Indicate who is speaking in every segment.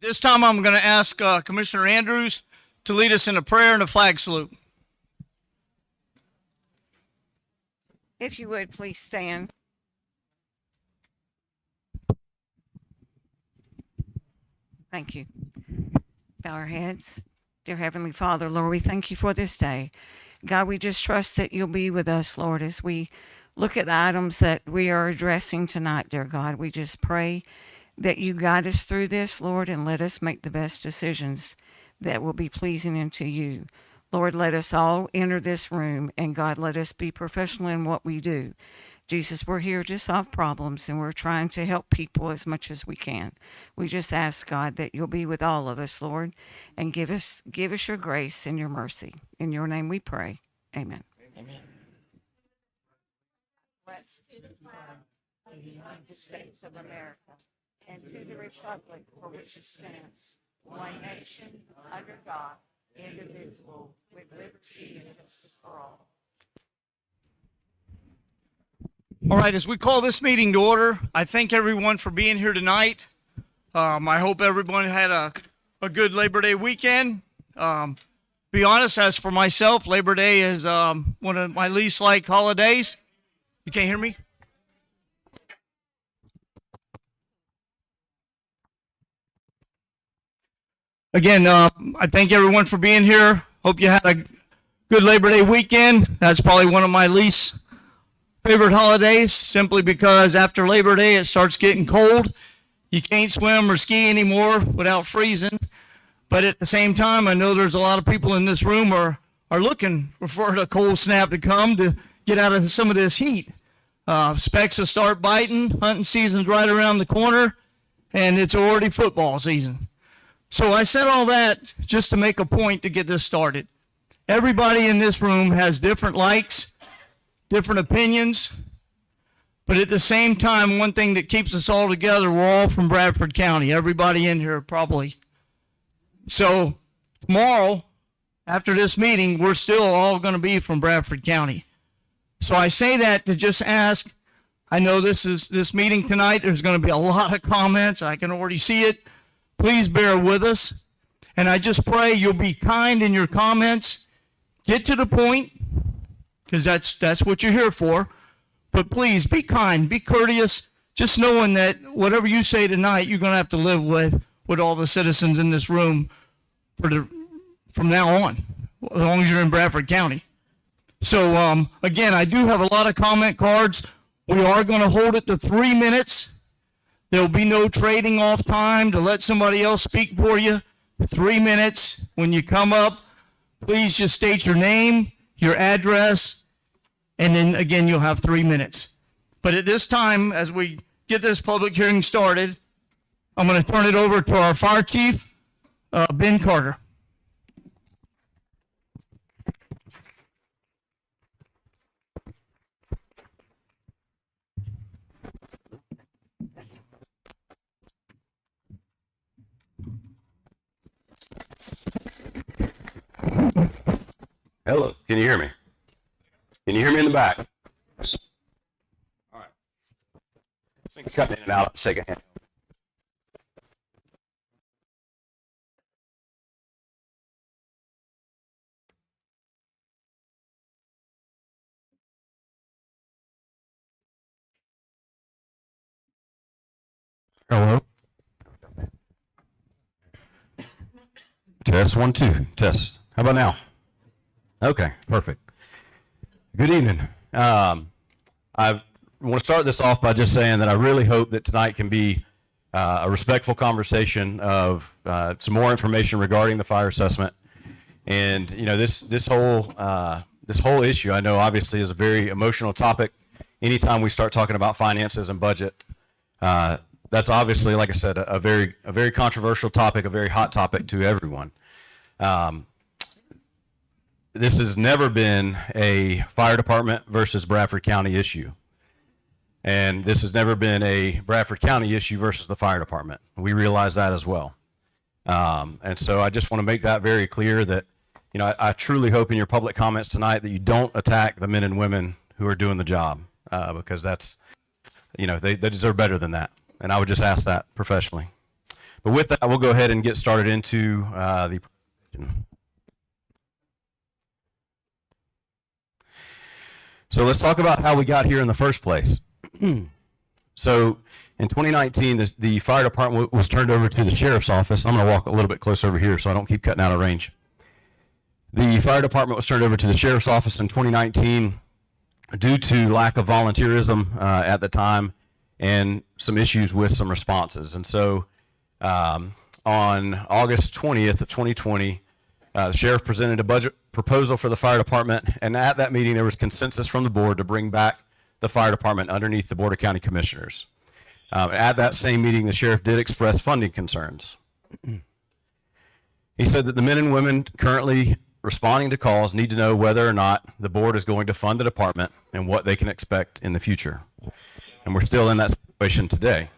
Speaker 1: This time I'm going to ask Commissioner Andrews to lead us in a prayer and a flag salute.
Speaker 2: If you would, please stand. Thank you. Bow our heads. Dear Heavenly Father, Lord, we thank you for this day. God, we just trust that you'll be with us, Lord, as we look at the items that we are addressing tonight, dear God. We just pray that you guide us through this, Lord, and let us make the best decisions that will be pleasing unto you. Lord, let us all enter this room, and God, let us be professional in what we do. Jesus, we're here to solve problems, and we're trying to help people as much as we can. We just ask, God, that you'll be with all of us, Lord, and give us your grace and your mercy. In your name we pray. Amen.
Speaker 1: Amen.
Speaker 2: Pledge to the flag of the United States of America and to the republic for which it stands, one nation, under God, indivisible, with liberty and justice for all.
Speaker 1: All right, as we call this meeting to order, I thank everyone for being here tonight. I hope everyone had a good Labor Day weekend. Be honest, as for myself, Labor Day is one of my least liked holidays. You can't hear me? Again, I thank everyone for being here. Hope you had a good Labor Day weekend. That's probably one of my least favorite holidays, simply because after Labor Day it starts getting cold. You can't swim or ski anymore without freezing. But at the same time, I know there's a lot of people in this room are looking for a cold snap to come to get out of some of this heat. Specs will start biting. Hunting season's right around the corner, and it's already football season. So I said all that just to make a point to get this started. Everybody in this room has different likes, different opinions, but at the same time, one thing that keeps us all together, we're all from Bradford County. Everybody in here probably. So tomorrow, after this meeting, we're still all going to be from Bradford County. So I say that to just ask, I know this meeting tonight, there's going to be a lot of comments. I can already see it. Please bear with us. And I just pray you'll be kind in your comments. Get to the point, because that's what you're here for. But please be kind, be courteous, just knowing that whatever you say tonight, you're going to have to live with all the citizens in this room from now on, as long as you're in Bradford County. So again, I do have a lot of comment cards. We are going to hold it to 3 minutes. There'll be no trading off time to let somebody else speak for you. 3 minutes. When you come up, please just state your name, your address, and then again, you'll have 3 minutes. But at this time, as we get this public hearing started, I'm going to turn it over to our fire chief, Ben Carter.
Speaker 3: Hello, can you hear me? Can you hear me in the back? All right. Things cutting in and out. Let's take a hand. Hello. Test 1 2. Test. How about now? Okay, perfect. Good evening. I want to start this off by just saying that I really hope that tonight can be a respectful conversation of some more information regarding the fire assessment. And you know, this whole issue, I know obviously is a very emotional topic. Anytime we start talking about finances and budget, that's obviously, like I said, a very controversial topic, a very hot topic to everyone. This has never been a fire department versus Bradford County issue. And this has never been a Bradford County issue versus the fire department. We realize that as well. And so I just want to make that very clear that, you know, I truly hope in your public comments tonight that you don't attack the men and women who are doing the job, because that's, you know, they deserve better than that. And I would just ask that professionally. But with that, we'll go ahead and get started into the. So let's talk about how we got here in the first place. So in 2019, the fire department was turned over to the sheriff's office. I'm going to walk a little bit close over here so I don't keep cutting out of range. The fire department was turned over to the sheriff's office in 2019 due to lack of volunteerism at the time and some issues with some responses. And so on August 20th of 2020, the sheriff presented a budget proposal for the fire department, and at that meeting there was consensus from the board to bring back the fire department underneath the Board of County Commissioners. At that same meeting, the sheriff did express funding concerns. He said that the men and women currently responding to calls need to know whether or not the board is going to fund the department and what they can expect in the future. And we're still in that situation today.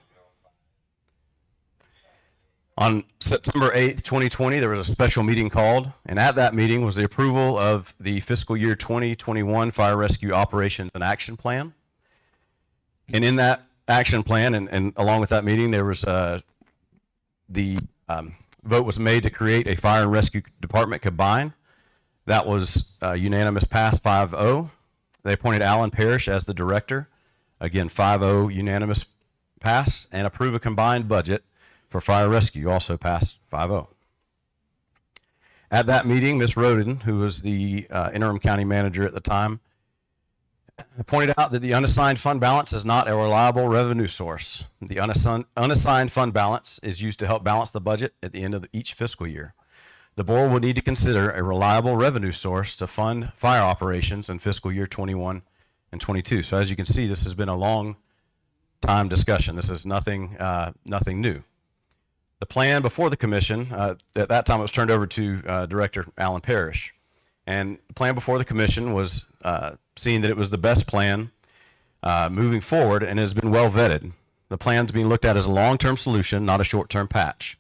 Speaker 3: On September 8th, 2020, there was a special meeting called, and at that meeting was the approval of the fiscal year 2021 Fire Rescue Operations and Action Plan. And in that action plan, and along with that meeting, there was the vote was made to create a fire and rescue department combined. That was unanimous pass 5-0. They appointed Alan Parrish as the director. Again, 5-0 unanimous pass, and approve a combined budget for fire rescue, also passed 5-0. At that meeting, Ms. Roden, who was the interim county manager at the time, pointed out that the unassigned fund balance is not a reliable revenue source. The unassigned fund balance is used to help balance the budget at the end of each fiscal year. The board will need to consider a reliable revenue source to fund fire operations in fiscal year 21 and 22. So as you can see, this has been a long time discussion. This is nothing new. The plan before the commission, at that time it was turned over to Director Alan Parrish. And the plan before the commission was seeing that it was the best plan moving forward and has been well vetted. The plan's being looked at as a long-term solution, not a short-term patch.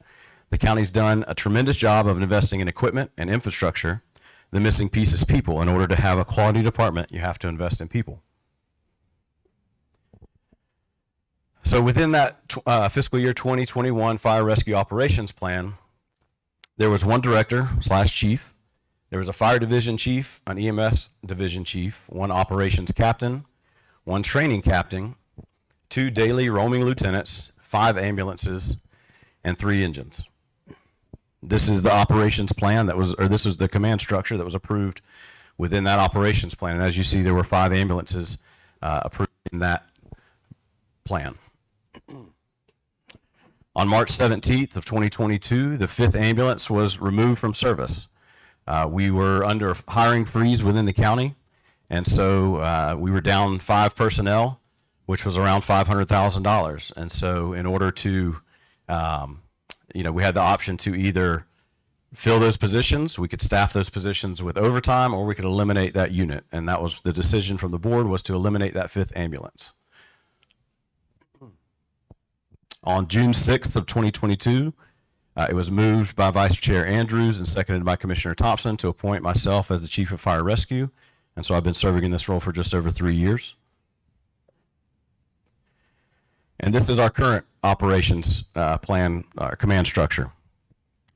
Speaker 3: The county's done a tremendous job of investing in equipment and infrastructure. The missing piece is people. In order to have a quality department, you have to invest in people. So within that fiscal year 2021 Fire Rescue Operations Plan, there was one director / chief. There was a fire division chief, an EMS division chief, one operations captain, one training captain, 2 daily roaming lieutenants, 5 ambulances, and 3 engines. This is the operations plan this was the command structure that was approved within that operations plan. And as you see, there were 5 ambulances approved in that plan. On March 17th of 2022, the 5th ambulance was removed from service. We were under a hiring freeze within the county, and so we were down 5 personnel, which was around $500,000. And so in order to, we had the option to either fill those positions, we could staff those positions with overtime, or we could eliminate that unit. And that was the decision from the board, was to eliminate that 5th ambulance. On June 6th of 2022, it was moved by Vice Chair Andrews and seconded by Commissioner Thompson to appoint myself as the Chief of Fire Rescue. And so I've been serving in this role for just over 3 years. And this is our current operations plan, our command structure.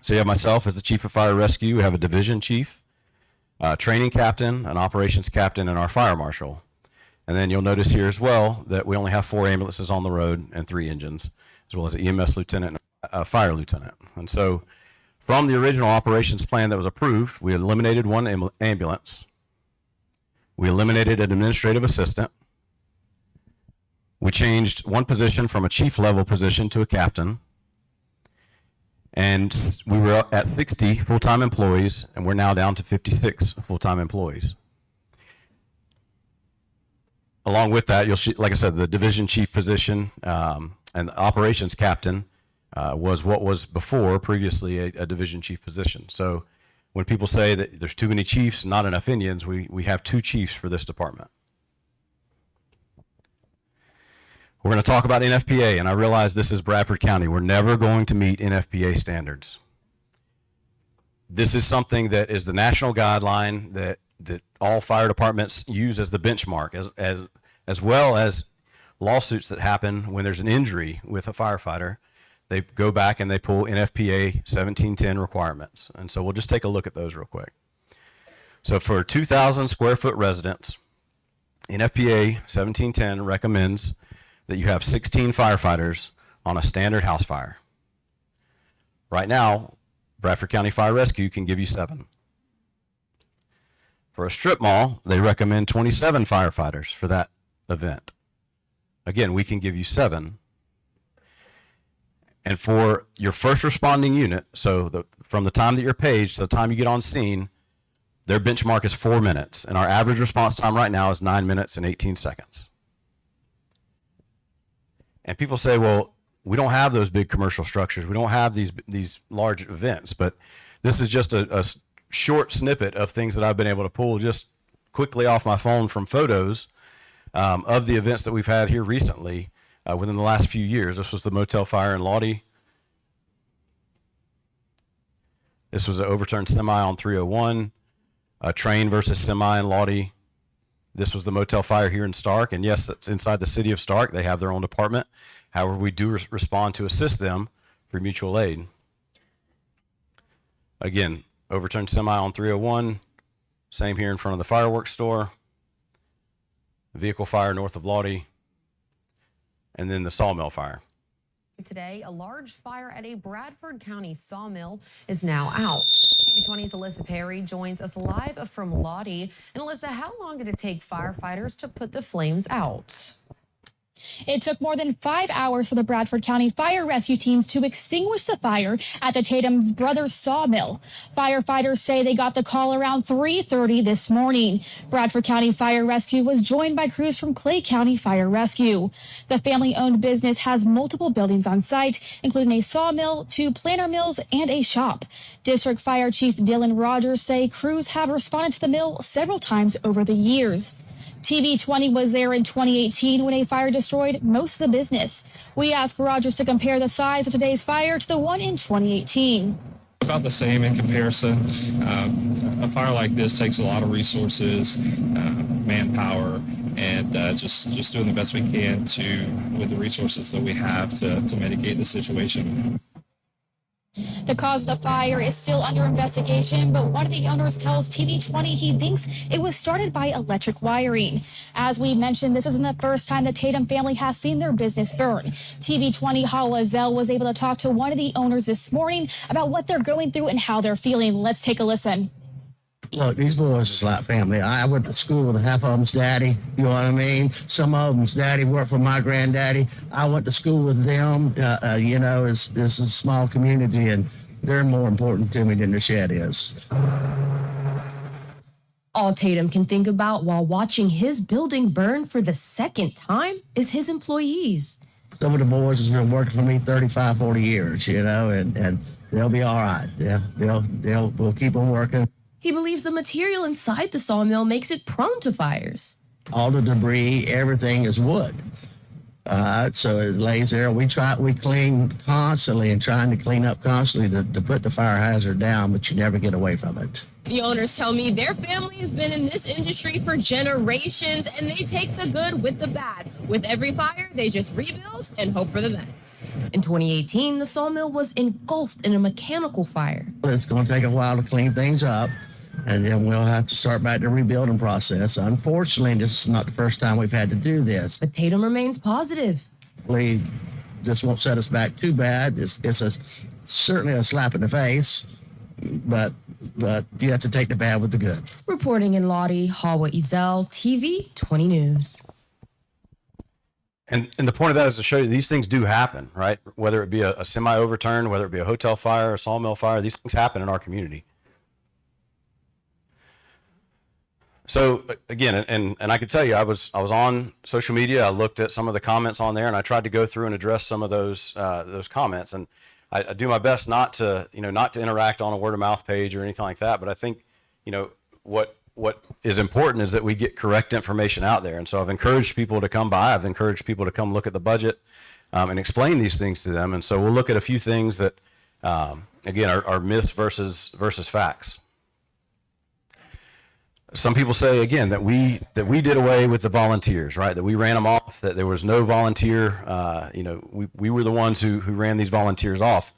Speaker 3: So you have myself as the Chief of Fire Rescue. We have a division chief, training captain, an operations captain, and our fire marshal. And then you'll notice here as well that we only have 4 ambulances on the road and 3 engines, as well as an EMS lieutenant and a fire lieutenant. And so from the original operations plan that was approved, we eliminated 1 ambulance. We eliminated an administrative assistant. We changed 1 position from a chief level position to a captain. And we were at 60 full-time employees, and we're now down to 56 full-time employees. Along with that, you'll see, like I said, the division chief position and the operations captain was what was previously a division chief position. So when people say that there's too many chiefs, not enough Indians, we have 2 chiefs for this department. We're going to talk about NFPA, and I realize this is Bradford County. We're never going to meet NFPA standards. This is something that is the national guideline that all fire departments use as the benchmark, as well as lawsuits that happen when there's an injury with a firefighter. they go back and they pull NFPA 1710 requirements. And so we'll just take a look at those real quick. So for 2,000 square foot residents, NFPA 1710 recommends that you have 16 firefighters on a standard house fire. Right now, Bradford County Fire Rescue can give you 7. For a strip mall, they recommend 27 firefighters for that event. Again, we can give you 7. And for your first responding unit, so from the time that you're paged to the time you get on scene, their benchmark is 4 minutes. And our average response time right now is 9 minutes and 18 seconds. And people say, well, we don't have those big commercial structures. We don't have these large events. But this is just a short snippet of things that I've been able to pull just quickly off my phone from photos of the events that we've had here recently within the last few years. This was the motel fire in Lottie. This was an overturned semi on 301, a train versus semi in Lottie. This was the motel fire here in Stark. And yes, it's inside the city of Stark. They have their own department. However, we do respond to assist them for mutual aid. Again, overturned semi on 301. Same here in front of the fireworks store. Vehicle fire north of Lottie. And then the sawmill fire.
Speaker 4: Today, a large fire at a Bradford County sawmill is now out. TV20's Alyssa Perry joins us live from Lottie. And Alyssa, how long did it take firefighters to put the flames out?
Speaker 5: It took more than 5 hours for the Bradford County Fire Rescue teams to extinguish the fire at the Tatum's Brothers sawmill. Firefighters say they got the call around 3:30 this morning. Bradford County Fire Rescue was joined by crews from Clay County Fire Rescue. The family-owned business has multiple buildings on site, including a sawmill, 2 planter mills, and a shop. District Fire Chief Dylan Rogers say crews have responded to the mill several times over the years. TV20 was there in 2018 when a fire destroyed most of the business. We asked Rogers to compare the size of today's fire to the one in 2018.
Speaker 6: About the same in comparison. A fire like this takes a lot of resources, manpower, and just doing the best we can with the resources that we have to mitigate the situation.
Speaker 5: The cause of the fire is still under investigation, but one of the owners tells TV20 he thinks it was started by electric wiring. As we mentioned, this isn't the first time the Tatum family has seen their business burn. TV20 Hala Zell was able to talk to one of the owners this morning about what they're going through and how they're feeling. Let's take a listen.
Speaker 7: Look, these boys is like family. I went to school with half of them's daddy, you know what I mean? Some of them's daddy worked for my granddaddy. I went to school with them. You know, it's a small community, and they're more important to me than the shed is.
Speaker 8: All Tatum can think about while watching his building burn for the second time is his employees.
Speaker 7: Some of the boys has been working for me 35, 40 years, you know, and they'll be all right. We'll keep them working.
Speaker 8: He believes the material inside the sawmill makes it prone to fires.
Speaker 7: All the debris, everything is wood. So it lays there. We clean constantly and trying to clean up constantly to put the fire hazard down, but you never get away from it.
Speaker 8: The owners tell me their family has been in this industry for generations, and they take the good with the bad. With every fire, they just rebuild and hope for the best. In 2018, the sawmill was engulfed in a mechanical fire.
Speaker 7: It's going to take a while to clean things up, and then we'll have to start back the rebuilding process. Unfortunately, this is not the first time we've had to do this.
Speaker 8: But Tatum remains positive.
Speaker 7: Hopefully, this won't set us back too bad. It's certainly a slap in the face, but you have to take the bad with the good.
Speaker 8: Reporting in Lottie, Hawa Ezel, TV 20 News.
Speaker 3: And the point of that is to show you these things do happen, right? Whether it be a semi-overturned, whether it be a hotel fire, a sawmill fire, these things happen in our community. So again, and I could tell you, I was on social media. I looked at some of the comments on there, and I tried to go through and address some of those comments. And I do my best not to interact on a word of mouth page or anything like that. But I think, what is important is that we get correct information out there. And so I've encouraged people to come by. I've encouraged people to come look at the budget and explain these things to them. And so we'll look at a few things that, again, are myths versus facts. some people say again that we did away with the volunteers, right? That we ran them off, that there was no volunteer, we were the ones who ran these volunteers off.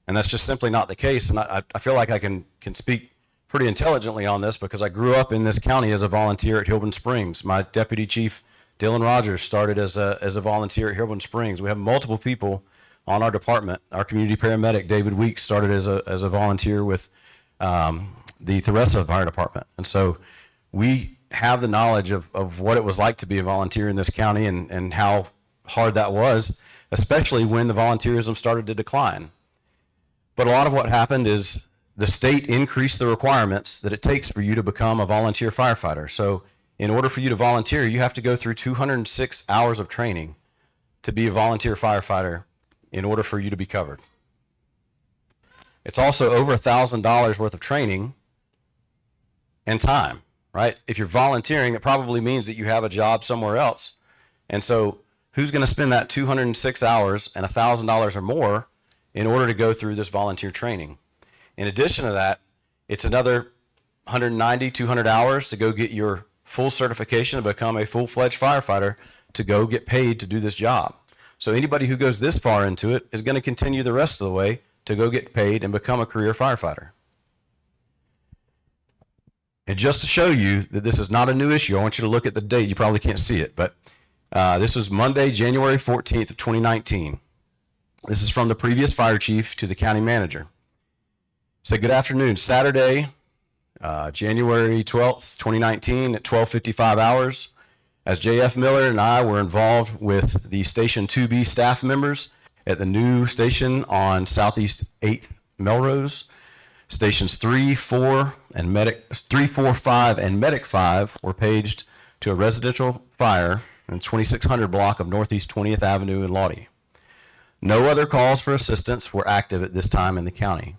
Speaker 3: And that's just simply not the case. And I feel like I can speak pretty intelligently on this because I grew up in this county as a volunteer at Hilburn Springs. My deputy chief, Dylan Rogers, started as a volunteer at Hilburn Springs. We have multiple people on our department. Our community paramedic, David Weeks, started as a volunteer with the Theresa Fire Department. And so we have the knowledge of what it was like to be a volunteer in this county and how hard that was, especially when the volunteerism started to decline. But a lot of what happened is the state increased the requirements that it takes for you to become a volunteer firefighter. So in order for you to volunteer, you have to go through 206 hours of training to be a volunteer firefighter in order for you to be covered. It's also over $1,000 worth of training and time, right? If you're volunteering, it probably means that you have a job somewhere else. And so who's going to spend that 206 hours and $1,000 or more in order to go through this volunteer training? In addition to that, it's another 190, 200 hours to go get your full certification to become a full-fledged firefighter to go get paid to do this job. So anybody who goes this far into it is going to continue the rest of the way to go get paid and become a career firefighter. And just to show you that this is not a new issue, I want you to look at the date. You probably can't see it, but this was Monday, January 14th of 2019. This is from the previous fire chief to the county manager. Say, good afternoon. Saturday, January 12th, 2019 at 12:55 hours, as J.F. Miller and I were involved with the Station 2B staff members at the new station on Southeast 8th Melrose. Stations 3, 4, 5, and Medic 5 were paged to a residential fire in the 2600 block of Northeast 20th Avenue in Lodi. No other calls for assistance were active at this time in the county.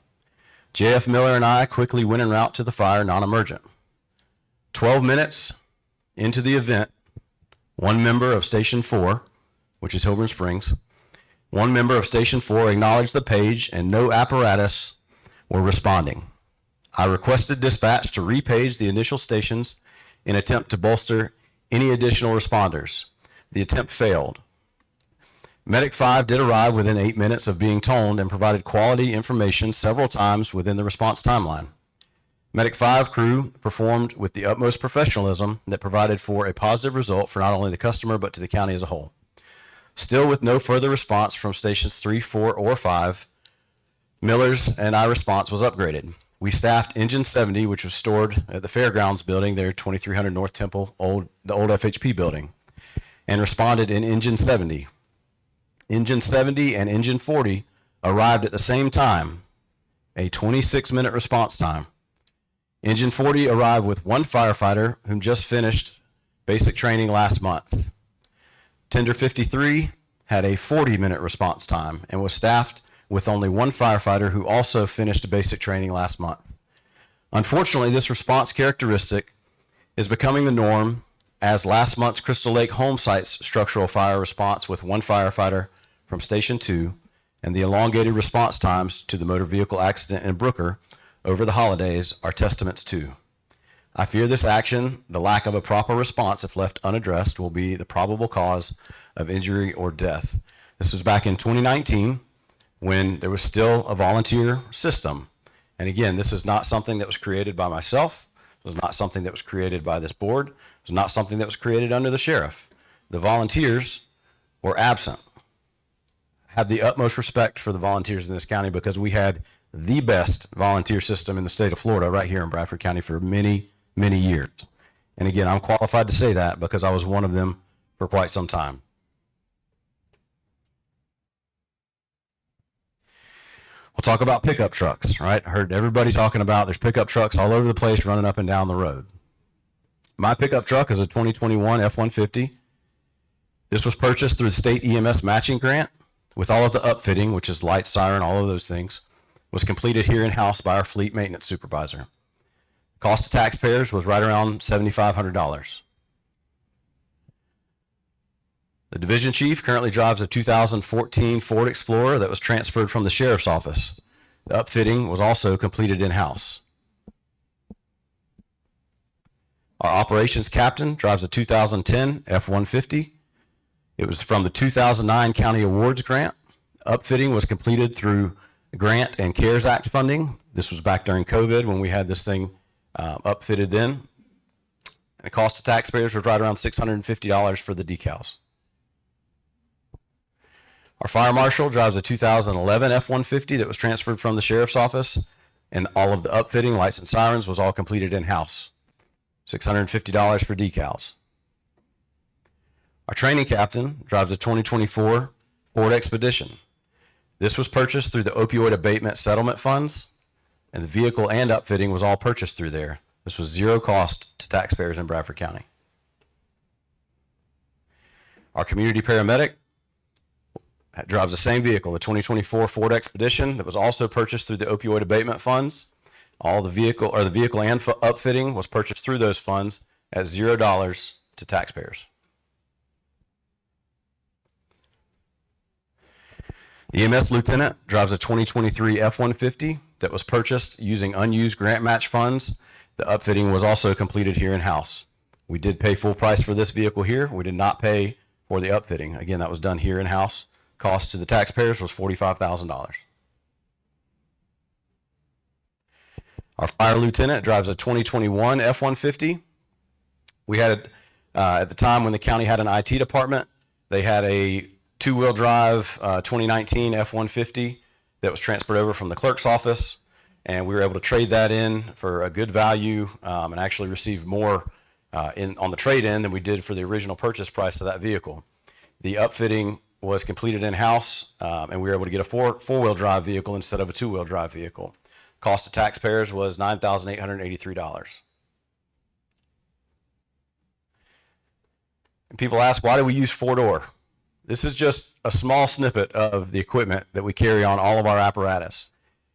Speaker 3: J.F. Miller and I quickly went en route to the fire non-emergent. 12 minutes into the event, one member of Station 4, which is Hilburn Springs, one member of Station 4 acknowledged the page and no apparatus were responding. I requested dispatch to repage the initial stations in attempt to bolster any additional responders. The attempt failed. Medic 5 did arrive within 8 minutes of being toned and provided quality information several times within the response timeline. Medic 5 crew performed with the utmost professionalism that provided for a positive result for not only the customer but to the county as a whole. Still with no further response from stations 3, 4, or 5, Miller's and I response was upgraded. We staffed Engine 70, which was stored at the Fairgrounds building there, 2300 North Temple, the old FHP building, and responded in Engine 70. Engine 70 and Engine 40 arrived at the same time, a 26-minute response time. Engine 40 arrived with one firefighter whom just finished basic training last month. Tender 53 had a 40-minute response time and was staffed with only one firefighter who also finished basic training last month. Unfortunately, this response characteristic is becoming the norm as last month's Crystal Lake home site's structural fire response with one firefighter from Station 2 and the elongated response times to the motor vehicle accident in Brooker over the holidays are testaments to. I fear this action, the lack of a proper response if left unaddressed, will be the probable cause of injury or death. This was back in 2019 when there was still a volunteer system. And again, this is not something that was created by myself. It was not something that was created by this board. It was not something that was created under the sheriff. The volunteers were absent. I have the utmost respect for the volunteers in this county because we had the best volunteer system in the state of Florida right here in Bradford County for many, many years. And again, I'm qualified to say that because I was one of them for quite some time. We'll talk about pickup trucks, right? I heard everybody talking about there's pickup trucks all over the place running up and down the road. My pickup truck is a 2021 F-150. This was purchased through the state EMS matching grant with all of the upfitting, which is light, siren, all of those things, was completed here in-house by our fleet maintenance supervisor. Cost to taxpayers was right around $7,500. The division chief currently drives a 2014 Ford Explorer that was transferred from the sheriff's office. The upfitting was also completed in-house. Our operations captain drives a 2010 F-150. It was from the 2009 County Awards Grant. Upfitting was completed through Grant and CARES Act funding. This was back during COVID when we had this thing upfitted then. And the cost to taxpayers was right around $650 for the decals. Our fire marshal drives a 2011 F-150 that was transferred from the sheriff's office, and all of the upfitting, lights and sirens, was all completed in-house. $650 for decals. Our training captain drives a 2024 Ford Expedition. This was purchased through the opioid abatement settlement funds, and the vehicle and upfitting was all purchased through there. This was zero cost to taxpayers in Bradford County. Our community paramedic drives the same vehicle, the 2024 Ford Expedition, that was also purchased through the opioid abatement funds. All the vehicle and upfitting was purchased through those funds at $0 to taxpayers. The EMS lieutenant drives a 2023 F-150 that was purchased using unused grant match funds. The upfitting was also completed here in-house. We did pay full price for this vehicle here. We did not pay for the upfitting. Again, that was done here in-house. Cost to the taxpayers was $45,000. Our fire lieutenant drives a 2021 F-150. We had, at the time when the county had an IT department, they had a two-wheel drive 2019 F-150 that was transferred over from the clerk's office, and we were able to trade that in for a good value and actually received more on the trade-in than we did for the original purchase price of that vehicle. The upfitting was completed in-house, and we were able to get a four-wheel drive vehicle instead of a two-wheel drive vehicle. Cost to taxpayers was $9,883. And people ask, why do we use four-door? This is just a small snippet of the equipment that we carry on all of our apparatus.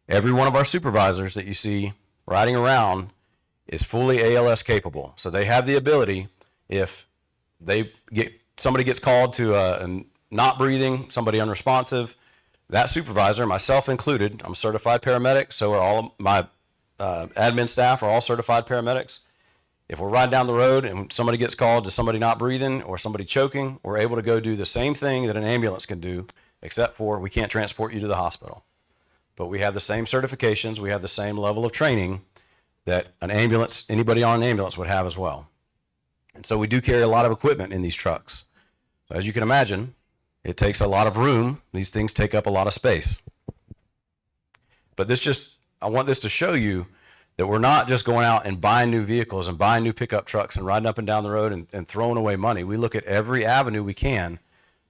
Speaker 3: Every one of our supervisors that you see riding around is fully ALS capable. So they have the ability, if somebody gets called to not breathing, somebody unresponsive, that supervisor, myself included, I'm a certified paramedic, so are all of my admin staff are all certified paramedics. If we're riding down the road and somebody gets called to somebody not breathing or somebody choking, we're able to go do the same thing that an ambulance can do, except for we can't transport you to the hospital. But we have the same certifications, we have the same level of training that anybody on an ambulance would have as well. And so we do carry a lot of equipment in these trucks. So as you can imagine, it takes a lot of room. These things take up a lot of space. But I want this to show you that we're not just going out and buying new vehicles and buying new pickup trucks and riding up and down the road and throwing away money. We look at every avenue we can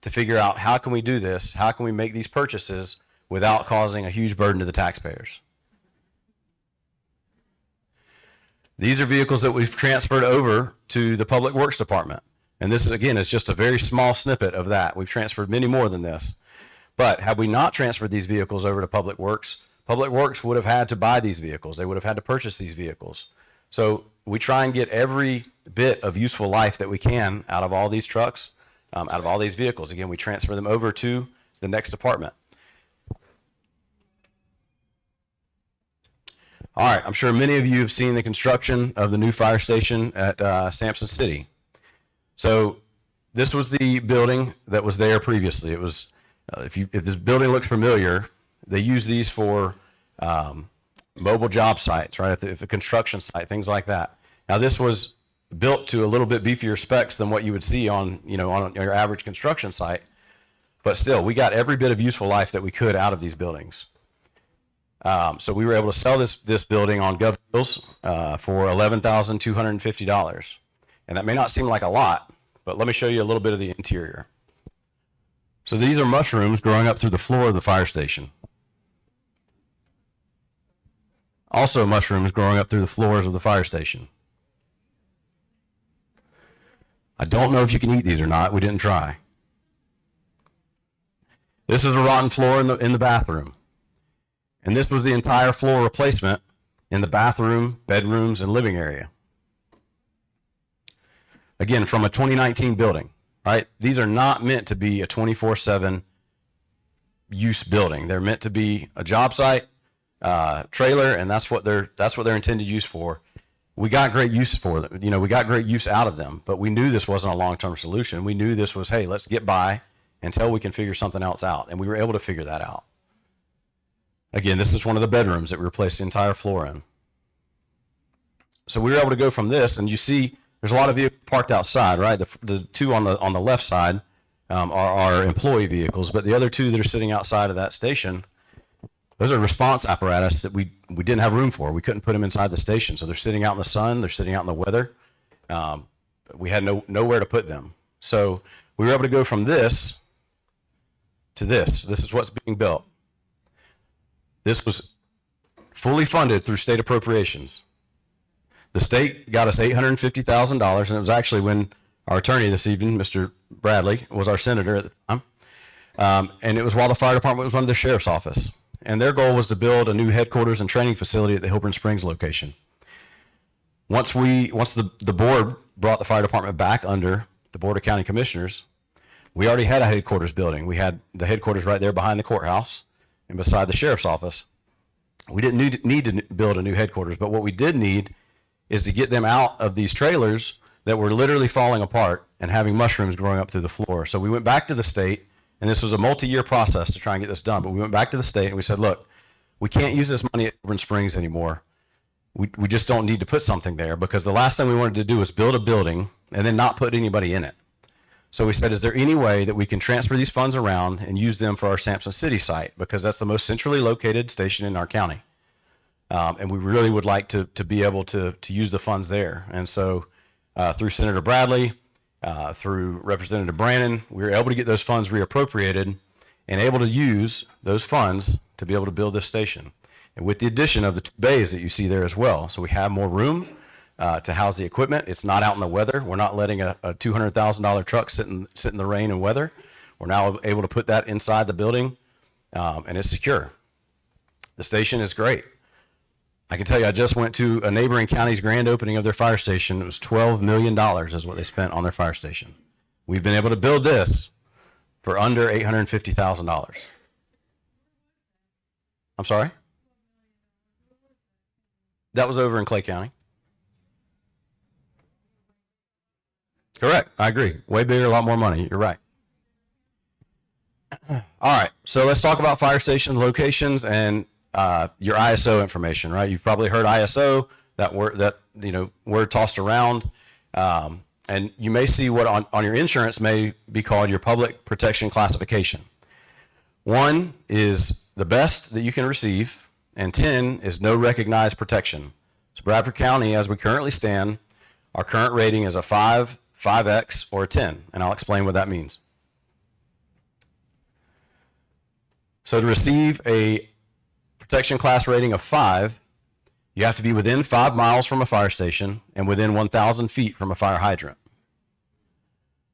Speaker 3: to figure out how can we do this, how can we make these purchases without causing a huge burden to the taxpayers. These are vehicles that we've transferred over to the Public Works Department. And this, again, is just a very small snippet of that. We've transferred many more than this. But had we not transferred these vehicles over to Public Works would have had to buy these vehicles. They would have had to purchase these vehicles. So we try and get every bit of useful life that we can out of all these trucks, out of all these vehicles. Again, we transfer them over to the next department. All right, I'm sure many of you have seen the construction of the new fire station at Sampson City. So this was the building that was there previously. It was, if this building looks familiar, they use these for mobile job sites, right? If a construction site, things like that. Now this was built to a little bit beefier specs than what you would see on your average construction site, but still, we got every bit of useful life that we could out of these buildings. So we were able to sell this building on Gov Deals for $11,250, and that may not seem like a lot, but let me show you a little bit of the interior. So these are mushrooms growing up through the floor of the fire station. Also mushrooms growing up through the floors of the fire station. I don't know if you can eat these or not. We didn't try. This is a rotten floor in the bathroom. And this was the entire floor replacement in the bathroom, bedrooms, and living area. Again, from a 2019 building, right? These are not meant to be a 24/7 use building. They're meant to be a job site, trailer, and that's what they're intended use for. we got great use for them. You know, we got great use out of them, but we knew this wasn't a long-term solution. We knew this was, hey, let's get by until we can figure something else out. And we were able to figure that out. Again, this is one of the bedrooms that we replaced the entire floor in. So we were able to go from this, and you see there's a lot of vehicles parked outside, right? The two on the left side are our employee vehicles, but the other two that are sitting outside of that station, those are response apparatus that we didn't have room for. We couldn't put them inside the station. So they're sitting out in the sun, they're sitting out in the weather. We had nowhere to put them. So we were able to go from this to this. This is what's being built. This was fully funded through state appropriations. The state got us $850,000, and it was actually when our attorney this evening, Mr. Bradley, was our senator at the time. And it was while the fire department was under the sheriff's office. And their goal was to build a new headquarters and training facility at the Hilburn Springs location. Once the board brought the fire department back under the Board of County Commissioners, we already had a headquarters building. We had the headquarters right there behind the courthouse and beside the sheriff's office. We didn't need to build a new headquarters, but what we did need is to get them out of these trailers that were literally falling apart and having mushrooms growing up through the floor. So we went back to the state, and this was a multi-year process to try and get this done, but we went back to the state and we said, look, we can't use this money at Hilburn Springs anymore. We just don't need to put something there, because the last thing we wanted to do was build a building and then not put anybody in it. So we said, is there any way that we can transfer these funds around and use them for our Sampson City site? Because that's the most centrally located station in our county. And we really would like to be able to use the funds there. And so through Senator Bradley, through Representative Brannon, we were able to get those funds reappropriated and able to use those funds to be able to build this station. And with the addition of the 2 bays that you see there as well. So we have more room to house the equipment. It's not out in the weather. We're not letting a $200,000 truck sit in the rain and weather. We're now able to put that inside the building, and it's secure. The station is great. I can tell you, I just went to a neighboring county's grand opening of their fire station. It was $12 million is what they spent on their fire station. We've been able to build this for under $850,000. I'm sorry? That was over in Clay County. Correct. I agree. Way bigger, a lot more money. You're right. All right. So let's talk about fire station locations and your ISO information, right? You've probably heard ISO, that word tossed around. And you may see what on your insurance may be called your public protection classification. 1 is the best that you can receive, and 10 is no recognized protection. So Bradford County, as we currently stand, our current rating is a 5, 5X, or a 10, and I'll explain what that means. So to receive a protection class rating of 5, you have to be within 5 miles from a fire station and within 1,000 feet from a fire hydrant.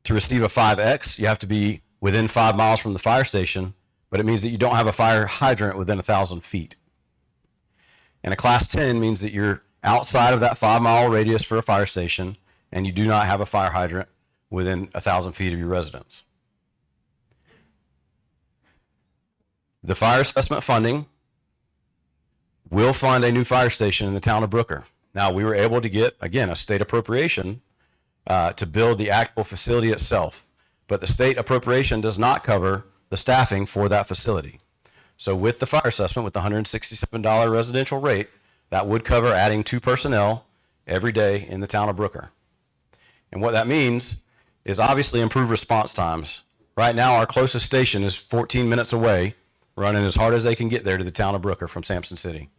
Speaker 3: To receive a 5X, you have to be within 5 miles from the fire station, but it means that you don't have a fire hydrant within 1,000 feet. And a class 10 means that you're outside of that 5-mile radius for a fire station, and you do not have a fire hydrant within 1,000 feet of your residence. The fire assessment funding will fund a new fire station in the town of Brooker. Now, we were able to get, again, a state appropriation to build the actual facility itself, but the state appropriation does not cover the staffing for that facility. So with the fire assessment, with the $167 residential rate, that would cover adding 2 personnel every day in the town of Brooker. And what that means is obviously improved response times. Right now, our closest station is 14 minutes away, running as hard as they can get there to the town of Brooker from Sampson City.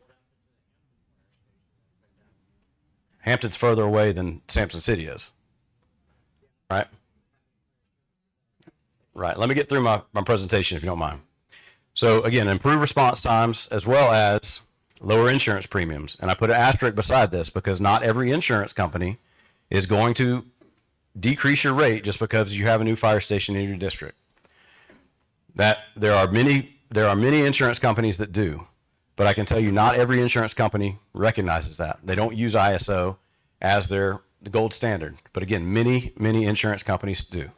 Speaker 3: Hampton's further away than Sampson City is, right? Right, let me get through my presentation if you don't mind. So again, improved response times as well as lower insurance premiums. And I put an asterisk beside this because not every insurance company is going to decrease your rate just because you have a new fire station in your district. That there are many insurance companies that do, but I can tell you not every insurance company recognizes that. They don't use ISO as the gold standard. But again, many insurance companies do.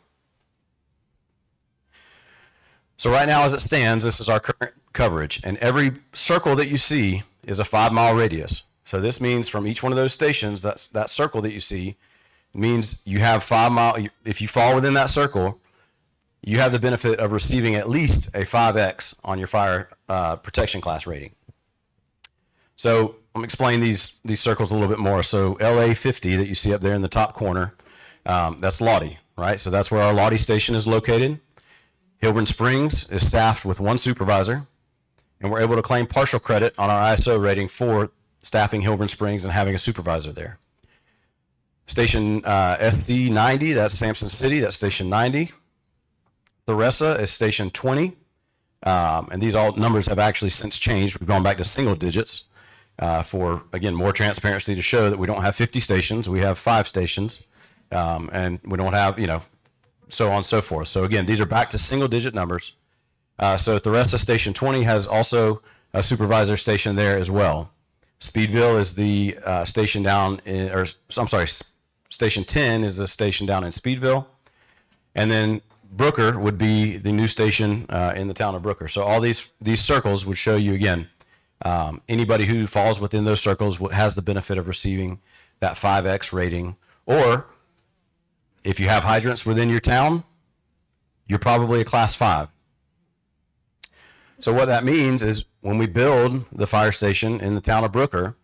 Speaker 3: So right now as it stands, this is our current coverage, and every circle that you see is a 5-mile radius. So this means from each one of those stations, that circle that you see means you have 5 mile. If you fall within that circle, you have the benefit of receiving at least a 5X on your fire protection class rating. So I'm explaining these circles a little bit more. So LA 50 that you see up there in the top corner, that's Lottie, right? So that's where our Lottie station is located. Hilburn Springs is staffed with 1 supervisor, and we're able to claim partial credit on our ISO rating for staffing Hilburn Springs and having a supervisor there. Station SD 90, that's Sampson City, that's station 90. Theresa is station 20, and these all numbers have actually since changed. We've gone back to single digits for, again, more transparency to show that we don't have 50 stations, we have 5 stations, and we don't have, so on and so forth. So again, these are back to single digit numbers. So Theresa station 20 has also a supervisor station there as well. Speedville is the station down in, or I'm sorry, station 10 is the station down in Speedville. And then Brooker would be the new station in the town of Brooker. So all these circles would show you, again, anybody who falls within those circles has the benefit of receiving that 5X rating. Or if you have hydrants within your town, you're probably a class 5. So what that means is when we build the fire station in the town of Brooker,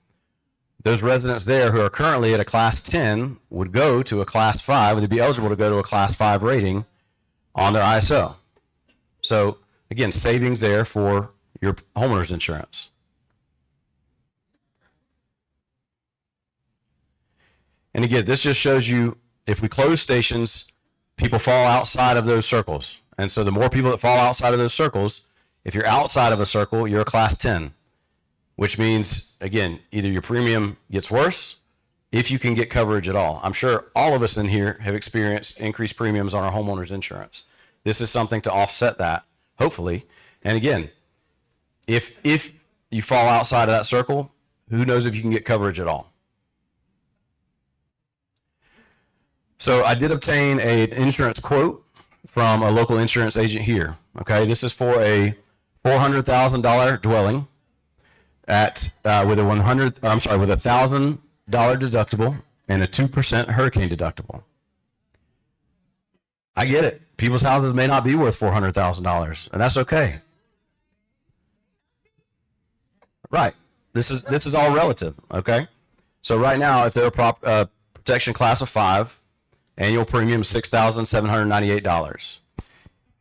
Speaker 3: those residents there who are currently at a class 10 would go to a class 5, they'd be eligible to go to a class 5 rating on their ISO. So again, savings there for your homeowner's insurance. And again, this just shows you if we close stations, people fall outside of those circles. And so the more people that fall outside of those circles, if you're outside of a circle, you're a class 10, which means, again, either your premium gets worse if you can get coverage at all. I'm sure all of us in here have experienced increased premiums on our homeowner's insurance. This is something to offset that, hopefully. And again, if you fall outside of that circle, who knows if you can get coverage at all. So I did obtain an insurance quote from a local insurance agent here. Okay, this is for a $400,000 dwelling at with a $1,000 deductible and a 2% hurricane deductible. I get it. People's houses may not be worth $400,000, and that's okay. Right. This is all relative. Okay. So right now, if they're a protection class of 5, annual premium is $6,798. If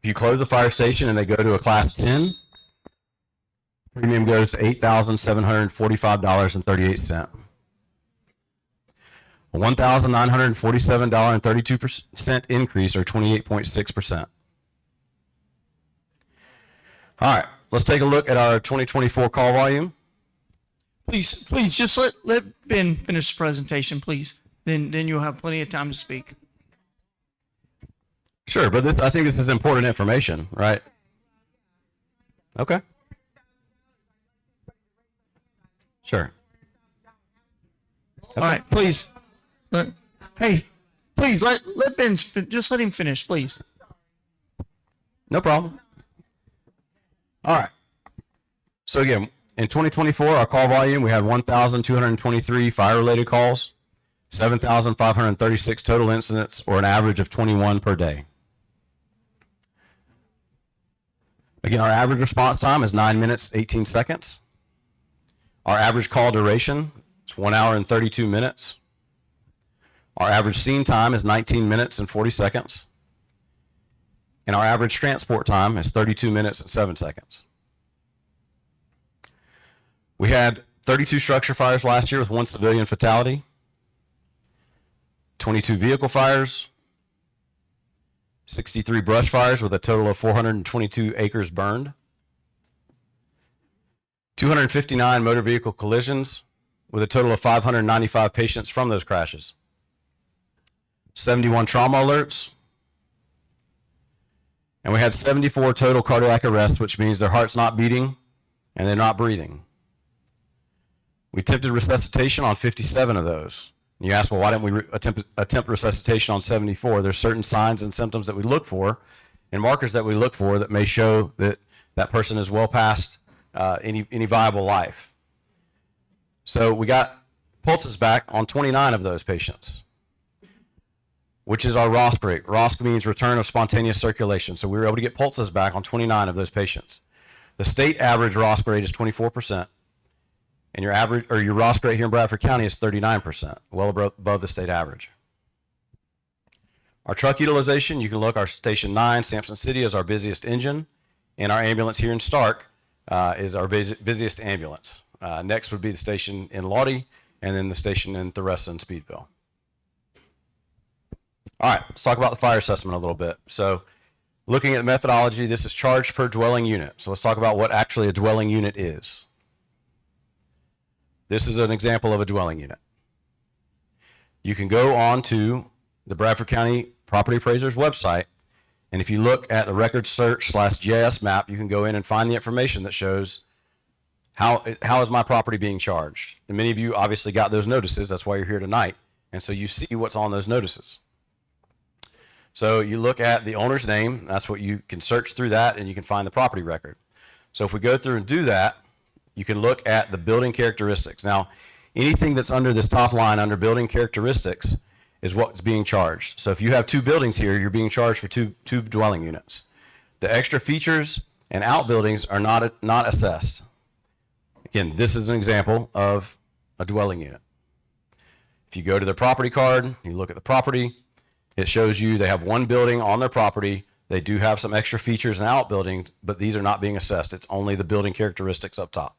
Speaker 3: you close the fire station and they go to a class 10, premium goes to $8,745.38. A $1,947.32% increase, or 28.6%. All right, let's take a look at our 2024 call volume.
Speaker 1: Please, just let Ben finish the presentation, please. Then you'll have plenty of time to speak.
Speaker 3: Sure, but I think this is important information, right? Okay. Sure.
Speaker 1: All right, please. Hey, please let Ben just let him finish, please.
Speaker 3: No problem. All right. So again, in 2024, our call volume, we had 1,223 fire-related calls, 7,536 total incidents, or an average of 21 per day. Again, our average response time is 9 minutes, 18 seconds. Our average call duration is 1 hour and 32 minutes. Our average scene time is 19 minutes and 40 seconds. And our average transport time is 32 minutes and 7 seconds. We had 32 structure fires last year with 1 civilian fatality, 22 vehicle fires, 63 brush fires with a total of 422 acres burned, 259 motor vehicle collisions with a total of 595 patients from those crashes, 71 trauma alerts, and we had 74 total cardiac arrests, which means their heart's not beating and they're not breathing. We attempted resuscitation on 57 of those. You ask, well, why didn't we attempt resuscitation on 74? There's certain signs and symptoms that we look for and markers that we look for that may show that that person is well past any viable life. So we got pulses back on 29 of those patients, which is our ROSC rate. ROSC means return of spontaneous circulation. So we were able to get pulses back on 29 of those patients. The state average ROSC rate is 24%, and your average or your ROSC rate here in Bradford County is 39%, well above the state average. Our truck utilization, you can look, our Station 9, Sampson City, is our busiest engine, and our ambulance here in Stark is our busiest ambulance. Next would be the station in Lottie, and then the station in Theresa and Speedville. All right, let's talk about the fire assessment a little bit. So looking at the methodology, this is charge per dwelling unit. So let's talk about what actually a dwelling unit is. This is an example of a dwelling unit. You can go on to the Bradford County Property Appraiser's website, and if you look at the record search / GIS map, you can go in and find the information that shows how is my property being charged. And many of you obviously got those notices. That's why you're here tonight. And so you see what's on those notices. So you look at the owner's name. That's what you can search through that, and you can find the property record. So if we go through and do that, you can look at the building characteristics. Now, anything that's under this top line under building characteristics is what's being charged. So if you have 2 buildings here, you're being charged for two dwelling units. The extra features and outbuildings are not assessed. Again, this is an example of a dwelling unit. If you go to the property card, you look at the property, it shows you they have 1 building on their property. They do have some extra features and outbuildings, but these are not being assessed. It's only the building characteristics up top.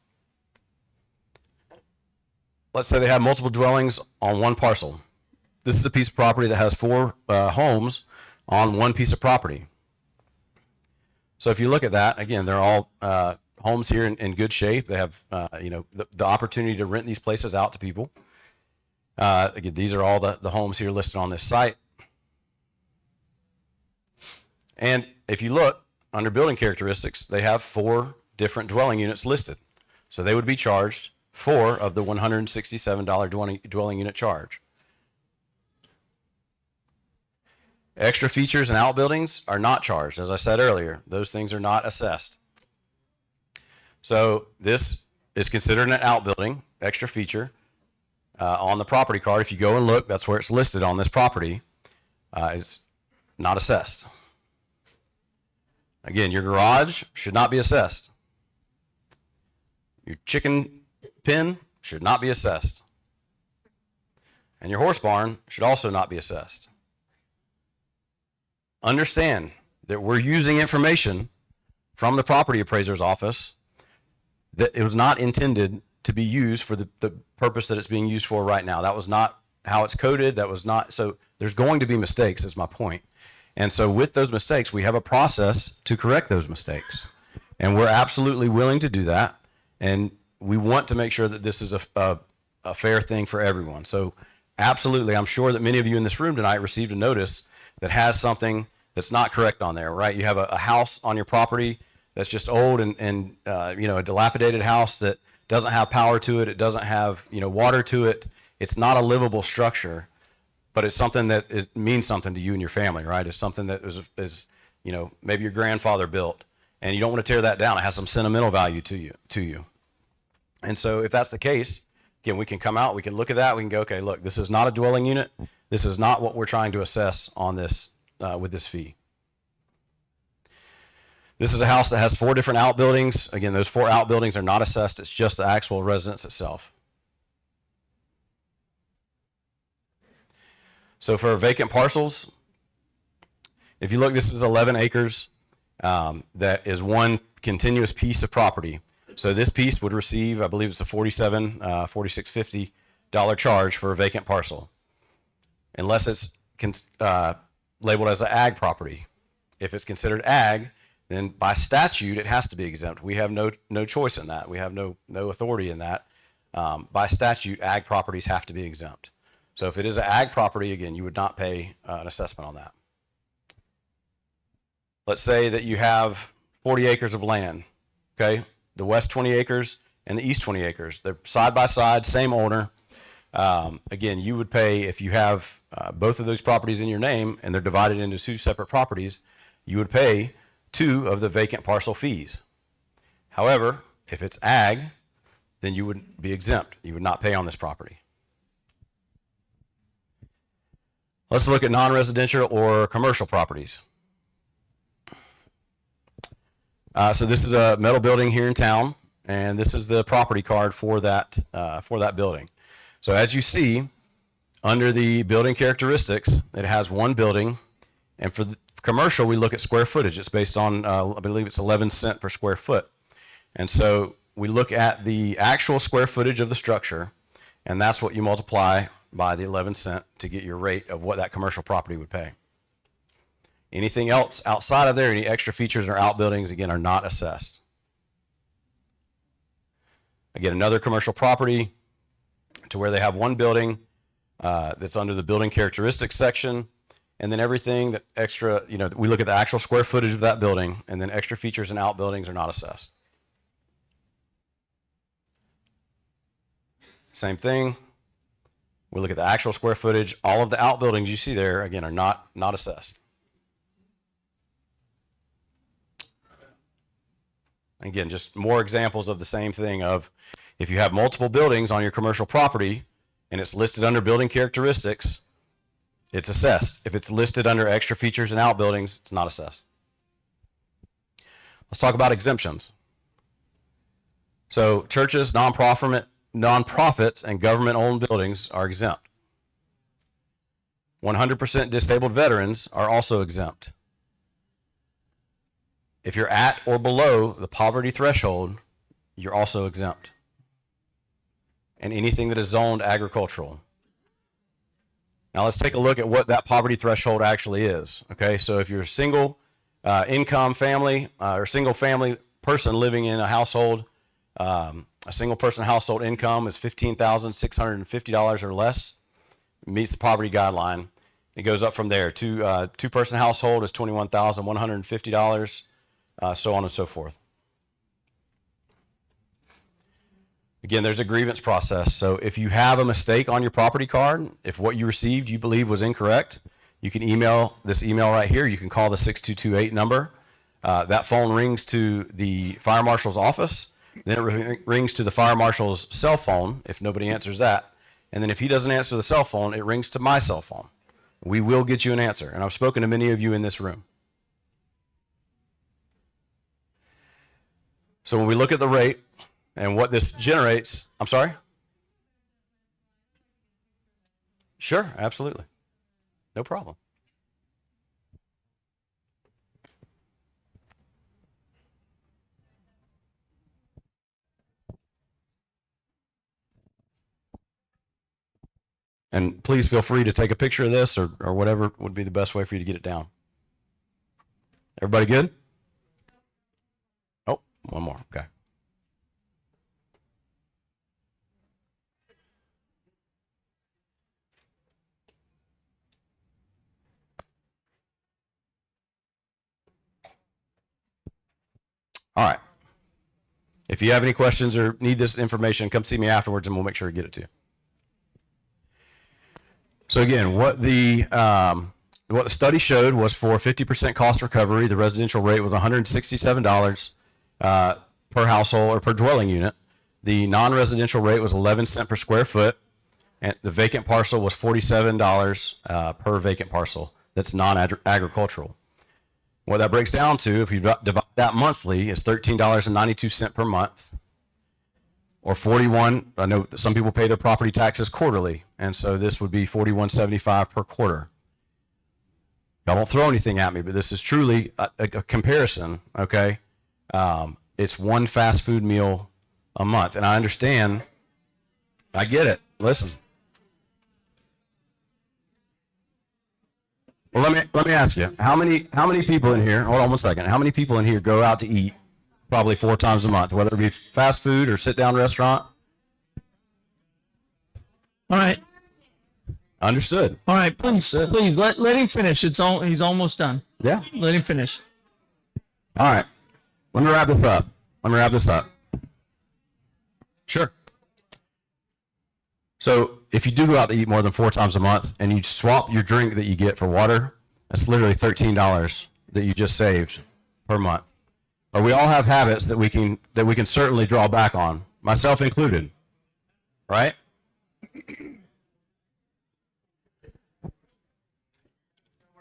Speaker 3: Let's say they have multiple dwellings on 1 parcel. This is a piece of property that has 4 homes on 1 piece of property. So if you look at that, again, they're all homes here in good shape. They have the opportunity to rent these places out to people. Again, these are all the homes here listed on this site. And if you look under building characteristics, they have 4 different dwelling units listed. So they would be charged 4 of the $167 dwelling unit charge. Extra features and outbuildings are not charged. As I said earlier, those things are not assessed. So this is considered an outbuilding, extra feature, on the property card. If you go and look, that's where it's listed on this property. It's not assessed. Again, your garage should not be assessed. Your chicken pen should not be assessed. And your horse barn should also not be assessed. Understand that we're using information from the property appraiser's office that it was not intended to be used for the purpose that it's being used for right now. That was not how it's coded. That was not, so there's going to be mistakes, is my point. And so with those mistakes, we have a process to correct those mistakes. And we're absolutely willing to do that. And we want to make sure that this is a fair thing for everyone. So absolutely, I'm sure that many of you in this room tonight received a notice that has something that's not correct on there, right? You have a house on your property that's just old and a dilapidated house that doesn't have power to it. It doesn't have, water to it. It's not a livable structure, but it's something that means something to you and your family, right? It's something that is maybe your grandfather built, and you don't want to tear that down. It has some sentimental value to you. And so if that's the case, again, we can come out, we can look at that, we can go, okay, look, this is not a dwelling unit. This is not what we're trying to assess on this with this fee. This is a house that has 4 different outbuildings. Again, those 4 outbuildings are not assessed. It's just the actual residence itself. So for vacant parcels, if you look, this is 11 acres. That is 1 continuous piece of property. So this piece would receive, I believe it's a $46.50 charge for a vacant parcel, unless it's labeled as an ag property. If it's considered ag, then by statute it has to be exempt. We have no choice in that. We have no authority in that. By statute, ag properties have to be exempt. So if it is an ag property, again, you would not pay an assessment on that. Let's say that you have 40 acres of land, okay? The west 20 acres and the east 20 acres. They're side by side, same owner. Again, you would pay, if you have both of those properties in your name and they're divided into 2 separate properties, you would pay 2 of the vacant parcel fees. However, if it's ag, then you would be exempt. You would not pay on this property. Let's look at non-residential or commercial properties. So this is a metal building here in town, and this is the property card for that building. So as you see, under the building characteristics, it has one building, and for the commercial, we look at square footage. It's based on, I believe it's 11 cents per square foot. And so we look at the actual square footage of the structure, and that's what you multiply by the 11 cent to get your rate of what that commercial property would pay. Anything else outside of there, any extra features or outbuildings, again, are not assessed. Again, another commercial property to where they have one building that's under the building characteristics section, and then everything that extra, we look at the actual square footage of that building, and then extra features and outbuildings are not assessed. Same thing. We look at the actual square footage. All of the outbuildings you see there, again, are not assessed. Again, just more examples of the same thing of if you have multiple buildings on your commercial property and it's listed under building characteristics, it's assessed. If it's listed under extra features and outbuildings, it's not assessed. Let's talk about exemptions. So churches, nonprofits, and government-owned buildings are exempt. 100% disabled veterans are also exempt. If you're at or below the poverty threshold, you're also exempt. And anything that is zoned agricultural. Now let's take a look at what that poverty threshold actually is. Okay, so if you're a single income family or single family person living in a household, a single person household income is $15,650 or less, meets the poverty guideline. It goes up from there. Two-person household is $21,150, so on and so forth. Again, there's a grievance process. So if you have a mistake on your property card, if what you received you believe was incorrect, you can email this email right here. You can call the 6228 number. That phone rings to the fire marshal's office. Then it rings to the fire marshal's cell phone if nobody answers that. And then if he doesn't answer the cell phone, it rings to my cell phone. We will get you an answer. And I've spoken to many of you in this room. So when we look at the rate and what this generates, I'm sorry? Sure, absolutely. No problem. And please feel free to take a picture of this or whatever would be the best way for you to get it down. Everybody good? Oh, one more. Okay. All right. If you have any questions or need this information, come see me afterwards and we'll make sure to get it to you. So again, what the study showed was for 50% cost recovery, the residential rate was $167 per household or per dwelling unit. The non-residential rate was 11 cents per square foot, and the vacant parcel was $47 per vacant parcel. That's non-agricultural. What that breaks down to, if you divide that monthly, is $13.92 per month, or 41. I know some people pay their property taxes quarterly, and so this would be $41.75 per quarter. Y'all don't throw anything at me, but this is truly a comparison. Okay, it's one fast food meal a month, and I understand. I get it. Listen. Well, let me ask you, how many people in here, hold on 1 second, how many people in here go out to eat probably 4 times a month, whether it be fast food or sit-down restaurant?
Speaker 1: All right.
Speaker 3: Understood.
Speaker 1: All right, please let him finish. He's almost done.
Speaker 3: Yeah.
Speaker 1: Let him finish.
Speaker 3: All right. Let me wrap this up. Sure. So if you do go out to eat more than 4 times a month and you swap your drink that you get for water, that's literally $13 that you just saved per month. But we all have habits that we can certainly draw back on. myself included, right?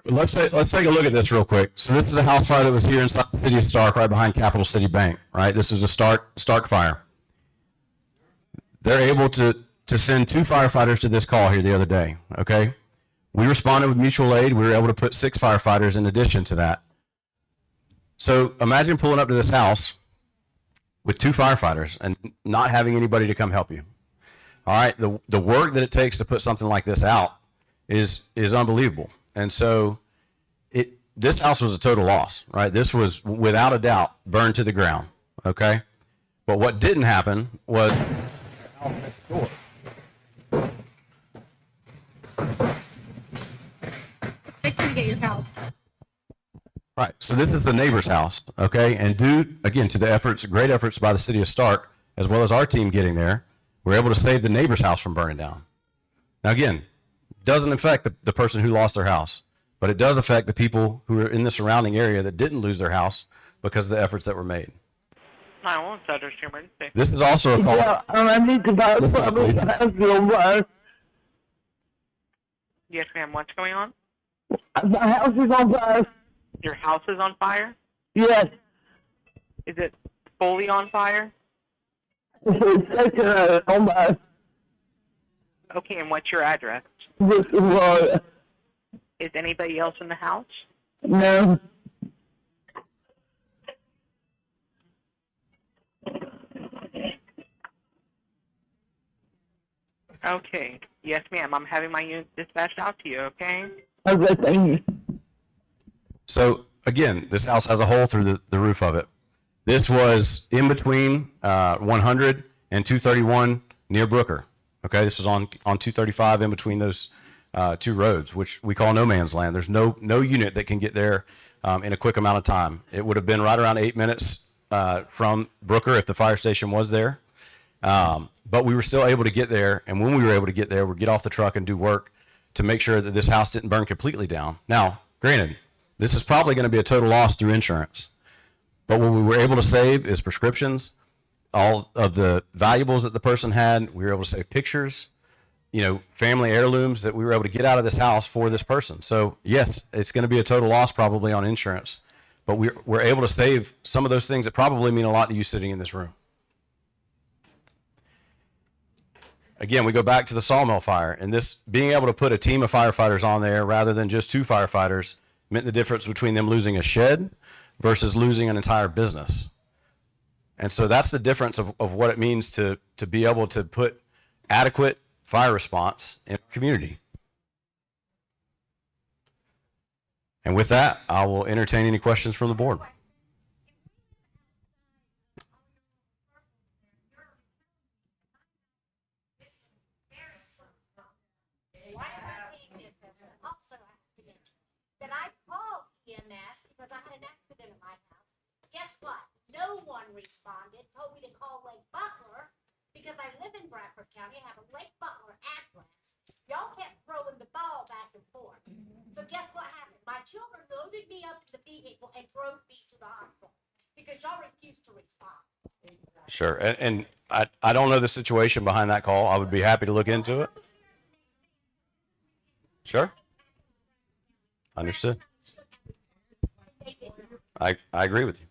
Speaker 3: Let's take a look at this real quick. So this is a house fire that was here inside the city of Stark, right behind Capital City Bank, right? This is a Stark fire. They're able to send 2 firefighters to this call here the other day, okay? We responded with mutual aid. We were able to put 6 firefighters in addition to that. So imagine pulling up to this house with 2 firefighters and not having anybody to come help you. All right, the work that it takes to put something like this out is unbelievable. And so this house was a total loss, right? This was without a doubt burned to the ground, okay? But what didn't happen was house next door.
Speaker 5: Make sure you get your help.
Speaker 3: Right, so this is the neighbor's house, okay? And due, again, to the great efforts by the city of Stark, as well as our team getting there, we're able to save the neighbor's house from burning down. Now, again, doesn't affect the person who lost their house, but it does affect the people who are in the surrounding area that didn't lose their house because of the efforts that were made.
Speaker 9: 911 Center, emergency.
Speaker 3: This is also a call.
Speaker 10: Yeah, I need to buy
Speaker 3: Listen up,
Speaker 10: something.
Speaker 3: please.
Speaker 10: I feel bad.
Speaker 9: Yes, ma'am. What's going on?
Speaker 10: My house is on fire.
Speaker 9: Your house is on fire?
Speaker 10: Yes.
Speaker 9: Is it fully on fire?
Speaker 10: It's taken on fire.
Speaker 9: Okay, and what's your address?
Speaker 10: This is Florida.
Speaker 9: Is anybody else in the house?
Speaker 10: No.
Speaker 9: Okay. Yes, ma'am. I'm having my unit dispatched out to you, okay?
Speaker 10: Okay, thank you.
Speaker 3: So again, this house has a hole through the roof of it. This was in between 100 and 231 near Brooker. Okay, this was on 235 in between those 2 roads, which we call no man's land. There's no unit that can get there in a quick amount of time. It would have been right around 8 minutes from Brooker if the fire station was there. But we were still able to get there, and when we were able to get there, we'd get off the truck and do work to make sure that this house didn't burn completely down. Now, granted, this is probably going to be a total loss through insurance, but what we were able to save is prescriptions, all of the valuables that the person had. We were able to save pictures, family heirlooms that we were able to get out of this house for this person. So yes, it's going to be a total loss probably on insurance, but we're able to save some of those things that probably mean a lot to you sitting in this room. Again, we go back to the sawmill fire, and this being able to put a team of firefighters on there rather than just 2 firefighters meant the difference between them losing a shed versus losing an entire business. And so that's the difference of what it means to be able to put adequate fire response in a community. And with that, I will entertain any questions from the board.
Speaker 11: That I called EMS because I had an accident at my house. Guess what? No one responded. Told me to call Lake Butler because I live in Bradford County. I have a Lake Butler address. Y'all kept throwing the ball back and forth. So guess what happened? My children loaded me up to the vehicle and drove me to the hospital because y'all refused to respond.
Speaker 3: Sure. And I don't know the situation behind that call. I would be happy to look into it. Sure. Understood. I agree with you.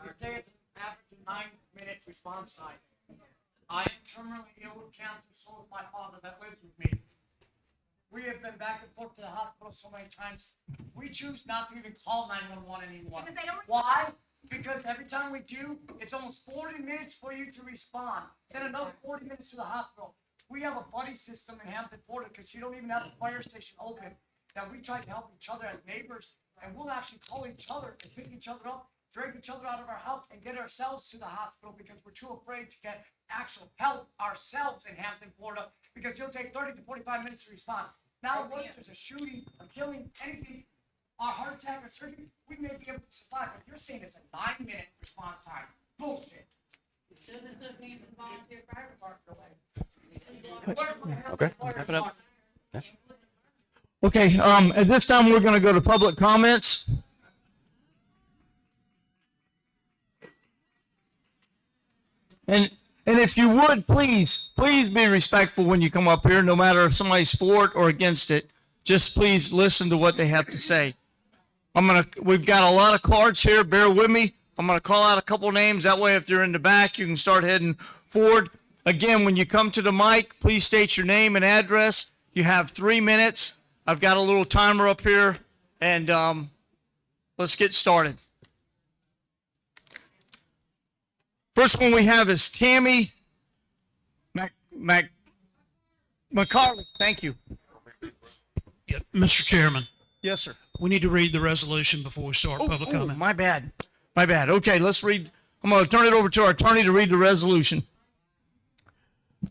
Speaker 12: Your day is an average of 9-minute response time. I am terminally ill with cancer, so is my father that lives with me. We have been back and forth to the hospital so many times. We choose not to even call 911 anymore. Why? Because every time we do, it's almost 40 minutes for you to respond, then another 40 minutes to the hospital. We have a buddy system in Hampton, Florida, because you don't even have the fire station open, that we try to help each other as neighbors, and we'll actually call each other and pick each other up, drag each other out of our house, and get ourselves to the hospital because we're too afraid to get actual help ourselves in Hampton, Florida, because you'll take 30 to 45 minutes to respond. Now, what if there's a shooting, a killing, anything, a heart attack or surgery, we may be able to survive, but you're saying it's a 9-minute response time. Bullshit.
Speaker 3: Okay. Wrap it up.
Speaker 1: Okay, at this time, we're going to go to public comments. And if you would, please be respectful when you come up here, no matter if somebody's for it or against it. Just please listen to what they have to say. We've got a lot of cards here. Bear with me. I'm gonna call out a couple names. That way, if they're in the back, you can start heading forward. Again, when you come to the mic, please state your name and address. You have 3 minutes. I've got a little timer up here, and let's get started. First one we have is Tammy McCarley. Thank you.
Speaker 13: Yeah, Mr. Chairman,
Speaker 1: Yes, sir.
Speaker 13: we need to read the resolution before we start public comment.
Speaker 1: My bad. My bad. Okay, let's read. I'm going to turn it over to our attorney to read the resolution.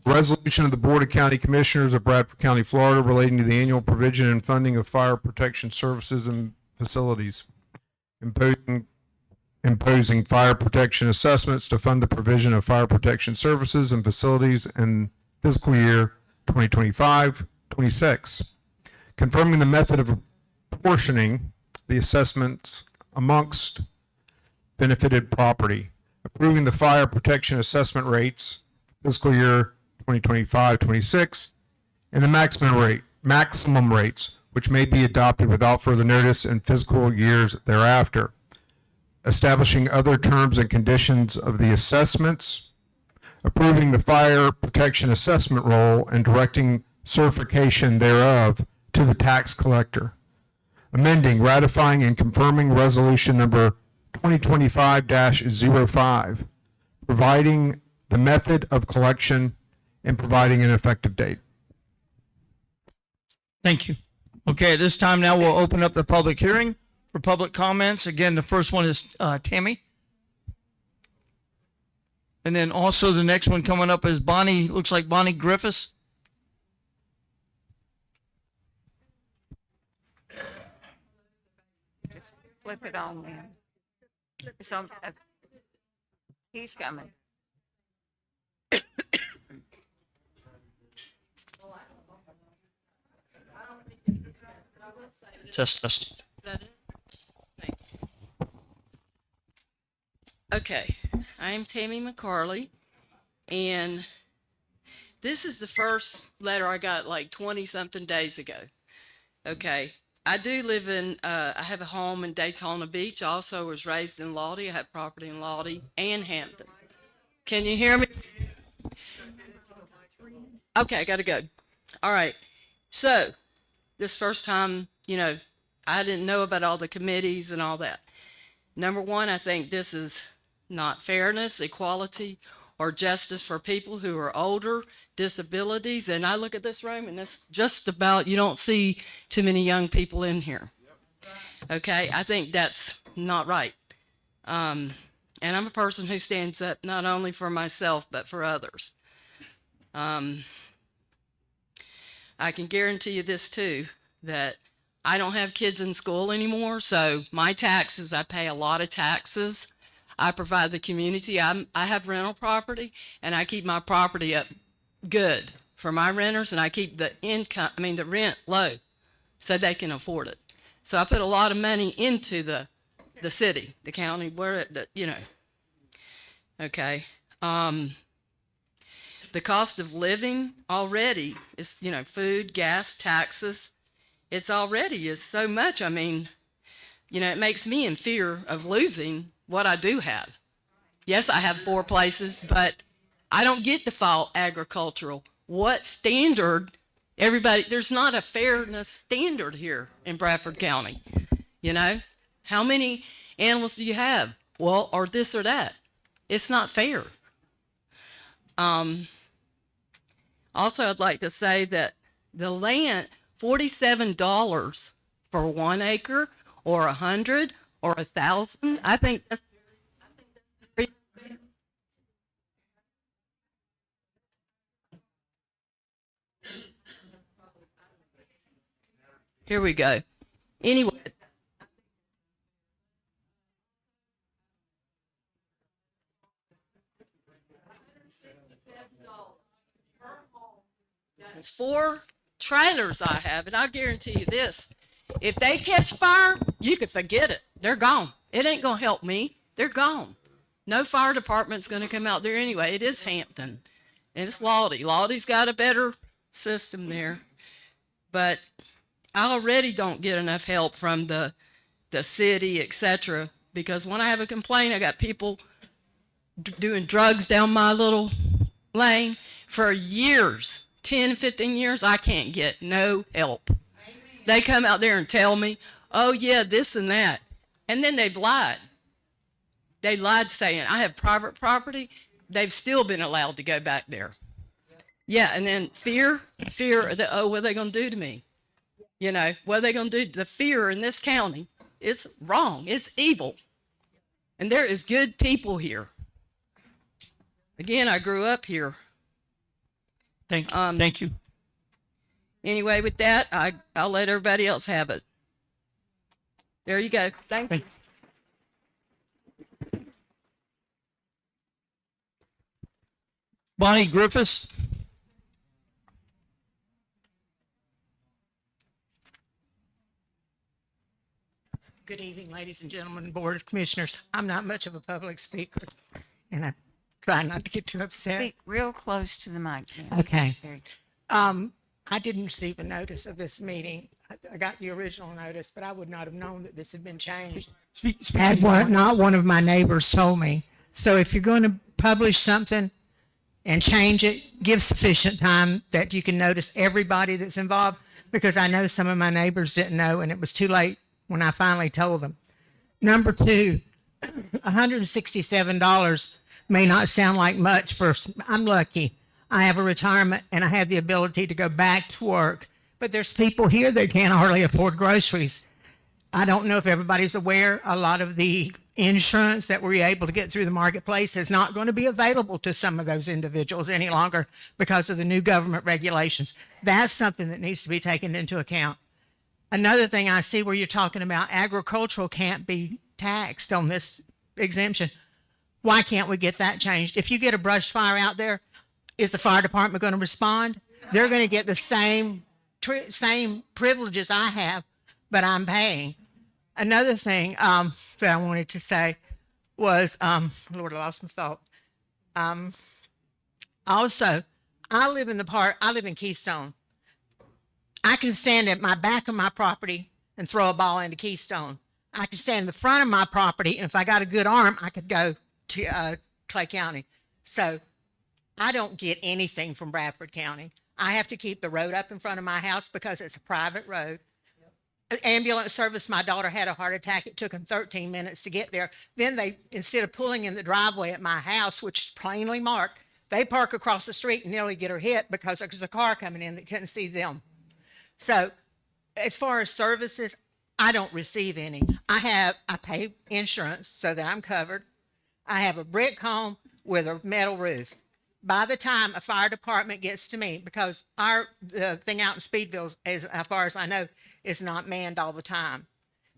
Speaker 14: Resolution of the Board of County Commissioners of Bradford County, Florida, relating to the annual provision and funding of fire protection services and facilities, imposing fire protection assessments to fund the provision of fire protection services and facilities in fiscal year 2025-26, confirming the method of apportioning the assessments amongst benefited property, approving the fire protection assessment rates fiscal year 2025-26, and the maximum rates, which may be adopted without further notice in fiscal years thereafter, establishing other terms and conditions of the assessments, approving the fire protection assessment roll and directing certification thereof to the tax collector, amending, ratifying, and confirming resolution number 2025-05, providing the method of collection and providing an effective date.
Speaker 1: Thank you. Okay, at this time now we'll open up the public hearing for public comments. Again, the first one is Tammy. And then also the next one coming up is Bonnie, looks like Bonnie Griffiths.
Speaker 2: Just flip it on, man. It's on, he's coming.
Speaker 1: Test.
Speaker 15: Is that it? Thanks. Okay, I'm Tammy McCarley, and this is the first letter I got like 20-something days ago. Okay, I do live in, I have a home in Daytona Beach. I also was raised in Lottie. I have property in Lottie and Hampton. Can you hear me? Okay, I gotta go. All right, so this first time, you know, I didn't know about all the committees and all that. Number one, I think this is not fairness, equality, or justice for people who are older, disabilities. And I look at this room and it's just about, you don't see too many young people in here. Okay, I think that's not right. And I'm a person who stands up not only for myself, but for others. I can guarantee you this too, that I don't have kids in school anymore, so my taxes, I pay a lot of taxes. I provide the community. I have rental property, and I keep my property up good for my renters, and I keep the the rent low so they can afford it. So I put a lot of money into the city, the county, Okay. The cost of living already is, food, gas, taxes. It's already is so much. I mean, it makes me in fear of losing what I do have. Yes, I have 4 places, but I don't get to file agricultural. What standard? There's not a fairness standard here in Bradford County. How many animals do you have? Well, or this or that. It's not fair. Also, I'd like to say that the land, $47 for 1 acre or 100 or 1,000, I think that's here we go. Anyway. It's 4 trailers I have, and I guarantee you this. If they catch fire, you can forget it. They're gone. It ain't going to help me. They're gone. No fire department's going to come out there anyway. It is Hampton. And it's Lottie. Lottie's got a better system there. But I already don't get enough help from the city, etc. Because when I have a complaint, I got people doing drugs down my little lane for years, 10, 15 years. I can't get no help. They come out there and tell me, oh yeah, this and that. And then they've lied. They lied saying I have private property. They've still been allowed to go back there. Yeah, and then fear that, oh, what are they going to do to me? You know, what are they going to do? The fear in this county, it's wrong. It's evil. And there is good people here. Again, I grew up here.
Speaker 1: Thank you. Thank you.
Speaker 15: Anyway, with that, I'll let everybody else have it. There you go. Thank you.
Speaker 1: Bonnie Griffiths.
Speaker 16: Good evening, ladies and gentlemen, Board of Commissioners. I'm not much of a public speaker, and I try not to get too upset.
Speaker 2: Speak real close to the mic. ma'am.
Speaker 16: Okay.
Speaker 2: Very-
Speaker 16: I didn't receive a notice of this meeting. I got the original notice, but I would not have known that this had been changed. Had not one of my neighbors told me. So if you're going to publish something and change it, give sufficient time that you can notice everybody that's involved, because I know some of my neighbors didn't know, and it was too late when I finally told them. Number two, $167 may not sound like much for, I'm lucky. I have a retirement and I have the ability to go back to work, but there's people here that can't hardly afford groceries. I don't know if everybody's aware, a lot of the insurance that we're able to get through the marketplace is not going to be available to some of those individuals any longer because of the new government regulations. That's something that needs to be taken into account. Another thing I see where you're talking about agricultural can't be taxed on this exemption. Why can't we get that changed? If you get a brush fire out there, is the fire department going to respond? They're going to get the same privileges I have, but I'm paying. Another thing that I wanted to say was, Lord, I lost my thought. Also, I live in Keystone. I can stand at my back of my property and throw a ball into Keystone. I can stand in the front of my property, and if I got a good arm, I could go to Clay County. So I don't get anything from Bradford County. I have to keep the road up in front of my house because it's a private road. Ambulance service, my daughter had a heart attack. It took them 13 minutes to get there. Then they, instead of pulling in the driveway at my house, which is plainly marked, they park across the street and nearly get her hit because there's a car coming in that couldn't see them. So as far as services, I don't receive any. I pay insurance so that I'm covered. I have a brick home with a metal roof. By the time a fire department gets to me, because the thing out in Speedville, as far as I know, is not manned all the time.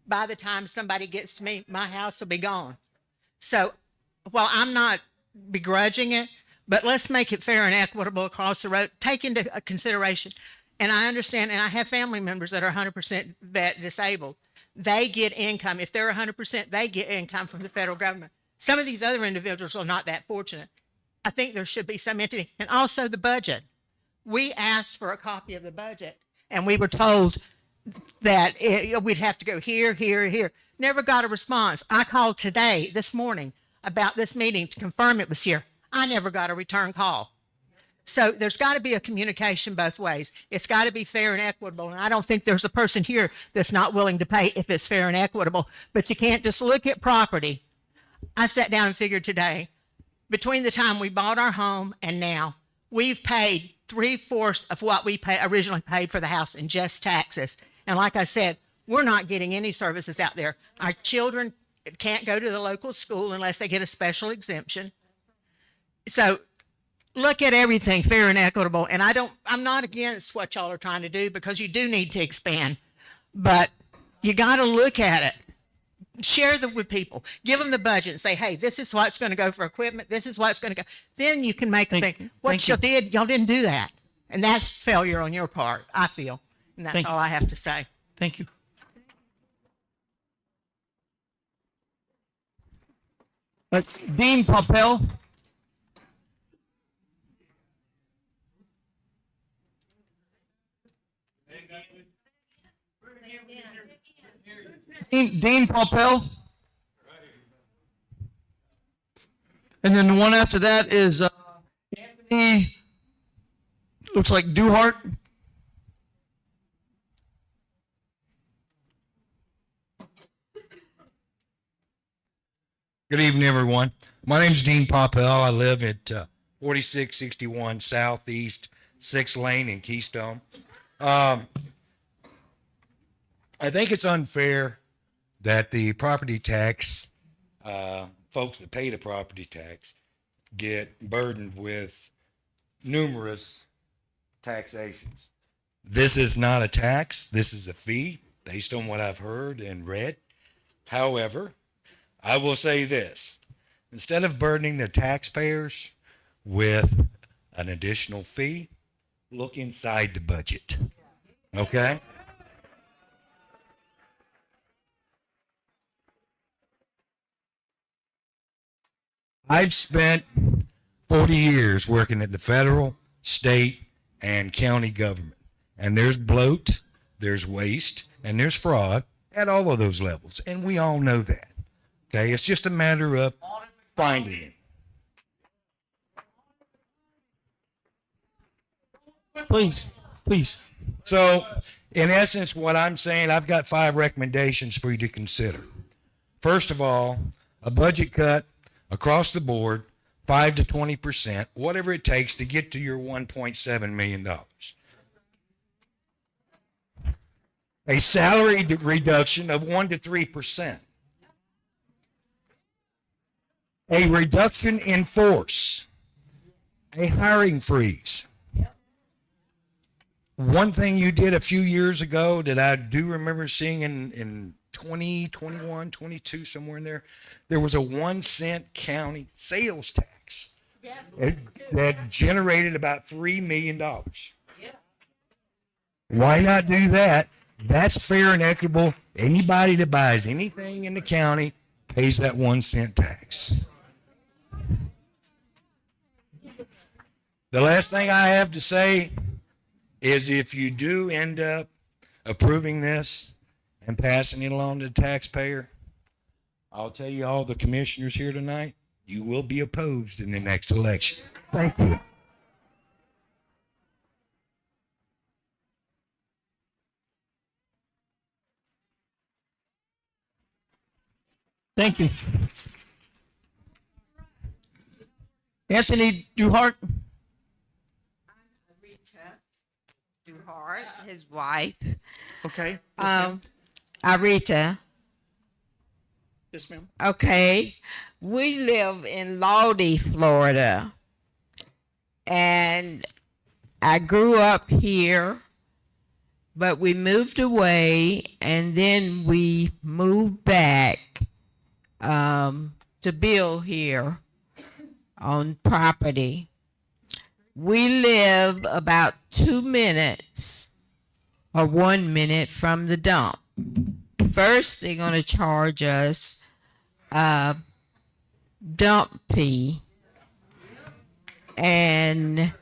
Speaker 16: By the time somebody gets to me, my house will be gone. So while I'm not begrudging it, but let's make it fair and equitable across the road. Take into consideration, and I understand, and I have family members that are 100% vet disabled. They get income. If they're 100%, they get income from the federal government. Some of these other individuals are not that fortunate. I think there should be some entity. And also the budget. We asked for a copy of the budget, and we were told that we'd have to go here, here, here. Never got a response. I called this morning, about this meeting to confirm it was here. I never got a return call. So there's got to be a communication both ways. It's got to be fair and equitable. And I don't think there's a person here that's not willing to pay if it's fair and equitable. But you can't just look at property. I sat down and figured today, between the time we bought our home and now, we've paid 3/4 of what we originally paid for the house in just taxes. And like I said, we're not getting any services out there. Our children can't go to the local school unless they get a special exemption. So look at everything fair and equitable. And I'm not against what y'all are trying to do, because you do need to expand, but you got to look at it. Share them with people. Give them the budget and say, hey, this is what's going to go for equipment. This is what's going to go. Then you can make a thing. What y'all did, y'all didn't do that. And that's failure on your part, I feel. And that's all I have to say.
Speaker 1: Thank you. Dean Papel. Dean Papel. And then the one after that is Anthony, looks like Duhart.
Speaker 17: Good evening, everyone. My name is Dean Popel. I live at 4661 Southeast 6th Lane in Keystone. I think it's unfair that the property tax, folks that pay the property tax, get burdened with numerous taxations. This is not a tax. This is a fee based on what I've heard and read. However, I will say this, instead of burdening the taxpayers with an additional fee, look inside the budget, okay? I've spent 40 years working at the federal, state, and county government, and there's bloat, there's waste, and there's fraud at all of those levels, and we all know that. Okay, it's just a matter of finding it.
Speaker 1: Please.
Speaker 17: So, in essence, what I'm saying, I've got 5 recommendations for you to consider. First of all, a budget cut across the board, 5 to 20%, whatever it takes to get to your $1.7 million. A salary reduction of 1 to 3%. A reduction in force, a hiring freeze. One thing you did a few years ago that I do remember seeing in 20, 21, 22, somewhere in there, there was a 1 cent county sales tax that generated about $3 million. Why not do that? That's fair and equitable. Anybody that buys anything in the county pays that 1 cent tax. The last thing I have to say is if you do end up approving this and passing it along to the taxpayer, I'll tell you all the commissioners here tonight, you will be opposed in the next election. Thank you.
Speaker 1: Thank you. Anthony Duhart.
Speaker 18: Duhart, his wife.
Speaker 1: Okay.
Speaker 18: Arita.
Speaker 1: Yes, ma'am.
Speaker 18: Okay. We live in Lodi, Florida. And I grew up here, but we moved away and then we moved back to build here on property. We live about 2 minutes or 1 minute from the dump. First, they're going to charge us a dump fee. And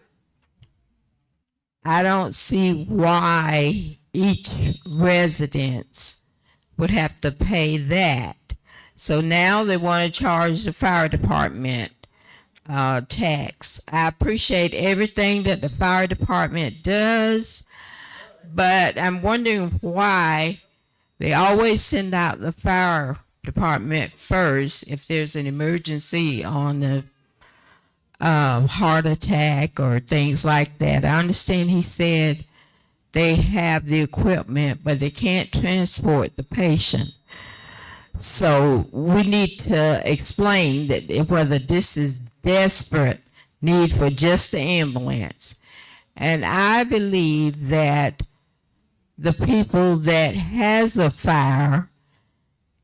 Speaker 18: I don't see why each residence would have to pay that. So now they want to charge the fire department tax. I appreciate everything that the fire department does, but I'm wondering why they always send out the fire department first if there's an emergency on the heart attack or things like that. I understand he said they have the equipment, but they can't transport the patient. So we need to explain that whether this is desperate need for just the ambulance. And I believe that the people that has a fire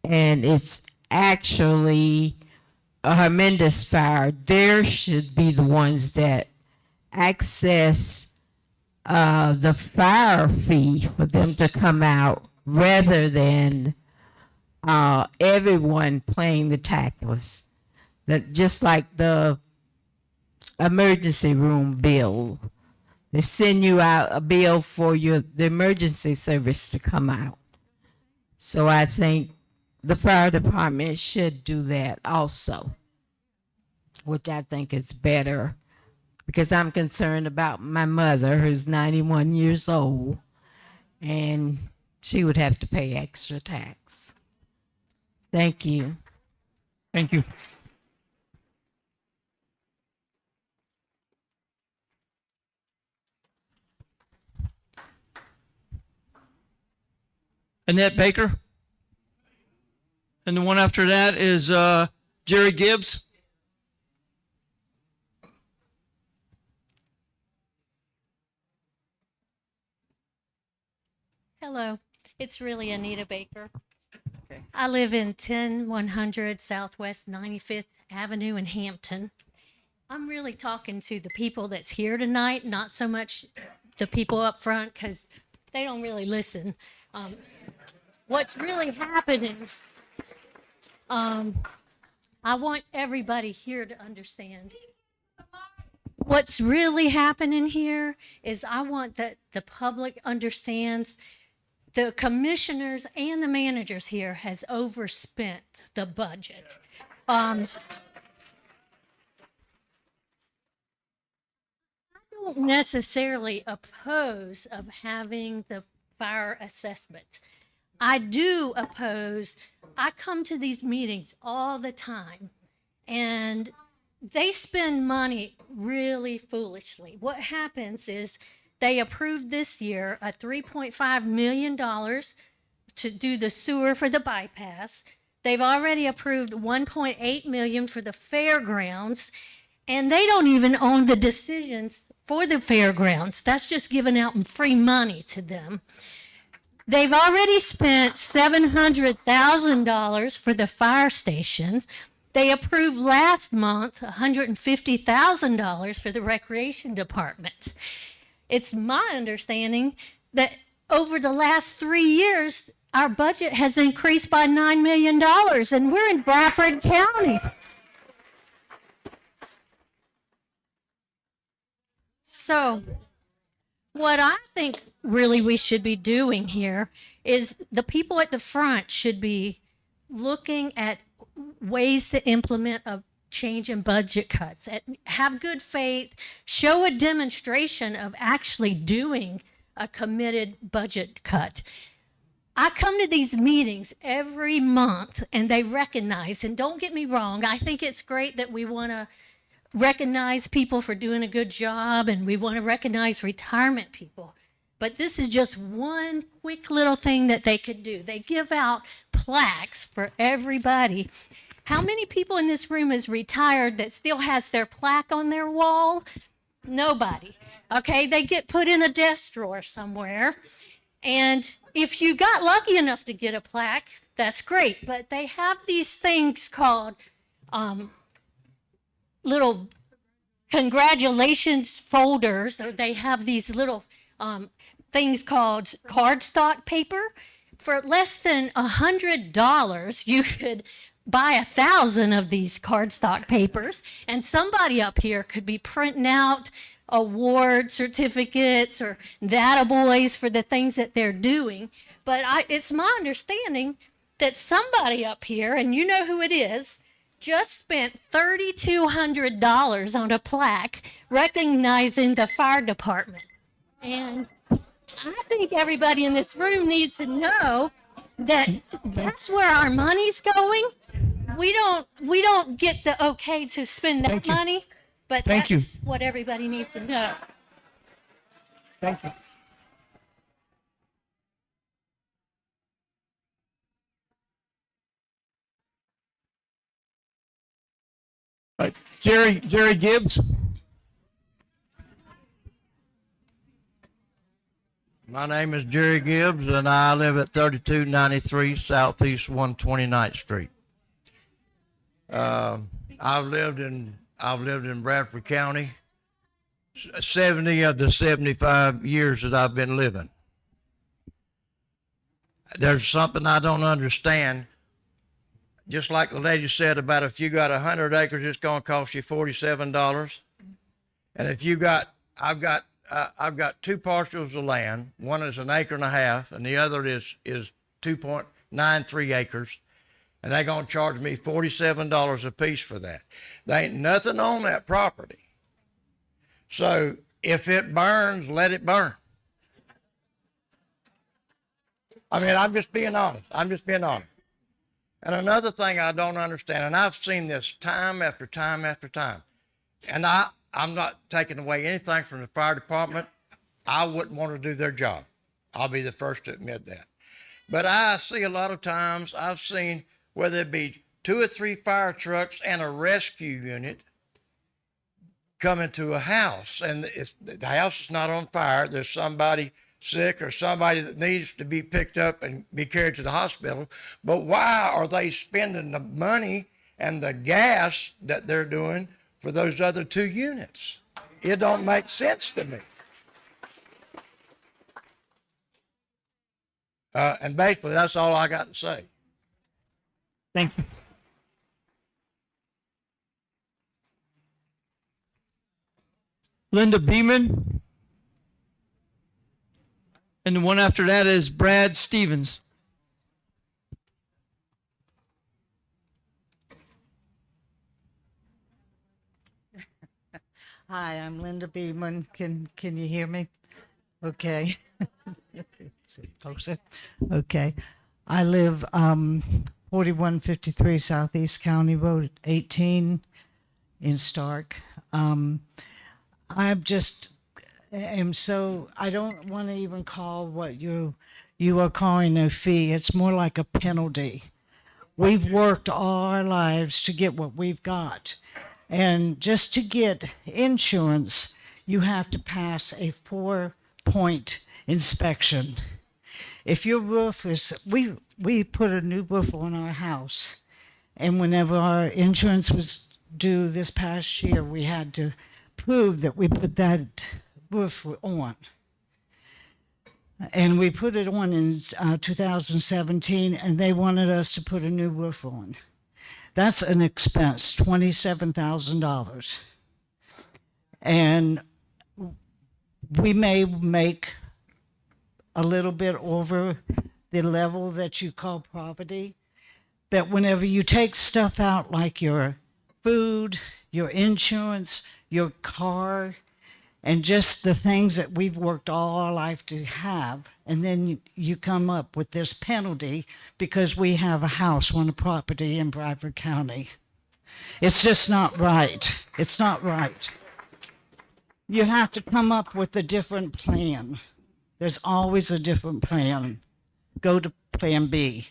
Speaker 18: and it's actually a horrendous fire, there should be the ones that access the fire fee for them to come out rather than everyone playing the tactless. that just like the emergency room bill, they send you out a bill for the emergency service to come out. So I think the fire department should do that also, which I think is better, because I'm concerned about my mother, who's 91 years old, and she would have to pay extra tax. Thank you.
Speaker 1: Thank you. Annette Baker. And the one after that is Jerry Gibbs.
Speaker 19: Hello, it's really Anita Baker. I live in 10100 Southwest 95th Avenue in Hampton. I'm really talking to the people that's here tonight, not so much the people up front, because they don't really listen. What's really happening, I want everybody here to understand. What's really happening here is I want that the public understands the commissioners and the managers here has overspent the budget. I don't necessarily oppose of having the fire assessment. I do oppose, I come to these meetings all the time, and they spend money really foolishly. What happens is they approved this year a $3.5 million to do the sewer for the bypass. They've already approved $1.8 million for the fairgrounds, and they don't even own the decisions for the fairgrounds. That's just giving out free money to them. They've already spent $700,000 for the fire stations. They approved last month $150,000 for the recreation department. It's my understanding that over the last 3 years, our budget has increased by $9 million, and we're in Bradford County. So what I think really we should be doing here is the people at the front should be looking at ways to implement a change in budget cuts, have good faith, show a demonstration of actually doing a committed budget cut. I come to these meetings every month and they recognize, and don't get me wrong, I think it's great that we want to recognize people for doing a good job and we want to recognize retirement people. But this is just one quick little thing that they could do. They give out plaques for everybody. How many people in this room is retired that still has their plaque on their wall? Nobody. Okay, they get put in a desk drawer somewhere. And if you got lucky enough to get a plaque, that's great. But they have these things called little congratulations folders, or they have these little things called cardstock paper. For less than $100, you could buy 1,000 of these cardstock papers, and somebody up here could be printing out award certificates or attaboys for the things that they're doing. But it's my understanding that somebody up here, and you know who it is, just spent $3,200 on a plaque recognizing the fire department. And I think everybody in this room needs to know that that's where our money's going. We don't get the okay to spend that money, but that's what everybody needs to know.
Speaker 1: Thank you. All right, Jerry Gibbs.
Speaker 20: My name is Jerry Gibbs, and I live at 3293 Southeast 129th Street. I've lived in Bradford County 70 of the 75 years that I've been living. There's something I don't understand. just like the lady said about if you got 100 acres, it's going to cost you $47. And if you got, I've got 2 parcels of land. One is 1.5 acres and the other is 2.93 acres. And they're going to charge me $47 a piece for that. There ain't nothing on that property. So if it burns, let it burn. I mean, I'm just being honest. And another thing I don't understand, and I've seen this time after time after time, and I'm not taking away anything from the fire department. I wouldn't want to do their job. I'll be the first to admit that. But I see a lot of times, I've seen whether it be 2 or 3 fire trucks and a rescue unit coming to a house, and the house is not on fire. There's somebody sick or somebody that needs to be picked up and be carried to the hospital. But why are they spending the money and the gas that they're doing for those other 2 units? It don't make sense to me. And basically, that's all I got to say.
Speaker 1: Thank you. Linda Beeman. And the one after that is Brad Stevens.
Speaker 21: Hi, I'm Linda Beeman. Can you hear me? Okay. Okay. I live 4153 Southeast County Road 18 in Stark. I don't want to even call what you are calling a fee. It's more like a penalty. We've worked all our lives to get what we've got. And just to get insurance, you have to pass a 4-point inspection. If your roof is, we put a new roof on our house, and whenever our insurance was due this past year, we had to prove that we put that roof on. And we put it on in 2017, and they wanted us to put a new roof on. That's an expense, $27,000. And we may make a little bit over the level that you call poverty, but whenever you take stuff out like your food, your insurance, your car, and just the things that we've worked all our life to have, and then you come up with this penalty because we have a house on a property in Bradford County. It's just not right. It's not right. You have to come up with a different plan. There's always a different plan. Go to plan B.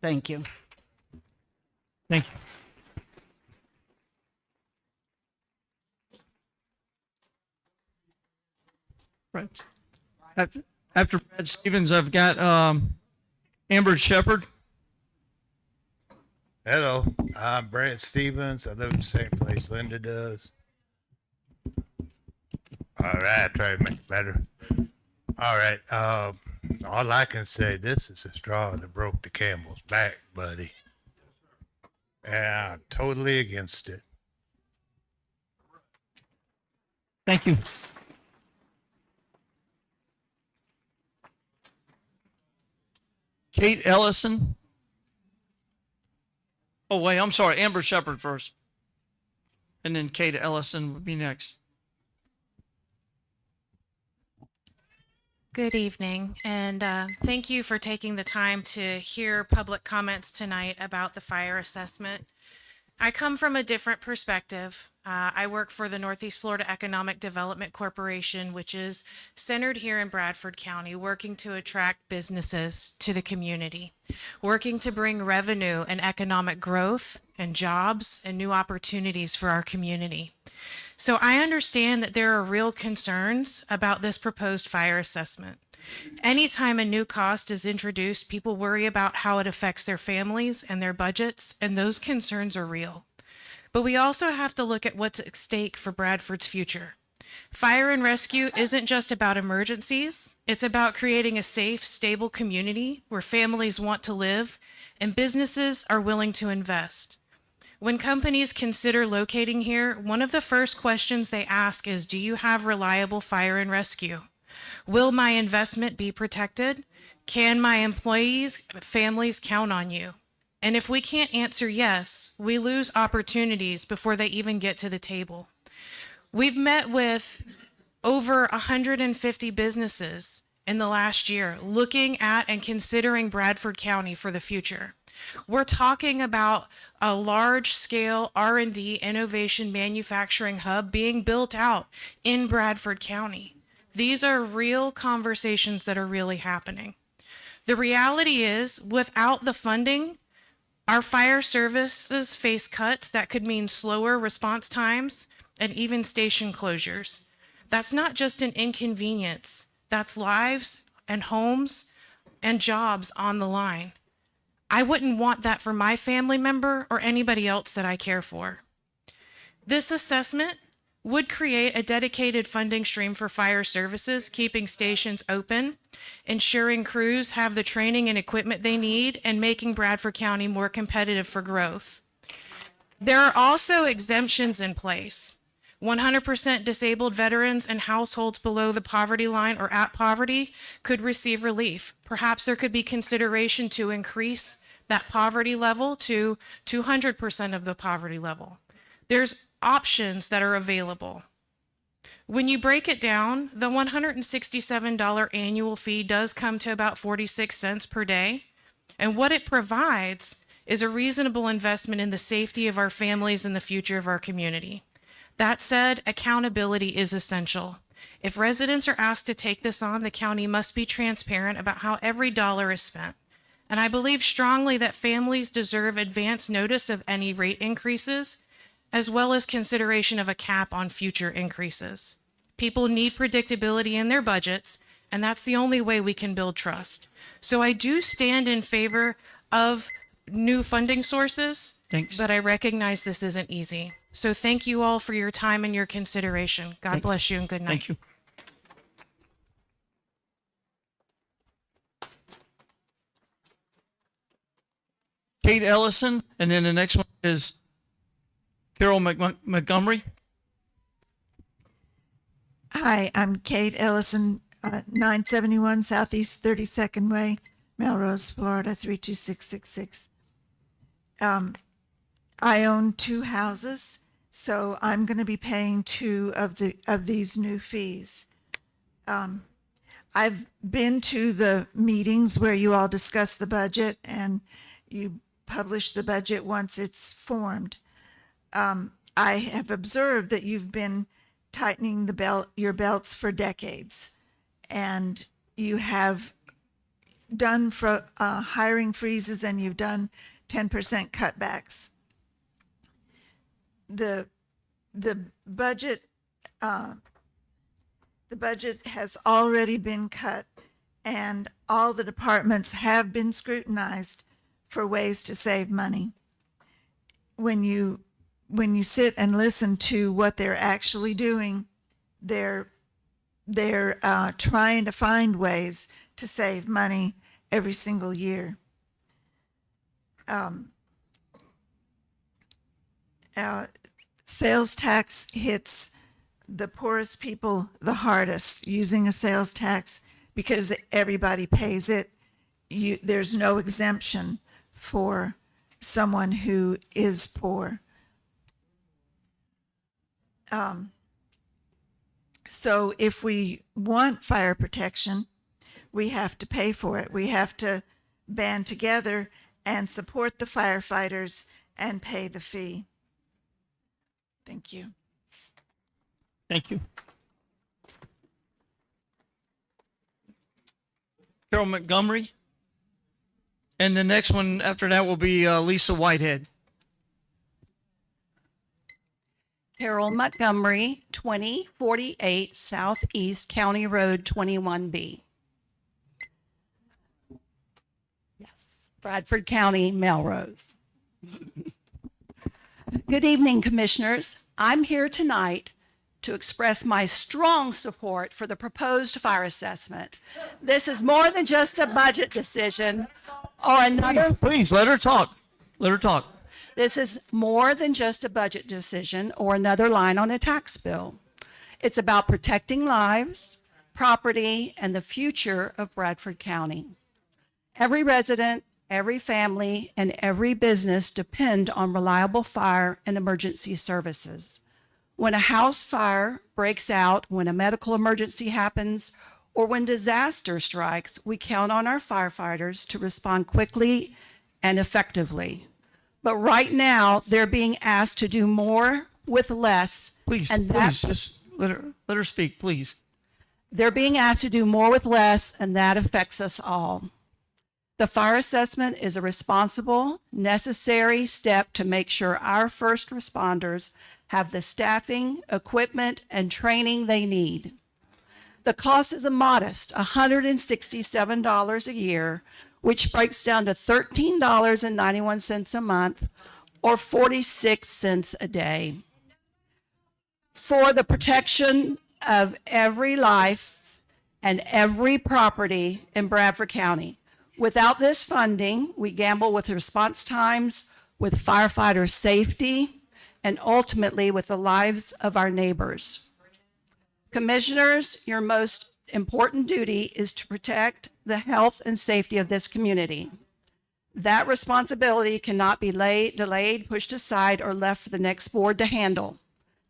Speaker 21: Thank you.
Speaker 1: Thank you. Right. After Brad Stevens, I've got Amber Shepherd.
Speaker 22: Hello, I'm Brent Stevens. I live in the same place Linda does. All right, try to make it better. All right, all I can say, this is a straw that broke the camel's back, buddy. And I'm totally against it.
Speaker 1: Thank you. Kate Ellison. Oh, wait, I'm sorry. Amber Shepherd first. And then Kate Ellison would be next.
Speaker 23: Good evening, and thank you for taking the time to hear public comments tonight about the fire assessment. I come from a different perspective. I work for the Northeast Florida Economic Development Corporation, which is centered here in Bradford County, working to attract businesses to the community, working to bring revenue and economic growth and jobs and new opportunities for our community. So I understand that there are real concerns about this proposed fire assessment. Anytime a new cost is introduced, people worry about how it affects their families and their budgets, and those concerns are real. But we also have to look at what's at stake for Bradford's future. Fire and rescue isn't just about emergencies. It's about creating a safe, stable community where families want to live and businesses are willing to invest. When companies consider locating here, one of the first questions they ask is, do you have reliable fire and rescue? Will my investment be protected? Can my employees, families count on you? And if we can't answer yes, we lose opportunities before they even get to the table. We've met with over 150 businesses in the last year looking at and considering Bradford County for the future. We're talking about a large-scale R&D innovation manufacturing hub being built out in Bradford County. These are real conversations that are really happening. The reality is, without the funding, our fire services face cuts that could mean slower response times and even station closures. That's not just an inconvenience. That's lives and homes and jobs on the line. I wouldn't want that for my family member or anybody else that I care for. This assessment would create a dedicated funding stream for fire services, keeping stations open, ensuring crews have the training and equipment they need, and making Bradford County more competitive for growth. There are also exemptions in place. 100% disabled veterans and households below the poverty line or at poverty could receive relief. Perhaps there could be consideration to increase that poverty level to 200% of the poverty level. There's options that are available. When you break it down, the $167 annual fee does come to about 46 cents per day. And what it provides is a reasonable investment in the safety of our families and the future of our community. That said, accountability is essential. If residents are asked to take this on, the county must be transparent about how every dollar is spent. And I believe strongly that families deserve advance notice of any rate increases, as well as consideration of a cap on future increases. People need predictability in their budgets, and that's the only way we can build trust. So I do stand in favor of new funding sources,
Speaker 1: Thanks.
Speaker 23: but I recognize this isn't easy. So thank you all for your time and your consideration. God
Speaker 1: Thanks.
Speaker 23: bless you and good night.
Speaker 1: Thank you. Kate Ellison, and then the next one is Carol Montgomery.
Speaker 4: Hi, I'm Kate Ellison, 971 Southeast 32nd Way, Melrose, Florida, 32666. I own 2 houses, so I'm going to be paying 2 of these new fees. I've been to the meetings where you all discuss the budget and you publish the budget once it's formed. I have observed that you've been tightening your belts for decades, and you have done hiring freezes and you've done 10% cutbacks. The budget has already been cut, and all the departments have been scrutinized for ways to save money. When you sit and listen to what they're actually doing, they're trying to find ways to save money every single year. Sales tax hits the poorest people the hardest. Using a sales tax, because everybody pays it, there's no exemption for someone who is poor. So if we want fire protection, we have to pay for it. We have to band together and support the firefighters and pay the fee. Thank you.
Speaker 1: Thank you. Carol Montgomery. And the next one after that will be Lisa Whitehead.
Speaker 6: Carol Montgomery, 2048 Southeast County Road 21B. Yes, Bradford County, Melrose. Good evening, Commissioners. I'm here tonight to express my strong support for the proposed fire assessment. This is more than just a budget decision or another.
Speaker 1: Please, let her talk. Let her talk.
Speaker 6: This is more than just a budget decision or another line on a tax bill. It's about protecting lives, property, and the future of Bradford County. Every resident, every family, and every business depend on reliable fire and emergency services. When a house fire breaks out, when a medical emergency happens, or when disaster strikes, we count on our firefighters to respond quickly and effectively. But right now, they're being asked to do more with less.
Speaker 1: Please,
Speaker 6: and
Speaker 1: please, just let her speak, please.
Speaker 6: They're being asked to do more with less, and that affects us all. The fire assessment is a responsible, necessary step to make sure our first responders have the staffing, equipment, and training they need. The cost is a modest $167 a year, which breaks down to $13.91 a month or 46 cents a day. For the protection of every life and every property in Bradford County. Without this funding, we gamble with response times, with firefighter safety, and ultimately with the lives of our neighbors. Commissioners, your most important duty is to protect the health and safety of this community. That responsibility cannot be delayed, pushed aside, or left for the next board to handle.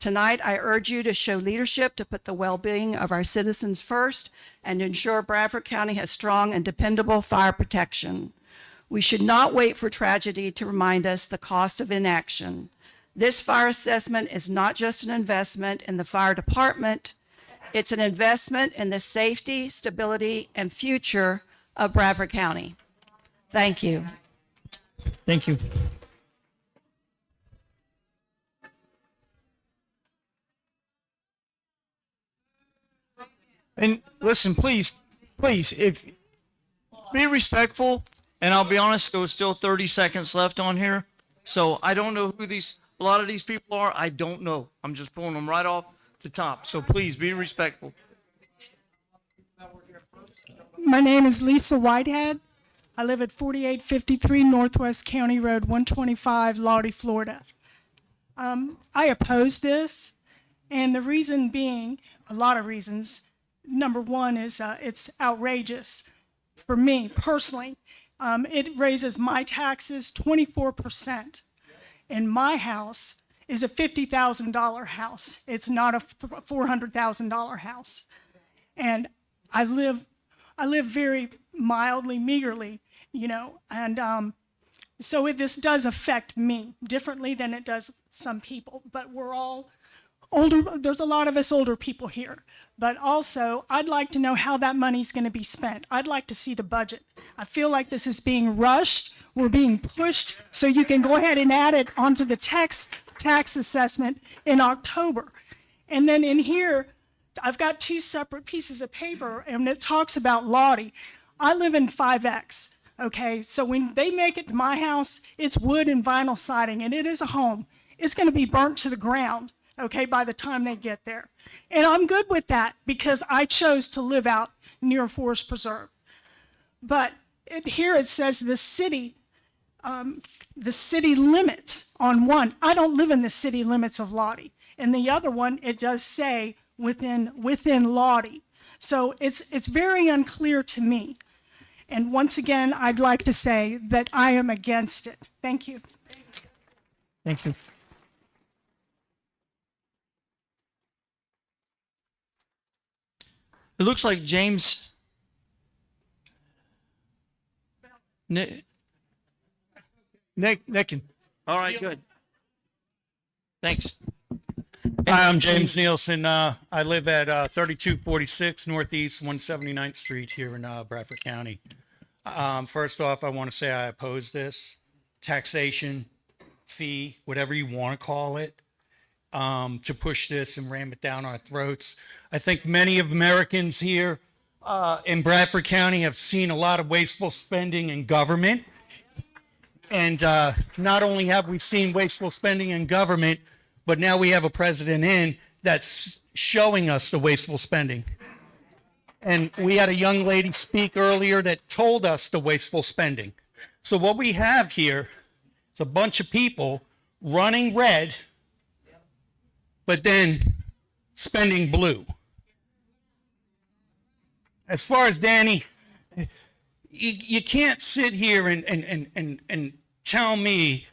Speaker 6: Tonight, I urge you to show leadership to put the well-being of our citizens first and ensure Bradford County has strong and dependable fire protection. We should not wait for tragedy to remind us the cost of inaction. This fire assessment is not just an investment in the fire department, it's an investment in the safety, stability, and future of Bradford County. Thank you.
Speaker 1: Thank you. And listen, please, if be respectful, and I'll be honest, there was still 30 seconds left on here. So I don't know who a lot of these people are. I don't know. I'm just pulling them right off the top. So please be respectful.
Speaker 5: My name is Lisa Whitehead. I live at 4853 Northwest County Road 125, Lottie, Florida. I oppose this, and the reason being, a lot of reasons. Number one is it's outrageous for me personally. It raises my taxes 24%. And my house is a $50,000 house. It's not a $400,000 house. And I live very mildly, meagerly, and so this does affect me differently than it does some people. But we're all older. There's a lot of us older people here. But also, I'd like to know how that money's going to be spent. I'd like to see the budget. I feel like this is being rushed. We're being pushed so you can go ahead and add it onto the tax assessment in October. And then in here, I've got two separate pieces of paper, and it talks about Lottie. I live in 5X, okay? So when they make it to my house, it's wood and vinyl siding, and it is a home. It's going to be burnt to the ground, okay, by the time they get there. And I'm good with that because I chose to live out near Forest Preserve. But here it says the city limits on one. I don't live in the city limits of Lottie. And the other one, it does say within Lottie. So it's very unclear to me. And once again, I'd like to say that I am against it. Thank you.
Speaker 1: Thank you. It looks like James Nicken. All right, good. Thanks.
Speaker 12: Hi, I'm James Nielsen. I live at 3246 Northeast 179th Street here in Bradford County. First off, I want to say I oppose this taxation, fee, whatever you want to call it, to push this and ram it down our throats. I think many of Americans here in Bradford County have seen a lot of wasteful spending in government. And not only have we seen wasteful spending in government, but now we have a president in that's showing us the wasteful spending. And we had a young lady speak earlier that told us the wasteful spending. So what we have here is a bunch of people running red, but then spending blue. As far as Danny, you can't sit here and tell me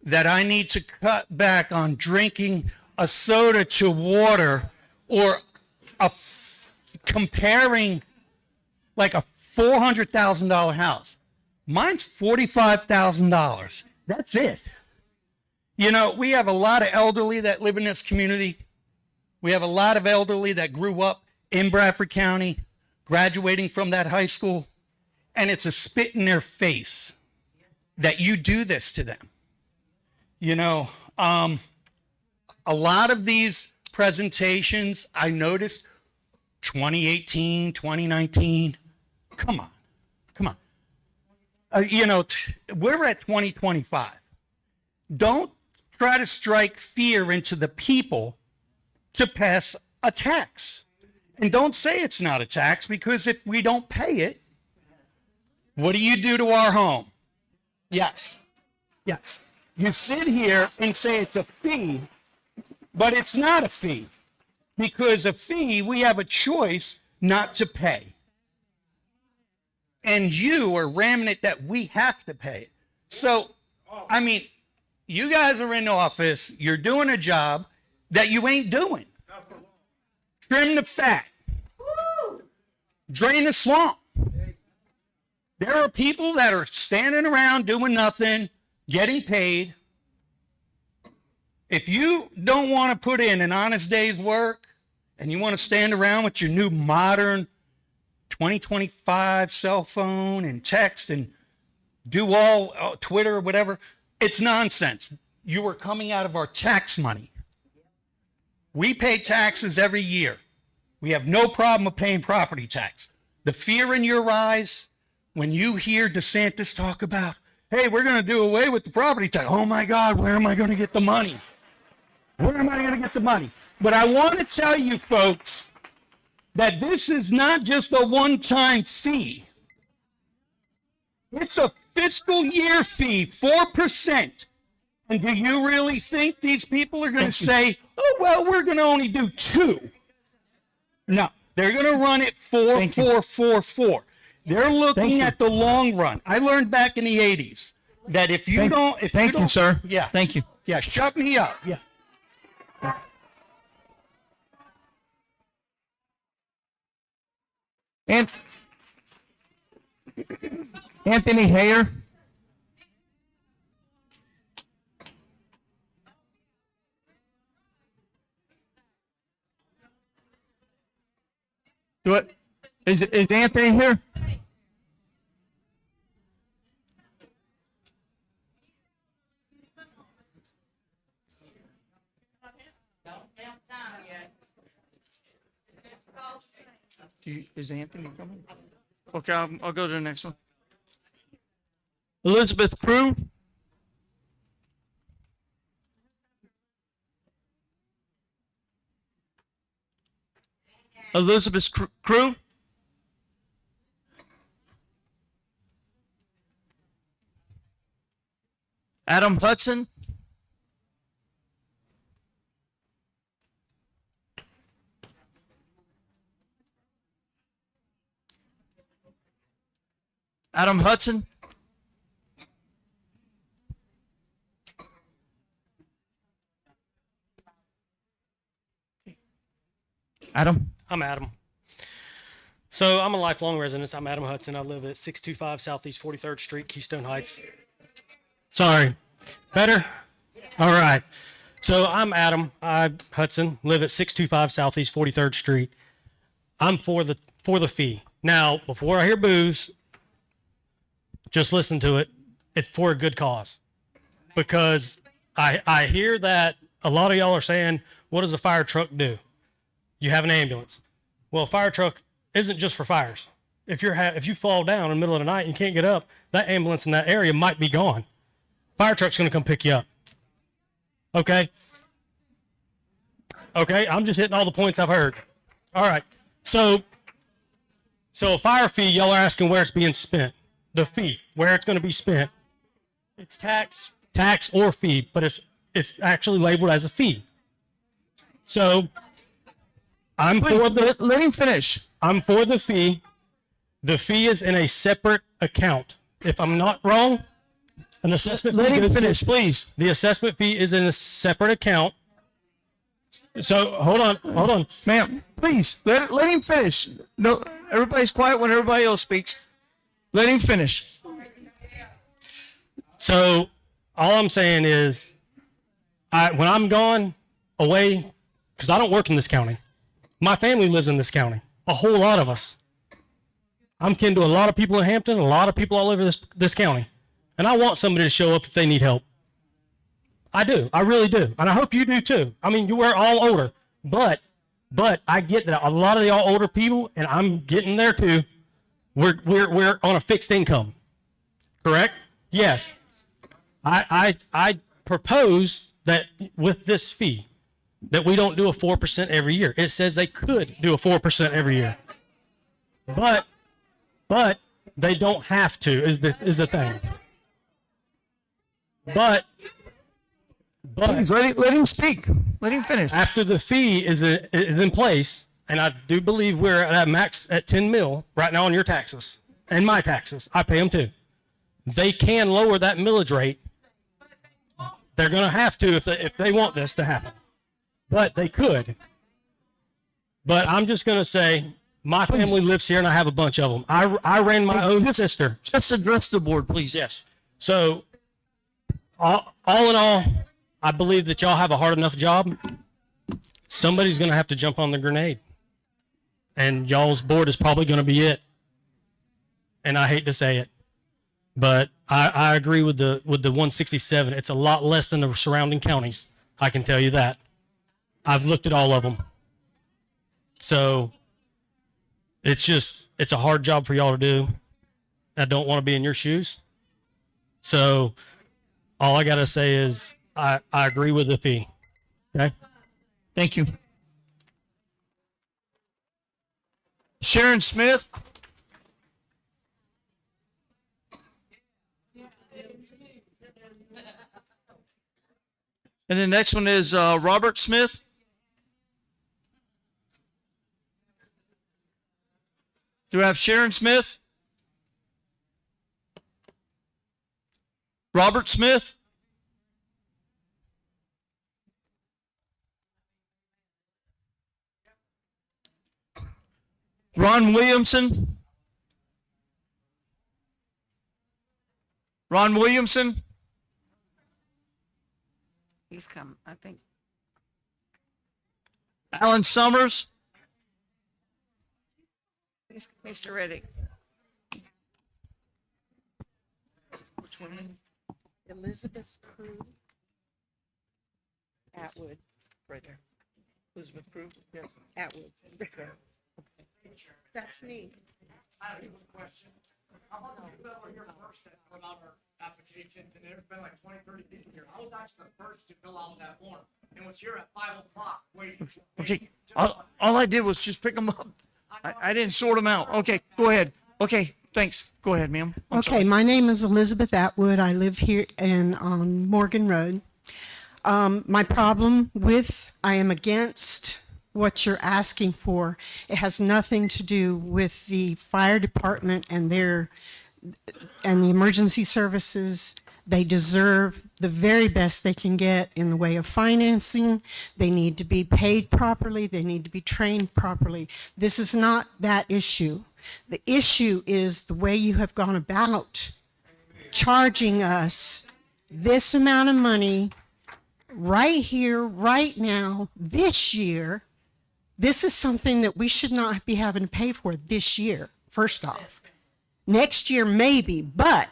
Speaker 12: that I need to cut back on drinking a soda to water or comparing like a $400,000 house. Mine's $45,000. That's it. You know, we have a lot of elderly that live in this community. We have a lot of elderly that grew up in Bradford County, graduating from that high school, and it's a spit in their face that you do this to them. You know, a lot of these presentations, I noticed 2018, 2019, come on. You know, we're at 2025. Don't try to strike fear into the people to pass a tax. And don't say it's not a tax, because if we don't pay it, what do you do to our home? Yes. You sit here and say it's a fee, but it's not a fee, because a fee, we have a choice not to pay. And you are ramming it that we have to pay it. So, I mean, you guys are in office, you're doing a job that you ain't doing. Trim the fat. Drain the swamp. There are people that are standing around doing nothing, getting paid. If you don't want to put in an honest day's work and you want to stand around with your new modern 2025 cell phone and text and do all Twitter or whatever, it's nonsense. You are coming out of our tax money. We pay taxes every year. We have no problem with paying property tax. The fear in your eyes when you hear DeSantis talk about, hey, we're going to do away with the property tax. Oh my God, where am I going to get the money? Where am I going to get the money? But I want to tell you folks that this is not just a one-time fee. It's a fiscal year fee, 4%. And do you really think these people are going to say, oh, well, we're going to only do 2? No, they're going to run it 4, 4, 4, 4. They're looking at the long run. I learned back in the 80s that if you don't...
Speaker 1: Thank you, sir.
Speaker 12: Yeah.
Speaker 1: Thank you.
Speaker 12: Yeah, shut me up. Yeah.
Speaker 1: And Anthony Hayer. What is Anthony here? Is Anthony coming? Okay, I'll go to the next one. Elizabeth Crew. Elizabeth Crew. Adam Hudson. Adam Hudson. Adam.
Speaker 7: I'm Adam. So I'm a lifelong resident. I'm Adam Hudson. I live at 625 Southeast 43rd Street, Keystone Heights. Sorry. Better? All right. So I'm Adam Hudson, live at 625 Southeast 43rd Street. I'm for the fee. Now, before I hear boos, just listen to it. It's for a good cause. Because I hear that a lot of y'all are saying, what does a fire truck do? You have an ambulance. Well, a fire truck isn't just for fires. If you fall down in the middle of the night and you can't get up, that ambulance in that area might be gone. Fire truck's going to come pick you up. Okay? Okay, I'm just hitting all the points I've heard. All right. So a fire fee, y'all are asking where it's being spent. The fee, where it's going to be spent. It's tax or fee, but it's actually labeled as a fee. So I'm for the
Speaker 1: Let him finish.
Speaker 7: I'm for the fee. The fee is in a separate account. If I'm not wrong, an assessment
Speaker 1: Let
Speaker 7: fee
Speaker 1: him
Speaker 7: goes to-
Speaker 1: finish, please.
Speaker 7: The assessment fee is in a separate account. So hold on.
Speaker 1: Ma'am, please, let him finish. No, everybody's quiet when everybody else speaks. Let him finish.
Speaker 7: So all I'm saying is, when I'm gone away, because I don't work in this county, my family lives in this county, a whole lot of us. I'm kin to a lot of people in Hampton, a lot of people all over this county, and I want somebody to show up if they need help. I do, I really do, and I hope you do too. I mean, we're all older, but I get that a lot of y'all older people, and I'm getting there too. We're on a fixed income, correct? Yes. I propose that with this fee, that we don't do a 4% every year. It says they could do a 4% every year, but they don't have to. Is the thing. But
Speaker 1: Please, let him speak. Let him finish.
Speaker 7: after the fee is in place, and I do believe we're at max at 10 mil right now on your taxes and my taxes. I pay them too. They can lower that millage rate. They're going to have to if they want this to happen. But they could. But I'm just going to say my family lives here and I have a bunch of them. I ran my own sister.
Speaker 1: Just address the board, please.
Speaker 7: Yes. So all in all, I believe that y'all have a hard enough job. Somebody's going to have to jump on the grenade. And y'all's board is probably going to be it. And I hate to say it, but I agree with the 167. It's a lot less than the surrounding counties. I can tell you that. I've looked at all of them. So it's a hard job for y'all to do. I don't want to be in your shoes. So all I got to say is I agree with the fee. Okay.
Speaker 1: Thank you. Sharon Smith. And the next one is Robert Smith. Do I have Sharon Smith? Robert Smith? Ron Williamson? Ron Williamson?
Speaker 2: He's come, I think.
Speaker 1: Alan Summers?
Speaker 2: Mr. Reddick.
Speaker 8: Which one? Elizabeth Crew. Atwood. Right there. Elizabeth Crew? Yes. Atwood. That's me.
Speaker 12: I have a question. How about the people that were here first that filled out our applications, and there's been like 20, 30 people here. I was actually the first to fill out that form, and was here at 5 o'clock waiting.
Speaker 1: Okay, all I did was just pick them up. I didn't sort them out. Okay, go ahead. Okay, thanks. Go ahead, ma'am. I'm
Speaker 9: Okay,
Speaker 1: sorry.
Speaker 9: my name is Elizabeth Atwood. I live here on Morgan Road. My problem I am against what you're asking for. It has nothing to do with the fire department and the emergency services. They deserve the very best they can get in the way of financing. They need to be paid properly. They need to be trained properly. This is not that issue. The issue is the way you have gone about charging us this amount of money right here, right now, this year. This is something that we should not be having to pay for this year, first off. Next year, maybe, but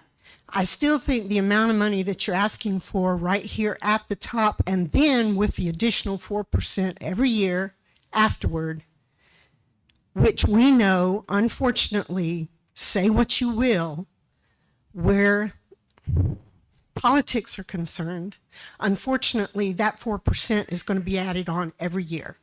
Speaker 9: I still think the amount of money that you're asking for right here at the top, and then with the additional 4% every year afterward, which we know, unfortunately, say what you will, where politics are concerned, unfortunately, that 4% is going to be added on every year.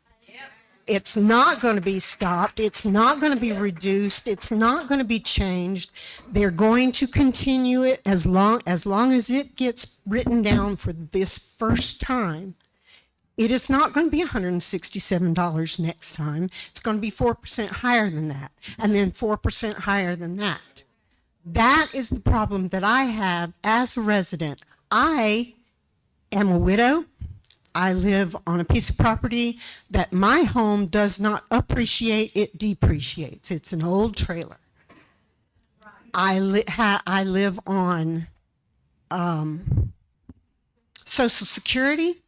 Speaker 9: It's not going to be stopped. It's not going to be reduced. It's not going to be changed. They're going to continue it as long as it gets written down for this first time. It is not going to be $167 next time. It's going to be 4% higher than that, and then 4% higher than that. That is the problem that I have as a resident. I am a widow. I live on a piece of property that my home does not appreciate, it depreciates. It's an old trailer. I live on Social Security.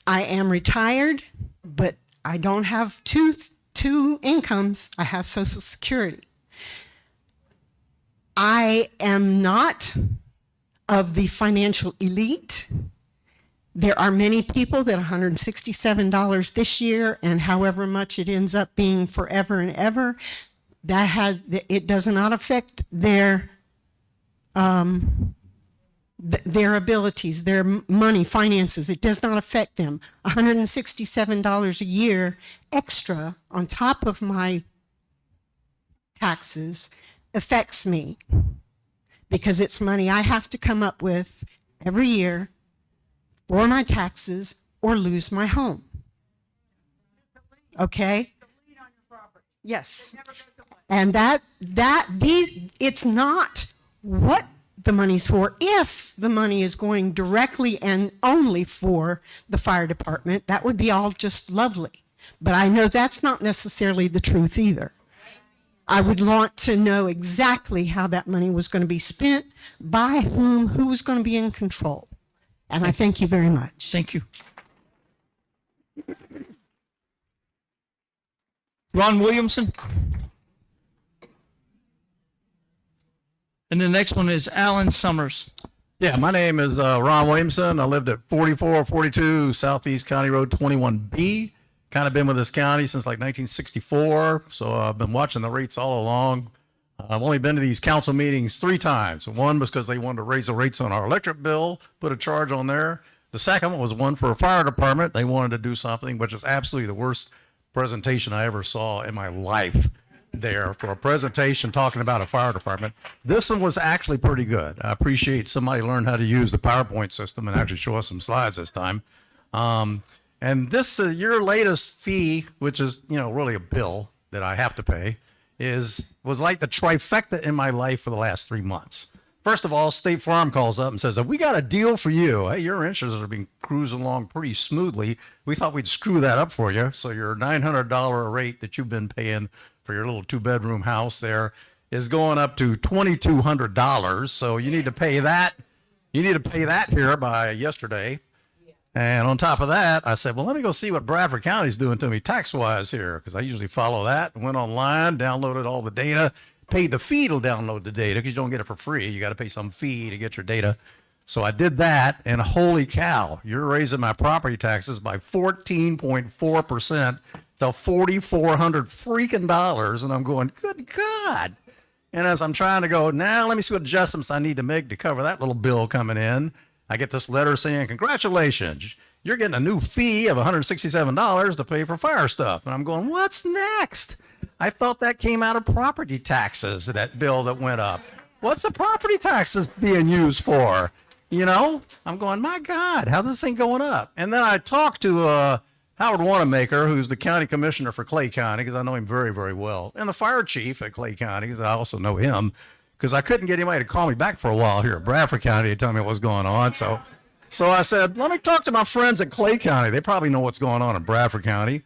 Speaker 9: I am retired, but I don't have two incomes. I have Social Security. I am not of the financial elite. There are many people that $167 this year, and however much it ends up being forever and ever, it does not affect their abilities, their money, finances. It does not affect them. $167 a year extra on top of my taxes affects me because it's money I have to come up with every year for my taxes or lose my home. Okay? Yes. And it's not what the money's for. If the money is going directly and only for the fire department, that would be all just lovely. But I know that's not necessarily the truth either. I would want to know exactly how that money was going to be spent, by whom, who was going to be in control. And I thank you very much.
Speaker 1: Thank you. Ron Williamson. And the next one is Alan Summers.
Speaker 3: Yeah, my name is Ron Williamson. I lived at 4442 Southeast County Road 21B. Kind of been with this county since like 1964, so I've been watching the rates all along. I've only been to these council meetings 3 times. One was because they wanted to raise the rates on our electric bill, put a charge on there. The second one was one for a fire department. They wanted to do something, which is absolutely the worst presentation I ever saw in my life there for a presentation talking about a fire department. This one was actually pretty good. I appreciate somebody learned how to use the PowerPoint system and actually show us some slides this time. And this, your latest fee, which is, really a bill that I have to pay, was like the trifecta in my life for the last 3 months. First of all, State Farm calls up and says, we got a deal for you. Hey, your insurance has been cruising along pretty smoothly. We thought we'd screw that up for you. So your $900 rate that you've been paying for your little 2-bedroom house there is going up to $2,200. So you need to pay that. You need to pay that here by yesterday. And on top of that, I said, well, let me go see what Bradford County is doing to me tax-wise here, because I usually follow that. Went online, downloaded all the data, paid the fee to download the data, because you don't get it for free. You got to pay some fee to get your data. So I did that, and holy cow, you're raising my property taxes by 14.4% to $4,400 freaking dollars. And I'm going, good God. And as I'm trying to go, now let me see what adjustments I need to make to cover that little bill coming in, I get this letter saying, congratulations, you're getting a new fee of $167 to pay for fire stuff. And I'm going, what's next? I thought that came out of property taxes, that bill that went up. What's the property taxes being used for? I'm going, my God, how's this thing going up? And then I talked to Howard Wanamaker, who's the county commissioner for Clay County, because I know him very, very well, and the fire chief at Clay County, because I also know him, because I couldn't get anybody to call me back for a while here at Bradford County to tell me what was going on. So I said, let me talk to my friends at Clay County. They probably know what's going on in Bradford County.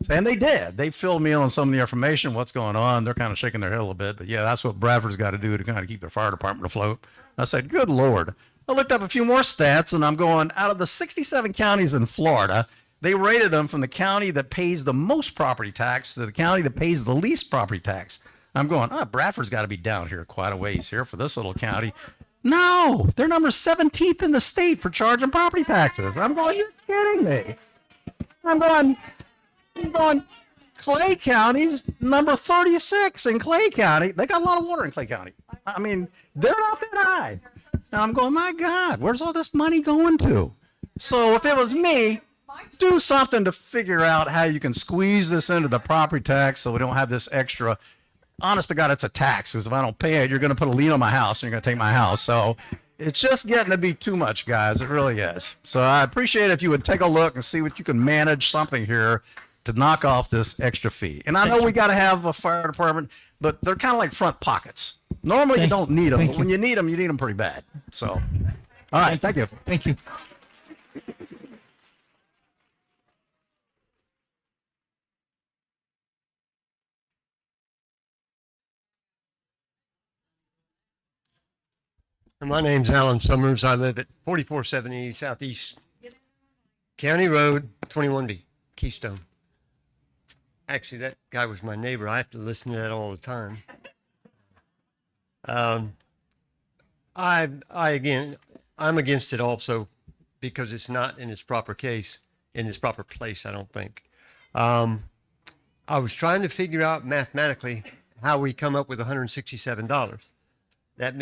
Speaker 3: And they did. They filled me in on some of the information, what's going on. They're kind of shaking their head a little bit. But yeah, that's what Bradford's got to do to kind of keep their fire department afloat. I said, good Lord. I looked up a few more stats, and I'm going, out of the 67 counties in Florida, they rated them from the county that pays the most property tax to the county that pays the least property tax. I'm going, Bradford's got to be down here quite a ways here for this little county. No, they're number 17th in the state for charging property taxes. I'm going, you're kidding me. I'm going, Clay County's number 36 in Clay County. They got a lot of water in Clay County. I mean, they're not that high. And I'm going, my God, where's all this money going to? So if it was me, do something to figure out how you can squeeze this into the property tax so we don't have this extra. Honest to God, it's a tax, because if I don't pay it, you're going to put a lien on my house and you're going to take my house. So it's just getting to be too much, guys. It really is. So I appreciate if you would take a look and see what you can manage something here to knock off this extra fee. And I know we got to have a fire department, but they're kind of like front pockets. Normally you don't need them, but when you need them pretty bad. So, all right, thank you.
Speaker 8: Thank you.
Speaker 10: My name's Alan Summers. I live at 4470 Southeast County Road, 21B, Keystone. Actually, that guy was my neighbor. I have to listen to that all the time. I'm against it also because it's not in its proper place, I don't think. I was trying to figure out mathematically how we come up with $167. That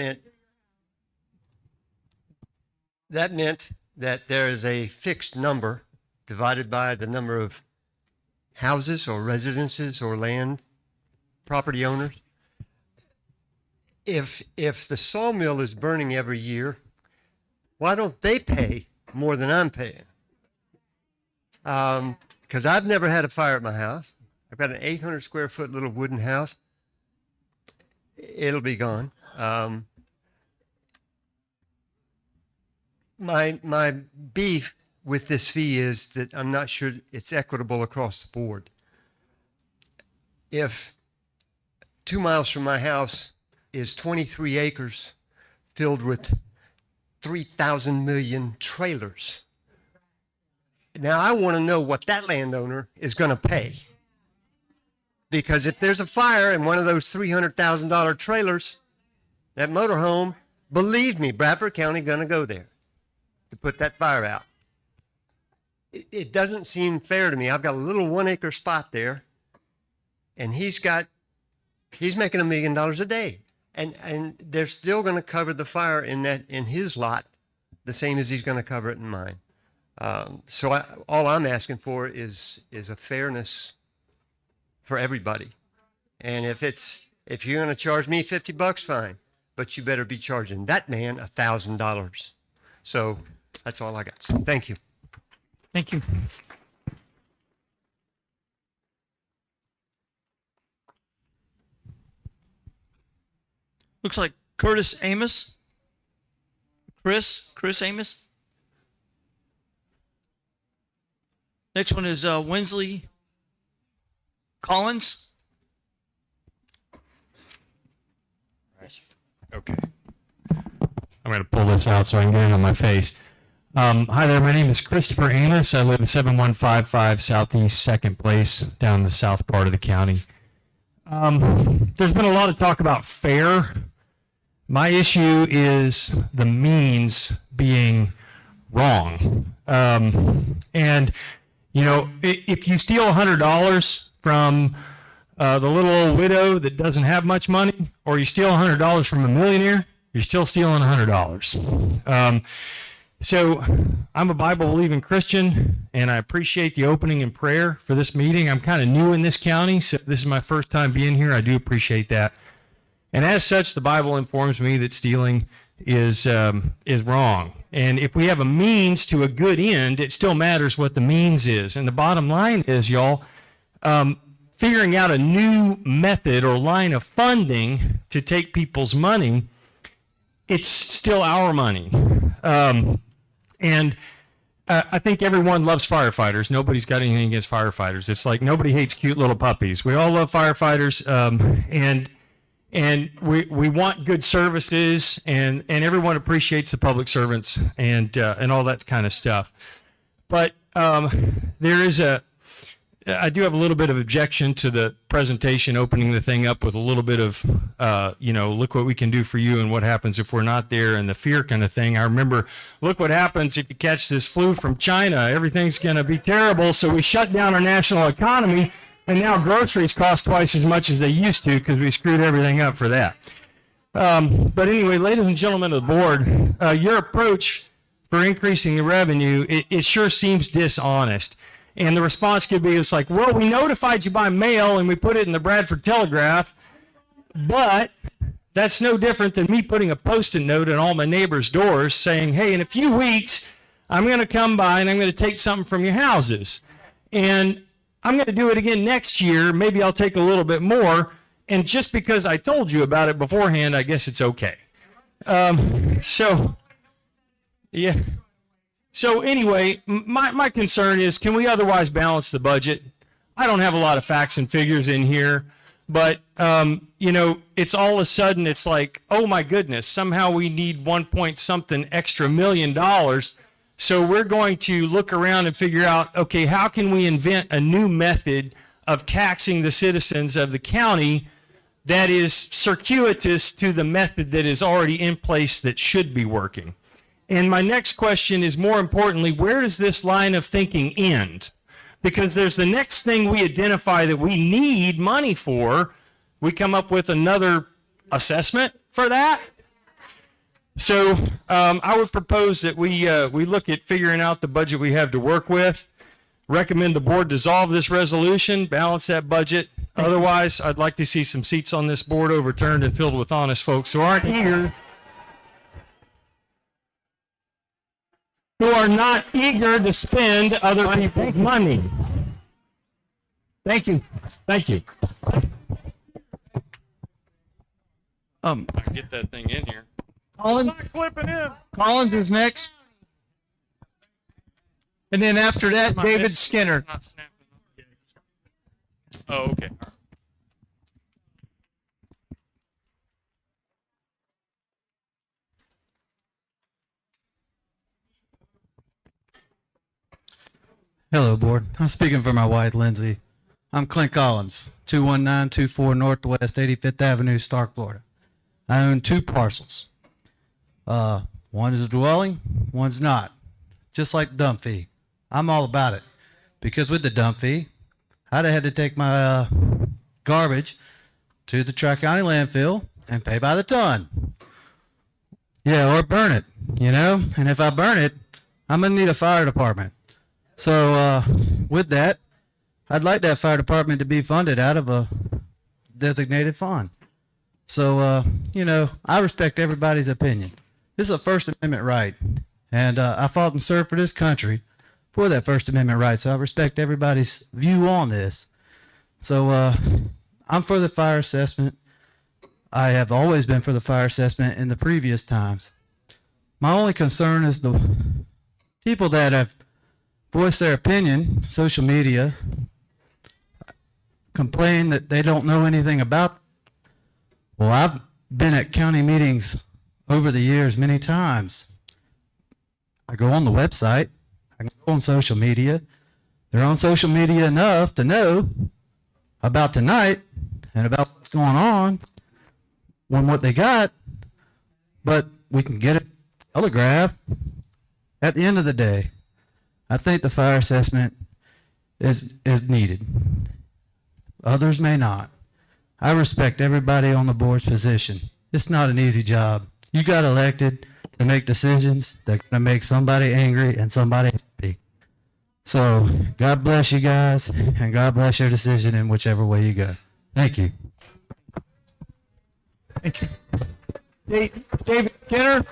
Speaker 10: meant that there is a fixed number divided by the number of houses or residences or land property owners. If the sawmill is burning every year, why don't they pay more than I'm paying? Because I've never had a fire at my house. I've got an 800 square foot little wooden house. It'll be gone. My beef with this fee is that I'm not sure it's equitable across the board. If 2 miles from my house is 23 acres filled with 3,000 million trailers, now I want to know what that landowner is going to pay. Because if there's a fire in one of those $300,000 trailers, that motorhome, believe me, Bradford County going to go there to put that fire out. It doesn't seem fair to me. I've got a little 1 acre spot there, and he's making $1 million a day, and they're still going to cover the fire in his lot the same as he's going to cover it in mine. So all I'm asking for is a fairness for everybody. And if you're going to charge me $50, fine, but you better be charging that man $1,000. So that's all I got. So thank you.
Speaker 8: Thank you.
Speaker 1: Looks like Chris Amos. Next one is Winsley Collins.
Speaker 11: Okay. I'm going to pull this out so I can get it on my face. Hi there, my name is Christopher Amos. I live at 7155 Southeast 2nd Place down in the south part of the county. There's been a lot of talk about fair. My issue is the means being wrong. And, you know, if you steal $100 from the little old widow that doesn't have much money, or you steal $100 from a millionaire, you're still stealing $100. So I'm a Bible-believing Christian, and I appreciate the opening in prayer for this meeting. I'm kind of new in this county, so this is my first time being here. I do appreciate that. And as such, the Bible informs me that stealing is wrong. And if we have a means to a good end, it still matters what the means is. And the bottom line is, y'all, figuring out a new method or line of funding to take people's money, it's still our money. And I think everyone loves firefighters. Nobody's got anything against firefighters. It's like nobody hates cute little puppies. We all love firefighters, and we want good services, and everyone appreciates the public servants and all that kind of stuff. But I do have a little bit of objection to the presentation, opening the thing up with a little bit of, look what we can do for you and what happens if we're not there, and the fear kind of thing. I remember, look what happens if you catch this flu from China. Everything's going to be terrible, so we shut down our national economy, and now groceries cost twice as much as they used to because we screwed everything up for that. But anyway, ladies and gentlemen of the board, your approach for increasing the revenue, it sure seems dishonest. And the response could be, it's like, well, we notified you by mail and we put it in the Bradford Telegraph, but that's no different than me putting a Post-it note on all my neighbors' doors saying, hey, in a few weeks, I'm going to come by and I'm going to take something from your houses. And I'm going to do it again next year. Maybe I'll take a little bit more. And just because I told you about it beforehand, I guess it's okay. Yeah. So anyway, my concern is, can we otherwise balance the budget? I don't have a lot of facts and figures in here, but it's all of a sudden it's like, oh my goodness, somehow we need 1 point something extra million dollars. So we're going to look around and figure out, okay, how can we invent a new method of taxing the citizens of the county that is circuitous to the method that is already in place that should be working? And my next question is, more importantly, where does this line of thinking end? Because there's the next thing we identify that we need money for, we come up with another assessment for that. So I would propose that we look at figuring out the budget we have to work with, recommend the board dissolve this resolution, balance that budget. Otherwise, I'd like to see some seats on this board overturned and filled with honest folks who aren't eager, who are not eager to spend other people's money. Thank you. Thank you. I can get that thing in here.
Speaker 1: Collins is next. And then after that, David Skinner.
Speaker 11: Oh, okay.
Speaker 13: Hello, board. I'm speaking for my wife, Lindsay. I'm Clint Collins, 21924 Northwest 85th Avenue, Stark, Florida. I own 2 parcels. One is a dwelling, one's not. Just like dump fee. I'm all about it. Because with the dump fee, I'd have had to take my garbage to the Tri-County landfill and pay by the ton. Yeah, or burn it, And if I burn it, I'm going to need a fire department. So with that, I'd like that fire department to be funded out of a designated fund. So, I respect everybody's opinion. This is a First Amendment right, and I fought and served for this country for that First Amendment right, so I respect everybody's view on this. So I'm for the fire assessment. I have always been for the fire assessment in the previous times. My only concern is the people that have voiced their opinion, social media, complain that they don't know anything about. Well, I've been at county meetings over the years many times. I go on the website, I go on social media. They're on social media enough to know about tonight and about what's going on when what they got, but we can get it telegraphed at the end of the day. I think the fire assessment is needed. Others may not. I respect everybody on the board's position. It's not an easy job. You got elected to make decisions that are going to make somebody angry and somebody happy. So God bless you guys, and God bless your decision in whichever way you go. Thank you.
Speaker 1: Thank you. David Skinner.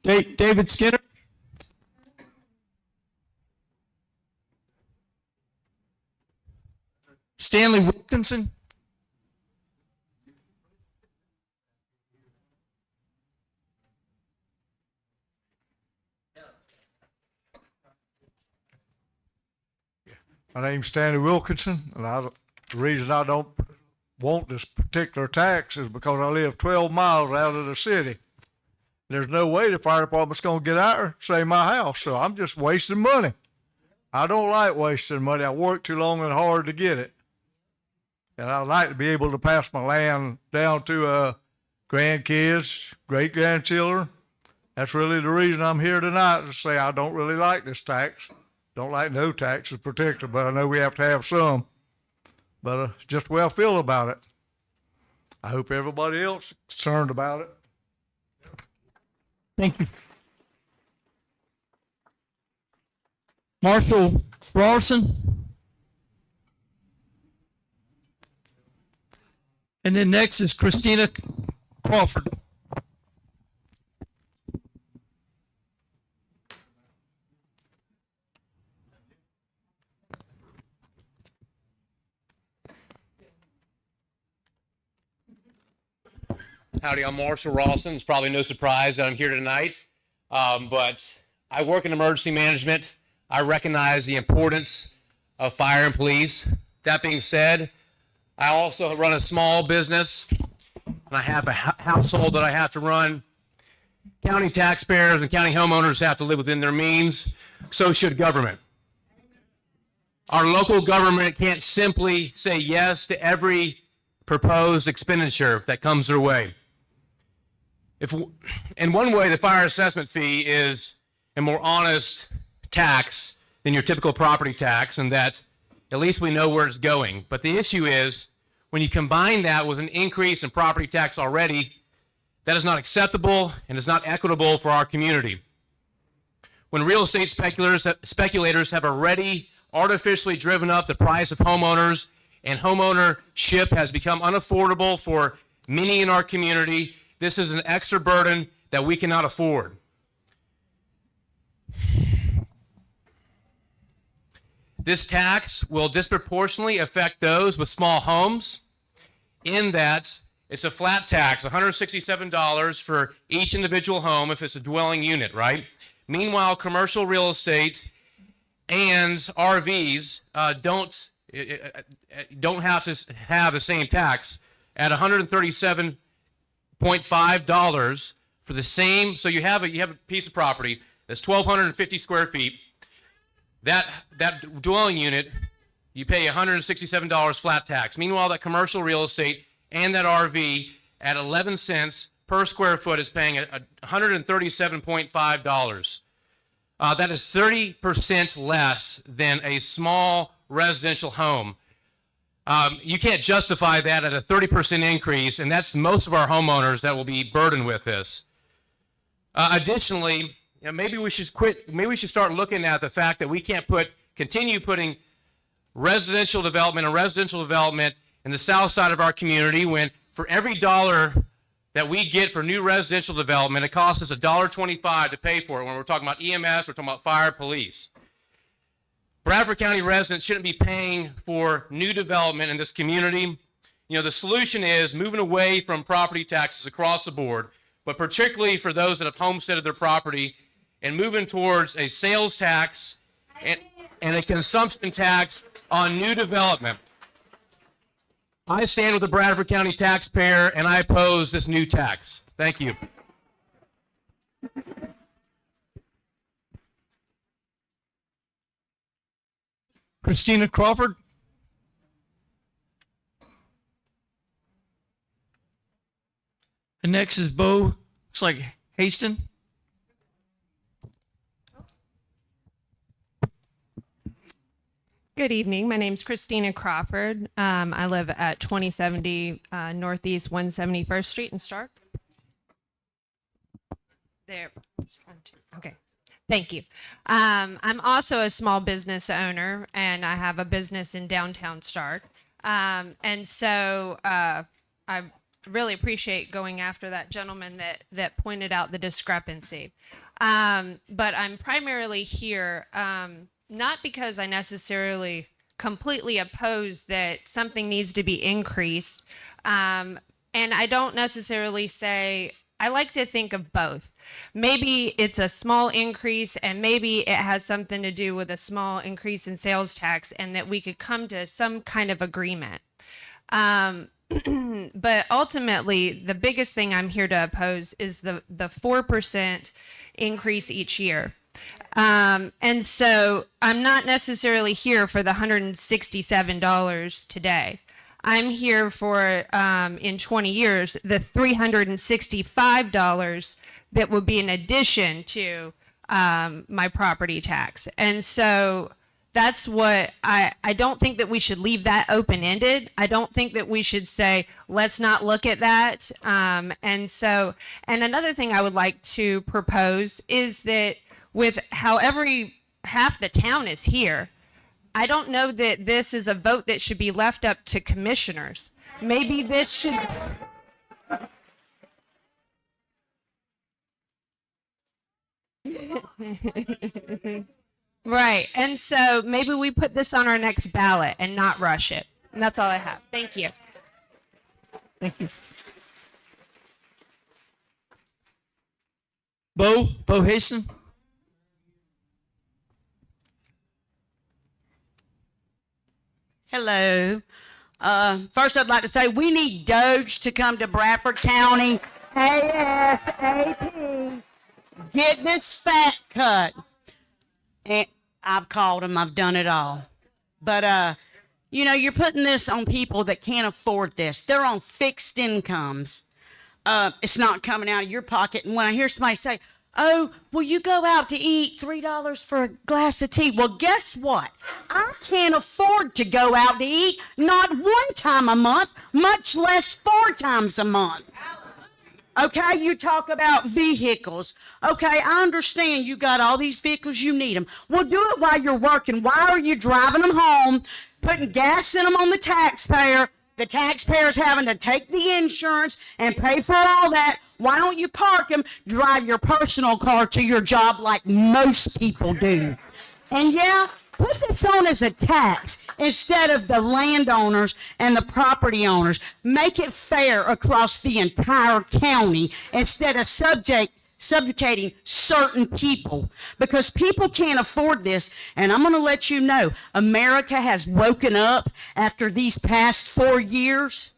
Speaker 1: David Skinner. Stanley Wilkinson.
Speaker 14: My name's Stanley Wilkinson, and the reason I don't want this particular tax is because I live 12 miles out of the city. There's no way the fire department's going to get out there and save my house, so I'm just wasting money. I don't like wasting money. I work too long and hard to get it. And I'd like to be able to pass my land down to grandkids, great-grandchildren. That's really the reason I'm here tonight, to say I don't really like this tax. Don't like no taxes particularly, but I know we have to have some. But just the way I feel about it. I hope everybody else is concerned about it.
Speaker 1: Thank you. Marshall Rawson. And then next is Christina Crawford.
Speaker 15: Howdy, I'm Marshall Rawson. It's probably no surprise that I'm here tonight, but I work in emergency management. I recognize the importance of fire and police. That being said, I also run a small business, and I have a household that I have to run. County taxpayers and county homeowners have to live within their means. So should government. Our local government can't simply say yes to every proposed expenditure that comes their way. In one way, the fire assessment fee is a more honest tax than your typical property tax, and that at least we know where it's going. But the issue is, when you combine that with an increase in property tax already, that is not acceptable and is not equitable for our community. When real estate speculators have already artificially driven up the price of homeowners, and homeownership has become unaffordable for many in our community, this is an extra burden that we cannot afford. This tax will disproportionately affect those with small homes in that it's a flat tax, $167 for each individual home if it's a dwelling unit, right? Meanwhile, commercial real estate and RVs don't have to have the same tax at $137.5 for the same. So you have a piece of property that's 1,250 square feet. That dwelling unit, you pay $167 flat tax. Meanwhile, that commercial real estate and that RV at 11 cents per square foot is paying $137.5. That is 30% less than a small residential home. You can't justify that at a 30% increase, and that's most of our homeowners that will be burdened with this. Additionally, maybe we should start looking at the fact that we can't continue putting residential development in the south side of our community when for every dollar that we get for new residential development, it costs us $1.25 to pay for it. When we're talking about EMS, we're talking about fire, police. Bradford County residents shouldn't be paying for new development in this community. The solution is moving away from property taxes across the board, but particularly for those that have homesteaded their property, and moving towards a sales tax and a consumption tax on new development. I stand with the Bradford County taxpayer, and I oppose this new tax. Thank you.
Speaker 1: Christina Crawford. And next is Bo, looks like Haston.
Speaker 16: Good evening. My name is Christina Crawford. I live at 2070 Northeast 171st Street in Stark. There. Okay. Thank you. I'm also a small business owner, and I have a business in downtown Stark. And so I really appreciate going after that gentleman that pointed out the discrepancy. But I'm primarily here not because I necessarily completely oppose that something needs to be increased. And I don't necessarily say, I like to think of both. Maybe it's a small increase and maybe it has something to do with a small increase in sales tax and that we could come to some kind of agreement. But ultimately, the biggest thing I'm here to oppose is the 4% increase each year. And so I'm not necessarily here for the $167 today. I'm here for, in 20 years, the $365 that would be in addition to my property tax. And so That's what I don't think that we should leave that open-ended. I don't think that we should say, let's not look at that. And another thing I would like to propose is that with how half the town is here, I don't know that this is a vote that should be left up to commissioners. Maybe this should. Right. And so maybe we put this on our next ballot and not rush it. And that's all I have. Thank you.
Speaker 1: Thank you. Bo Hasten.
Speaker 17: Hello. First, I'd like to say we need Doge to come to Bradford County ASAP. Get this fat cut. And I've called them. I've done it all. But, you're putting this on people that can't afford this. They're on fixed incomes. It's not coming out of your pocket. And when I hear somebody say, oh, well, you go out to eat $3 for a glass of tea. Well, guess what? I can't afford to go out to eat not one time a month, much less 4 times a month. Okay, you talk about vehicles. Okay, I understand you got all these vehicles, you need them. Well, do it while you're working. Why are you driving them home, putting gas in them on the taxpayer? The taxpayer's having to take the insurance and pay for all that. Why don't you park them, drive your personal car to your job like most people do? And yeah, put this on as a tax instead of the landowners and the property owners. Make it fair across the entire county instead of subjugating certain people, because people can't afford this. And I'm going to let you know, America has woken up after these past 4 years,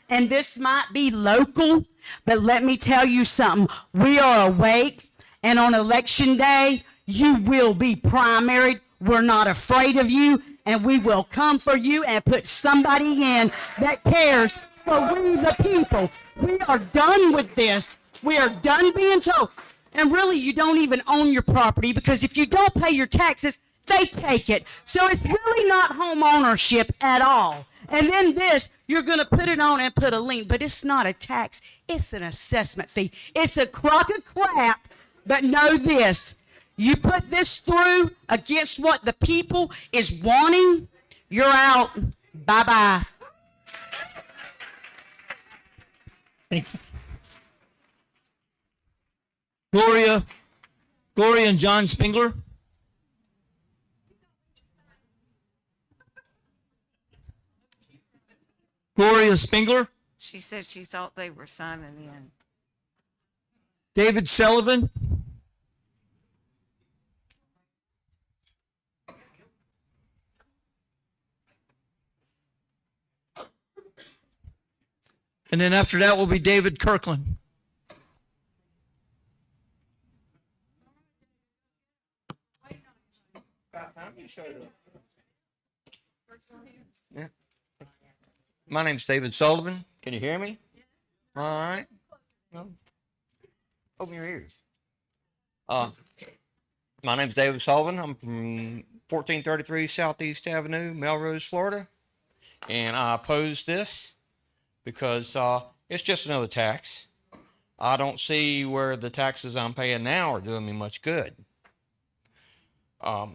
Speaker 17: and this might be local, but let me tell you something. We are awake, and on election day, you will be primaried. We're not afraid of you, and we will come for you and put somebody in that cares for we the people. We are done with this. We are done being told. And really, you don't even own your property, because if you don't pay your taxes, they take it. So it's really not home ownership at all. And then this, you're going to put it on and put a lien, but it's not a tax. It's an assessment fee. It's a crock of crap, but know this. You put this through against what the people is wanting, you're out. Bye-bye.
Speaker 1: Thank you. Gloria and John Spengler. Gloria Spengler.
Speaker 2: She said she thought they were signing in.
Speaker 1: David Sullivan. And then after that will be David Kirkland.
Speaker 18: Yeah. My name's David Sullivan. Can you hear me? All right. Well, open your ears. My name's David Sullivan. I'm from 1433 Southeast Avenue, Melrose, Florida. And I oppose this because it's just another tax. I don't see where the taxes I'm paying now are doing me much good.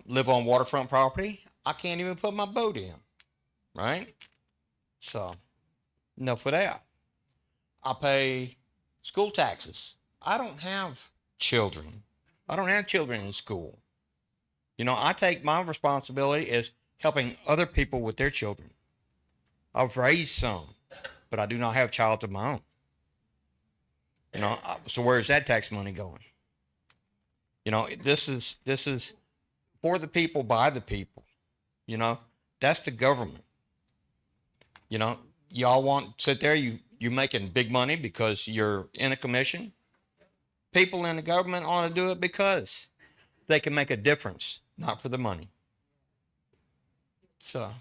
Speaker 18: Live on waterfront property. I can't even put my boat in, right? So, enough of that. I pay school taxes. I don't have children. I don't have children in school. You know, I take my responsibility as helping other people with their children. I've raised some, but I do not have child of my own. You know, so where's that tax money going? You know, this is for the people, by the people. You know, that's the government. You know, y'all want sit there, you're making big money because you're in a commission. People in the government ought to do it because they can make a difference, not for the money. So,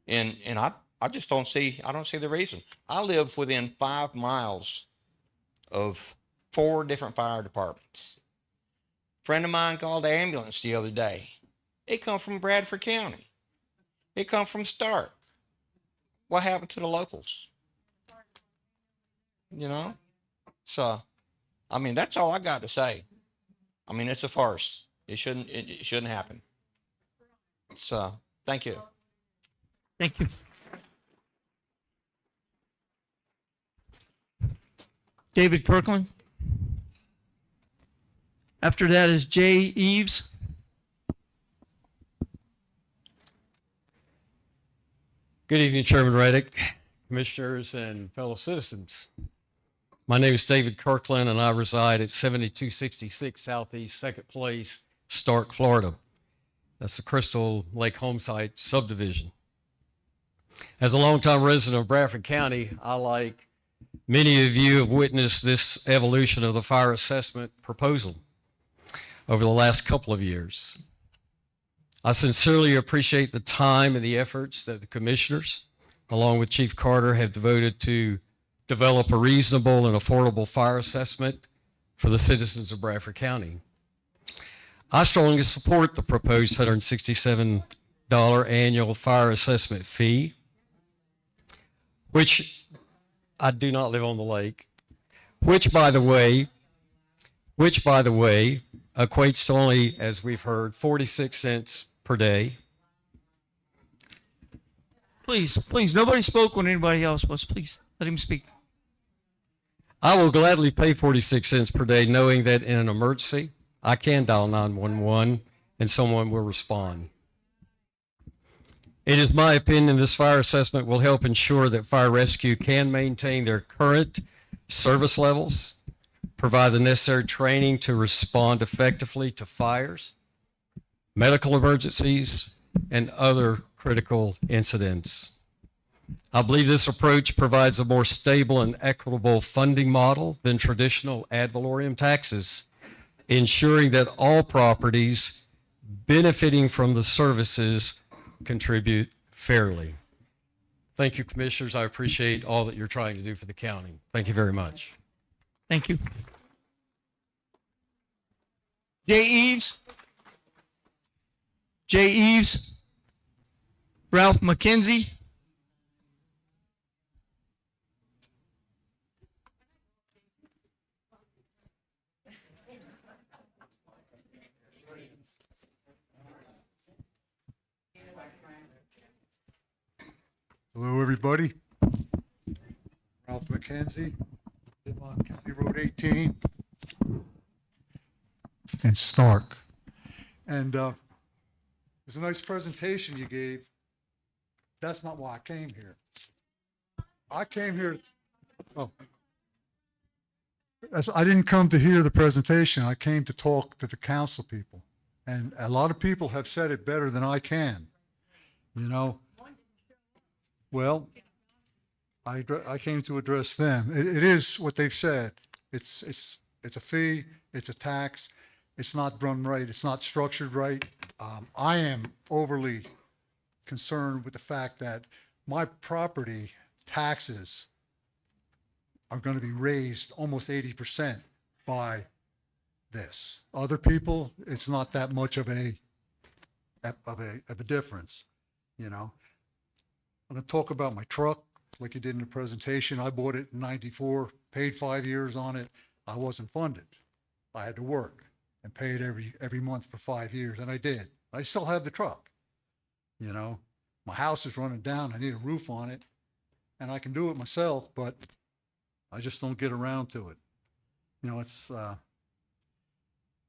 Speaker 18: and I just don't see the reason. I live within 5 miles of 4 different fire departments. Friend of mine called the ambulance the other day It come from Bradford County. It come from Stark. What happened to the locals? You know? So, I mean, that's all I got to say. I mean, it's a farce. It shouldn't happen. So, thank you.
Speaker 1: Thank you. David Kirkland. After that is Jay Eves.
Speaker 19: Good evening, Chairman Reddick, Commissioners, and fellow citizens. My name is David Kirkland, and I reside at 7266 Southeast 2nd Place, Stark, Florida. That's the Crystal Lake Homesite subdivision. As a longtime resident of Bradford County, I, like many of you, have witnessed this evolution of the fire assessment proposal over the last couple of years. I sincerely appreciate the time and the efforts that the commissioners, along with Chief Carter, have devoted to develop a reasonable and affordable fire assessment for the citizens of Bradford County. I strongly support the proposed $167 annual fire assessment fee, which I do not live on the lake, which by the way, equates to only, as we've heard, 46 cents per day.
Speaker 1: Please, nobody spoke when anybody else was. Please, let him speak.
Speaker 19: I will gladly pay 46 cents per day, knowing that in an emergency, I can dial 911 and someone will respond. It is my opinion this fire assessment will help ensure that fire rescue can maintain their current service levels, provide the necessary training to respond effectively to fires, medical emergencies, and other critical incidents. I believe this approach provides a more stable and equitable funding model than traditional ad valorem taxes, ensuring that all properties benefiting from the services contribute fairly. Thank you, Commissioners. I appreciate all that you're trying to do for the county. Thank you very much.
Speaker 1: Thank you. Jay Eves. Ralph McKenzie.
Speaker 20: Hello, everybody. Ralph McKenzie, live on County Road 18 in Stark. And it was a nice presentation you gave. That's not why I came here. I came here, I didn't come to hear the presentation. I came to talk to the council people. And a lot of people have said it better than I can, you know. Well, I came to address them. It is what they've said. It's a fee, it's a tax, it's not run right, it's not structured right. I am overly concerned with the fact that my property taxes are going to be raised almost 80% by this. Other people, it's not that much of a difference, you know. I'm going to talk about my truck like you did in the presentation. I bought it in '94, paid 5 years on it. I wasn't funded. I had to work and pay it every month for 5 years, and I did. I still have the truck. You know, my house is running down. I need a roof on it, and I can do it myself, but I just don't get around to it. You know,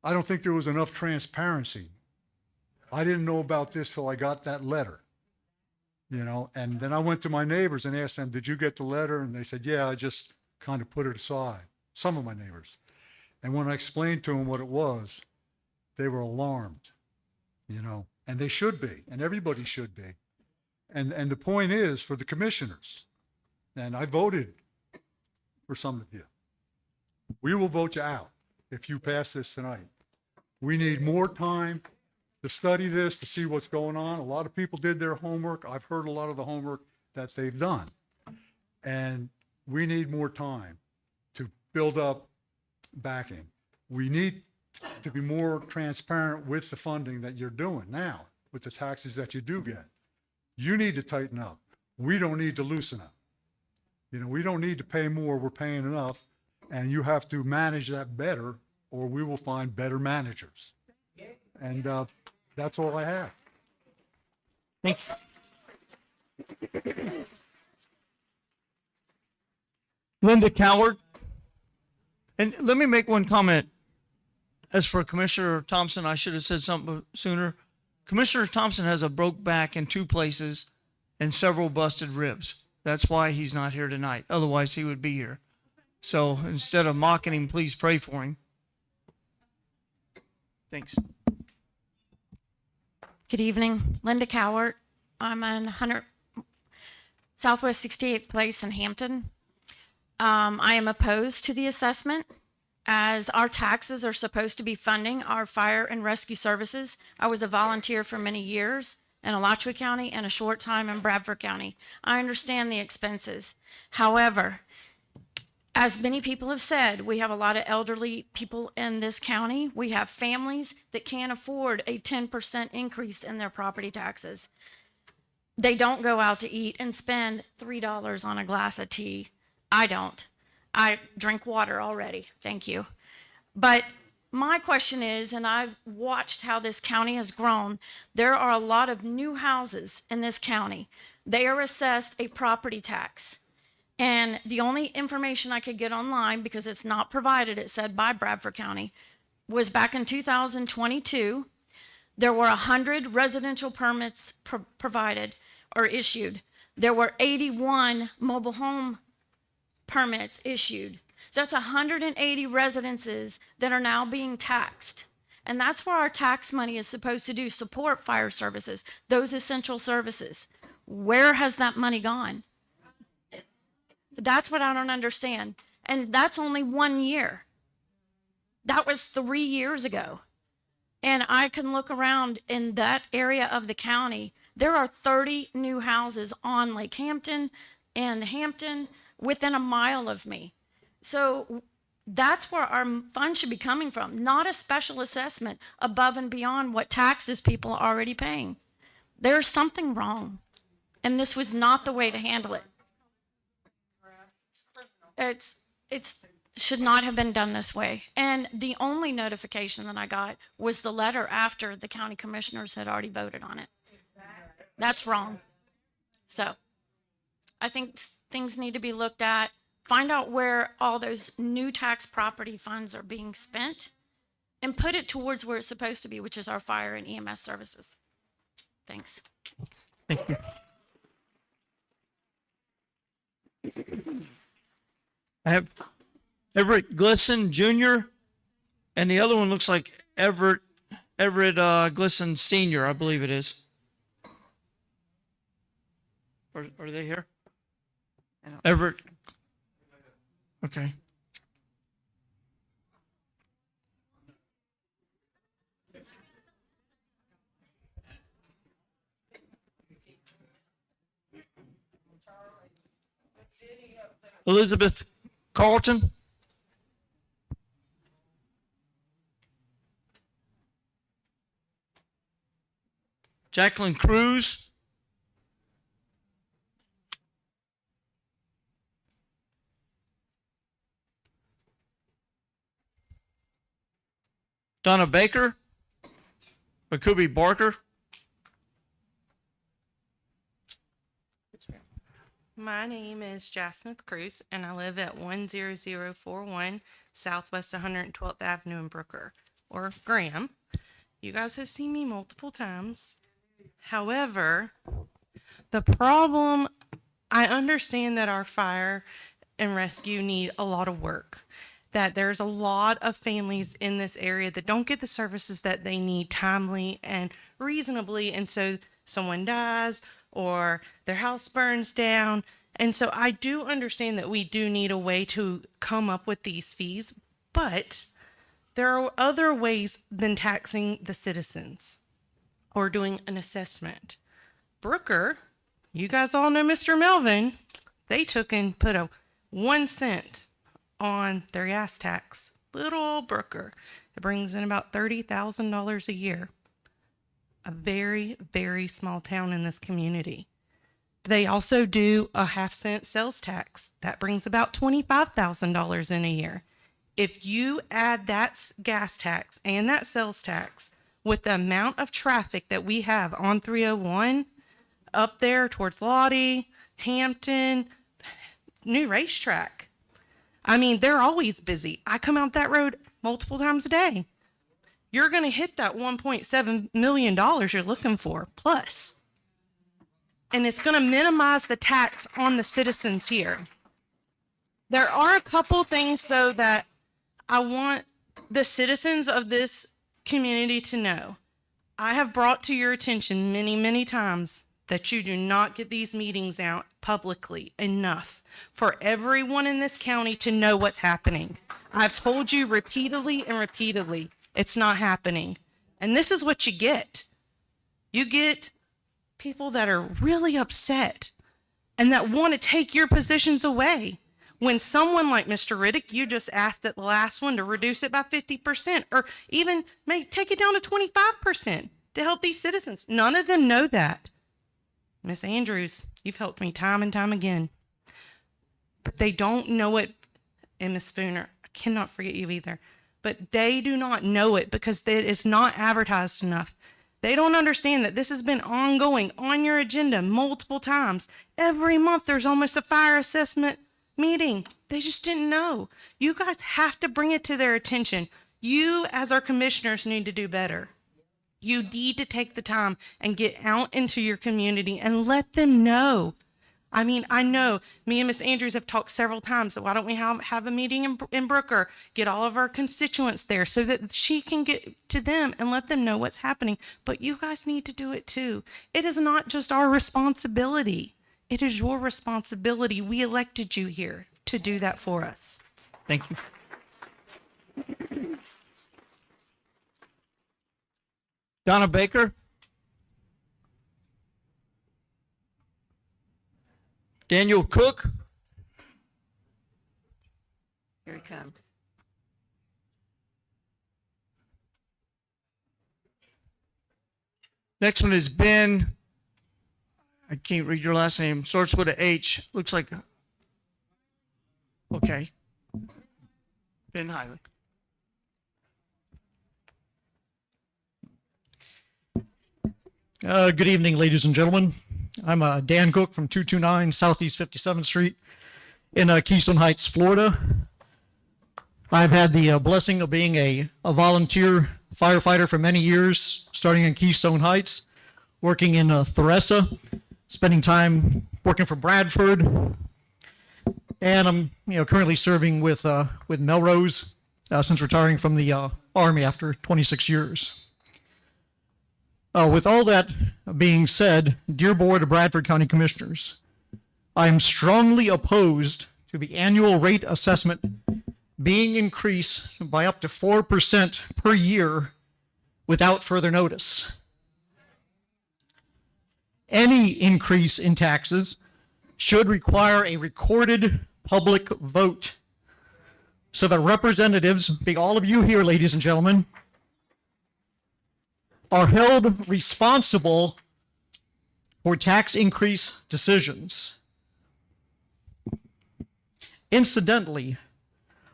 Speaker 20: I don't think there was enough transparency. I didn't know about this till I got that letter. You know, and then I went to my neighbors and asked them, did you get the letter? And they said, yeah, I just kind of put it aside. Some of my neighbors. And when I explained to them what it was, they were alarmed, you know, and they should be, and everybody should be. And the point is for the commissioners, and I voted for some of you, we will vote you out if you pass this tonight. We need more time to study this, to see what's going on. A lot of people did their homework. I've heard a lot of the homework that they've done. And we need more time to build up backing. We need to be more transparent with the funding that you're doing now. with the taxes that you do get. You need to tighten up. We don't need to loosen up. You know, we don't need to pay more. We're paying enough. And you have to manage that better, or we will find better managers. And that's all I have.
Speaker 1: Thank you. Linda Coward. And let me make one comment. As for Commissioner Thompson, I should have said something sooner. Commissioner Thompson has a broke back in 2 places and several busted ribs. That's why he's not here tonight. Otherwise, he would be here. So instead of mocking him, please pray for him. Thanks.
Speaker 21: Good evening, Linda Cowart. I'm on 100 Southwest 68th Place in Hampton. I am opposed to the assessment, as our taxes are supposed to be funding our fire and rescue services. I was a volunteer for many years in Alachua County and a short time in Bradford County. I understand the expenses. However, as many people have said, we have a lot of elderly people in this county. We have families that can't afford a 10% increase in their property taxes. They don't go out to eat and spend $3 on a glass of tea. I don't. I drink water already. Thank you. But my question is, and I've watched how this county has grown, there are a lot of new houses in this county. They are assessed a property tax. And the only information I could get online, because it's not provided, it said by Bradford County, was back in 2022, there were 100 residential permits provided or issued. There were 81 mobile home permits issued. So that's 180 residences that are now being taxed. And that's where our tax money is supposed to do, support fire services, those essential services. Where has that money gone? That's what I don't understand. And that's only 1 year. That was 3 years ago. And I can look around in that area of the county. There are 30 new houses on Lake Hampton and Hampton within a mile of me. So that's where our funds should be coming from, not a special assessment above and beyond what taxes people are already paying. There's something wrong. And this was not the way to handle it. It's should not have been done this way. And the only notification that I got was the letter after the county commissioners had already voted on it. That's wrong. So I think things need to be looked at. Find out where all those new tax property funds are being spent and put it towards where it's supposed to be, which is our fire and EMS services. Thanks.
Speaker 1: Thank you. I have Everett Glisson Jr. and the other one looks like Everett Glisson Sr., I believe it is. Are they here? Everett. Okay. Elizabeth Carlton. Jacqueline Cruz. Donna Baker. Makubi Barker.
Speaker 22: My name is Jasmine Cruz, and I live at 10041 Southwest 112th Avenue in Brooker, or Graham. You guys have seen me multiple times. However, the problem, I understand that our fire and rescue need a lot of work, that there's a lot of families in this area that don't get the services that they need timely and reasonably, and so someone dies or their house burns down. And so I do understand that we do need a way to come up with these fees, but there are other ways than taxing the citizens or doing an assessment. Brooker, you guys all know Mr. Melvin, they took and put a 1 cent on their gas tax. Little old Brooker. It brings in about $30,000 a year. a very, very small town in this community. They also do a half-cent sales tax. That brings about $25,000 in a year. If you add that gas tax and that sales tax with the amount of traffic that we have on 301 up there towards Lottie, Hampton, new racetrack. I mean, they're always busy. I come out that road multiple times a day. You're going to hit that $1.7 million you're looking for plus. And it's going to minimize the tax on the citizens here. There are a couple things, though, that I want the citizens of this community to know. I have brought to your attention many, many times that you do not get these meetings out publicly enough for everyone in this county to know what's happening. I've told you repeatedly and repeatedly, it's not happening. And this is what you get. You get people that are really upset and that want to take your positions away. When someone like Mr. Riddick, you just asked at the last one to reduce it by 50% or even take it down to 25% to help these citizens. None of them know that. Miss Andrews, you've helped me time and time again. But they don't know it. And Miss Spooner, I cannot forget you either. But they do not know it because it is not advertised enough. They don't understand that this has been ongoing on your agenda multiple times. Every month there's almost a fire assessment meeting. They just didn't know. You guys have to bring it to their attention. You, as our commissioners, need to do better. You need to take the time and get out into your community and let them know. I mean, I know me and Miss Andrews have talked several times. So why don't we have a meeting in Brooker, get all of our constituents there so that she can get to them and let them know what's happening. But you guys need to do it too. It is not just our responsibility. It is your responsibility. We elected you here to do that for us.
Speaker 1: Thank you. Donna Baker. Daniel Cook.
Speaker 2: Here he comes.
Speaker 1: Next one is Ben. I can't read your last name. Starts with a H. Looks like. Okay. Ben Hiley.
Speaker 4: Good evening, ladies and gentlemen. I'm Dan Cook from 229 Southeast 57th Street in Keystone Heights, Florida. I've had the blessing of being a volunteer firefighter for many years, starting in Keystone Heights, working in Theresa, spending time working for Bradford, and I'm currently serving with Melrose since retiring from the Army after 26 years. With all that being said, dear Board of Bradford County Commissioners, I am strongly opposed to the annual rate assessment being increased by up to 4% per year without further notice. Any increase in taxes should require a recorded public vote so that representatives, being all of you here, ladies and gentlemen, are held responsible for tax increase decisions. Incidentally,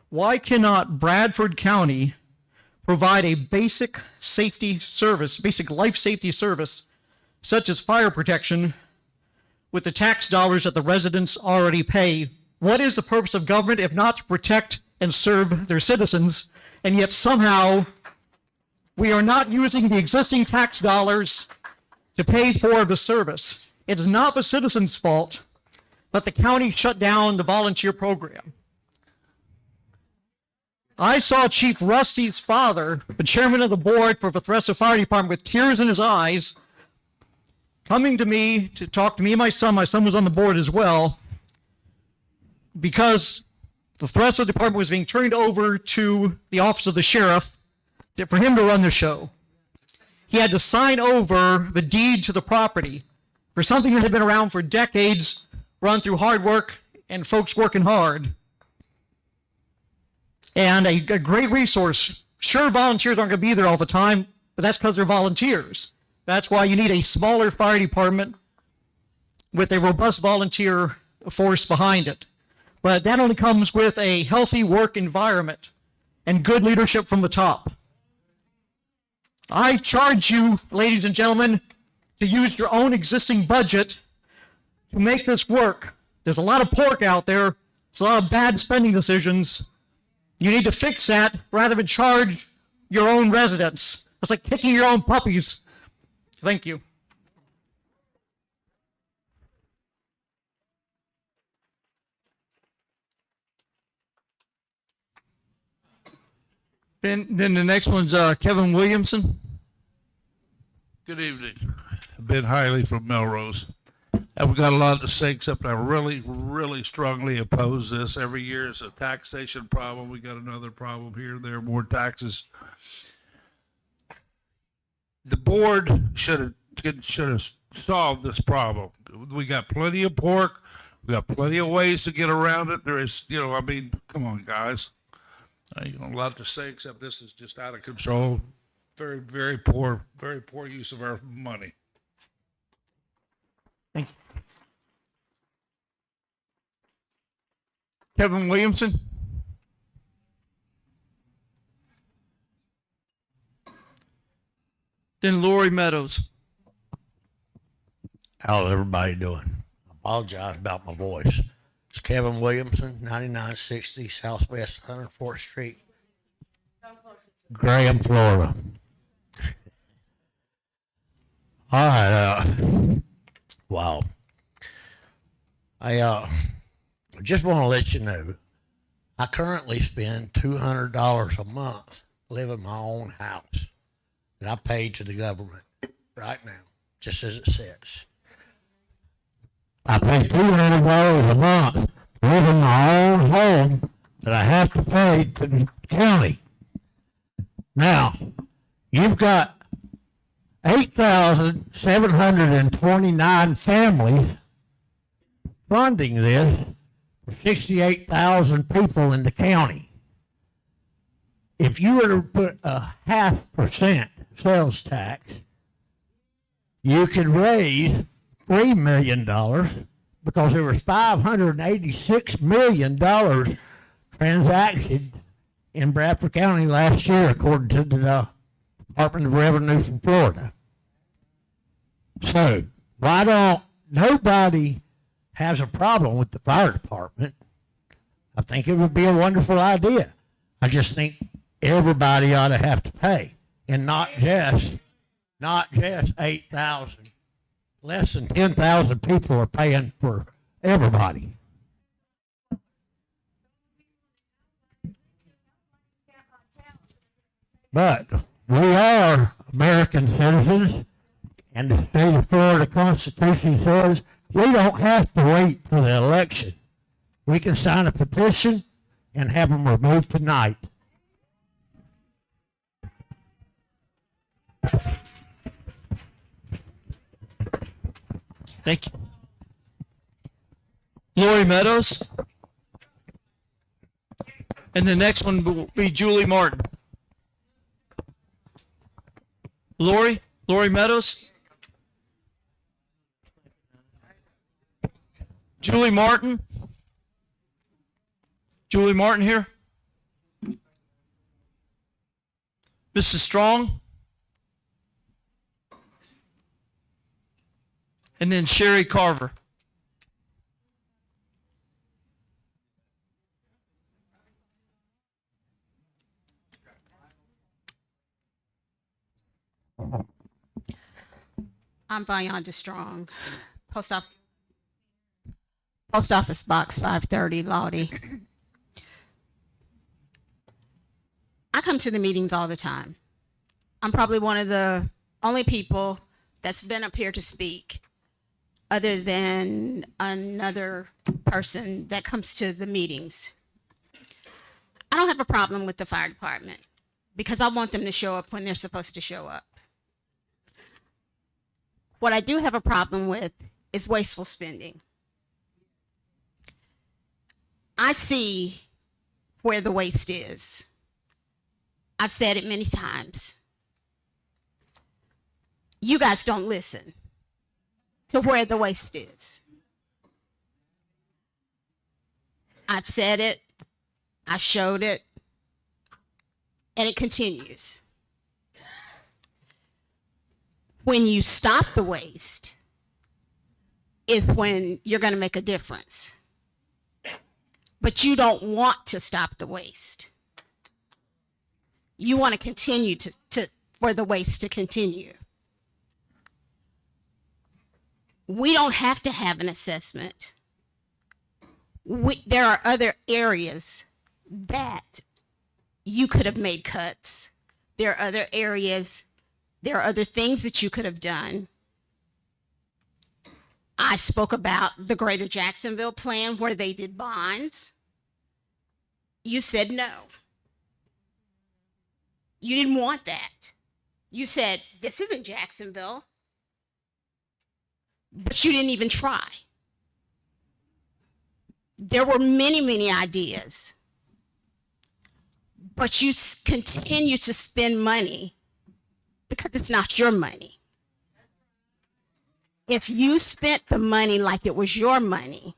Speaker 4: why cannot Bradford County provide a basic safety service, basic life safety service, such as fire protection, with the tax dollars that the residents already pay? What is the purpose of government if not to protect and serve their citizens, and yet somehow we are not using the existing tax dollars to pay for the service? It is not the citizens' fault that the county shut down the volunteer program. I saw Chief Rusty's father, the chairman of the board for the Theresa Fire Department, with tears in his eyes, coming to me to talk to me and my son. My son was on the board as well, because the Theresa Department was being turned over to the office of the sheriff for him to run the show. He had to sign over the deed to the property for something that had been around for decades, run through hard work and folks working hard. And a great resource. Sure, volunteers aren't going to be there all the time, but that's because they're volunteers. That's why you need a smaller fire department with a robust volunteer force behind it. But that only comes with a healthy work environment and good leadership from the top. I charge you, ladies and gentlemen, to use your own existing budget to make this work. There's a lot of pork out there. There's a lot of bad spending decisions. You need to fix that rather than charge your own residents. It's like kicking your own puppies. Thank you.
Speaker 1: Then the next one's Kevin Williamson.
Speaker 5: Good evening. Ben Hiley from Melrose. I've got a lot to say, except I really strongly oppose this. Every year it's a taxation problem. We got another problem here and there, more taxes. The board should have solved this problem. We got plenty of pork. We got plenty of ways to get around it. There is, I mean, come on, guys. A lot to say, except this is just out of control. Very poor use of our money.
Speaker 1: Thank you. Kevin Williamson. Then Lori Meadows.
Speaker 6: How's everybody doing? I apologize about my voice. It's Kevin Williamson, 9960 Southwest 104th Street, Graham, Florida. All right. Wow. I just want to let you know, I currently spend $200 a month living in my own house that I pay to the government right now, just as it sits. I pay $200 a month to live in my own home that I have to pay to the county. Now, you've got 8,729 families funding this for 68,000 people in the county. If you were to put a 0.5% sales tax, you could raise $3 million because there was $586 million transacted in Bradford County last year, according to the Department of Revenue from Florida. So nobody has a problem with the fire department. I think it would be a wonderful idea. I just think everybody ought to have to pay, and not just 8,000. Less than 10,000 people are paying for everybody. But we are American citizens, and the state of Florida Constitution says we don't have to wait for the election. We can sign a petition and have them removed tonight.
Speaker 1: Thank you. Lori Meadows. And the next one will be Julie Martin. Lori Meadows. Julie Martin. Julie Martin here. Mrs. Strong. And then Sherry Carver.
Speaker 23: I'm Vyonda Strong, Post Office Box 530, Lottie. I come to the meetings all the time. I'm probably one of the only people that's been up here to speak, other than another person that comes to the meetings. I don't have a problem with the fire department because I want them to show up when they're supposed to show up. What I do have a problem with is wasteful spending. I see where the waste is. I've said it many times. You guys don't listen to where the waste is. I've said it, I showed it, and it continues. When you stop the waste is when you're going to make a difference. But you don't want to stop the waste. You want to continue for the waste to continue. We don't have to have an assessment. There are other areas that you could have made cuts. There are other areas, there are other things that you could have done. I spoke about the Greater Jacksonville plan where they did bonds. You said no. You didn't want that. You said, this isn't Jacksonville. But you didn't even try. There were many, many ideas. But you continue to spend money because it's not your money. If you spent the money like it was your money,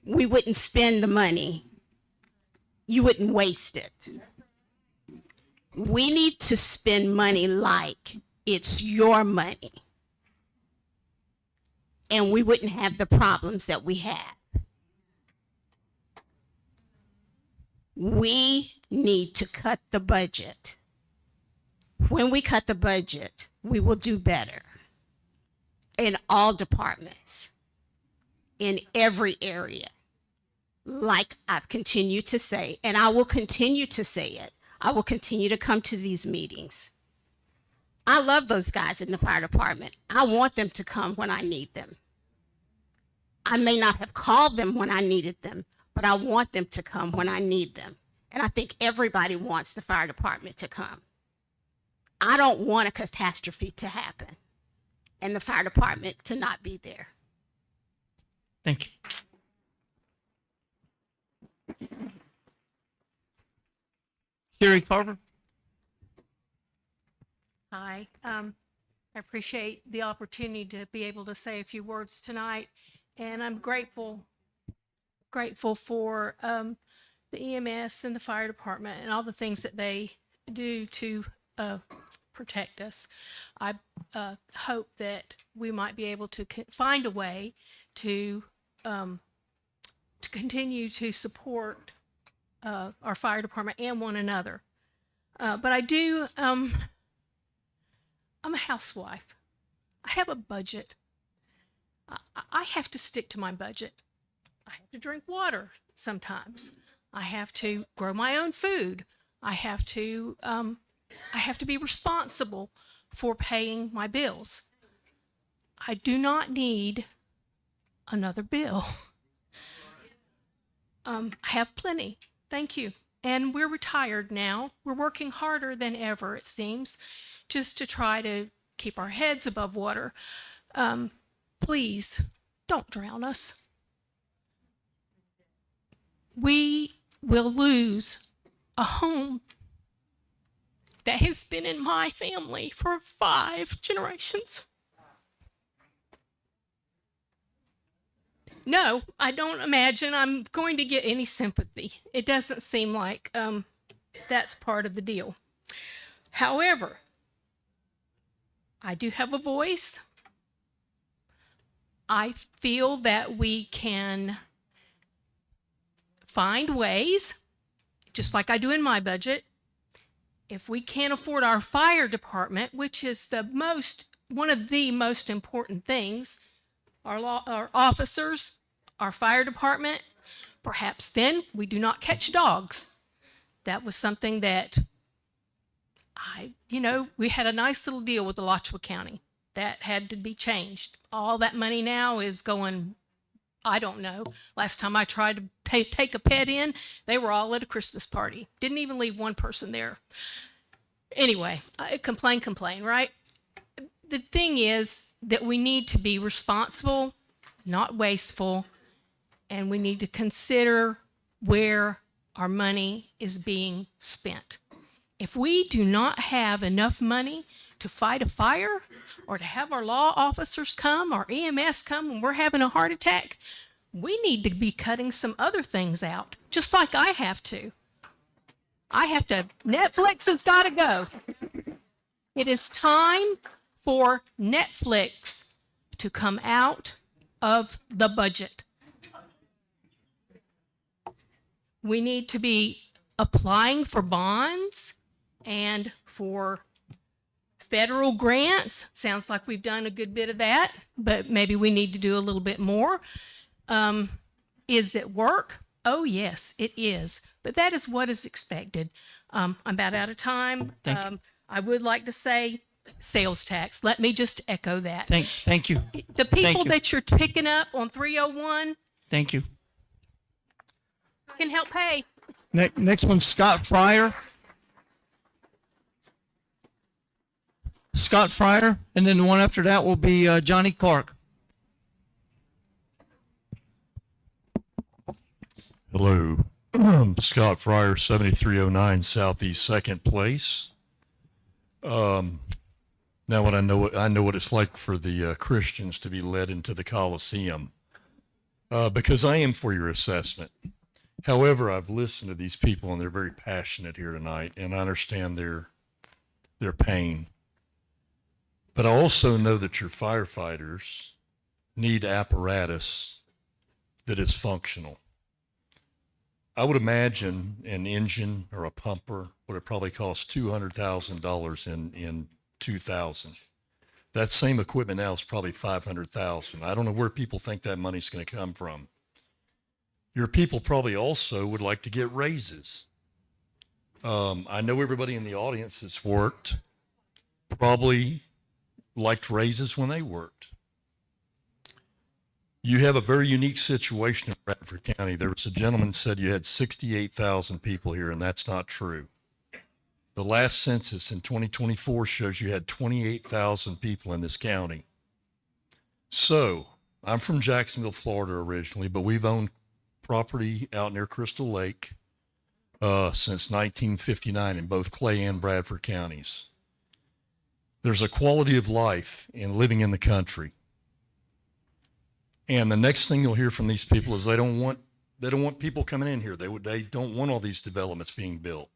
Speaker 23: we wouldn't spend the money. You wouldn't waste it. We need to spend money like it's your money. And we wouldn't have the problems that we have. We need to cut the budget. When we cut the budget, we will do better in all departments, in every area. Like I've continued to say, and I will continue to say it. I will continue to come to these meetings. I love those guys in the fire department. I want them to come when I need them. I may not have called them when I needed them, but I want them to come when I need them. And I think everybody wants the fire department to come. I don't want a catastrophe to happen and the fire department to not be there.
Speaker 1: Thank you. Sherry Carver.
Speaker 7: Hi. I appreciate the opportunity to be able to say a few words tonight, and I'm grateful for the EMS and the fire department and all the things that they do to protect us. I hope that we might be able to find a way to continue to support our fire department and one another. But I do, I'm a housewife. I have a budget. I have to stick to my budget. I have to drink water sometimes. I have to grow my own food. I have to be responsible for paying my bills. I do not need another bill. I have plenty. Thank you. And we're retired now. We're working harder than ever, it seems, just to try to keep our heads above water. Please don't drown us. We will lose a home that has been in my family for 5 generations. No, I don't imagine I'm going to get any sympathy. It doesn't seem like that's part of the deal. However, I do have a voice. I feel that we can find ways, just like I do in my budget. If we can't afford our fire department, which is one of the most important things, our officers, our fire department, perhaps then we do not catch dogs. That was something that we had a nice little deal with Alachua County that had to be changed. All that money now is going, I don't know. Last time I tried to take a pet in, they were all at a Christmas party. Didn't even leave one person there. Anyway, complain, right? The thing is that we need to be responsible, not wasteful, and we need to consider where our money is being spent. If we do not have enough money to fight a fire or to have our law officers come or EMS come when we're having a heart attack, we need to be cutting some other things out, just like I have to. Netflix has got to go. It is time for Netflix to come out of the budget. We need to be applying for bonds and for federal grants. Sounds like we've done a good bit of that, but maybe we need to do a little bit more. Is it work? Oh, yes, it is. But that is what is expected. I'm about out of time.
Speaker 1: Thank you.
Speaker 7: I would like to say sales tax. Let me just echo that.
Speaker 1: Thank you.
Speaker 7: The people
Speaker 1: you.
Speaker 7: that you're picking up on 301
Speaker 1: Thank you.
Speaker 7: can help pay.
Speaker 1: Next one's Scott Fryer. Scott Fryer, and then the one after that will be Johnny Clark.
Speaker 3: Hello, Scott Fryer, 7309 Southeast Second Place. Now, what I know what it's like for the Christians to be led into the Colosseum, because I am for your assessment. However, I've listened to these people and they're very passionate here tonight, and I understand their pain. But I also know that your firefighters need apparatus that is functional. I would imagine an engine or a pumper would have probably cost $200,000 in 2000. That same equipment now is probably $500,000. I don't know where people think that money's going to come from. Your people probably also would like to get raises. I know everybody in the audience that's worked probably liked raises when they worked. You have a very unique situation in Bradford County. There was a gentleman said you had 68,000 people here, and that's not true. The last census in 2024 shows you had 28,000 people in this county. So I'm from Jacksonville, Florida originally, but we've owned property out near Crystal Lake since 1959 in both Clay and Bradford counties. There's a quality of life in living in the country. And the next thing you'll hear from these people is they don't want people coming in here. They don't want all these developments being built.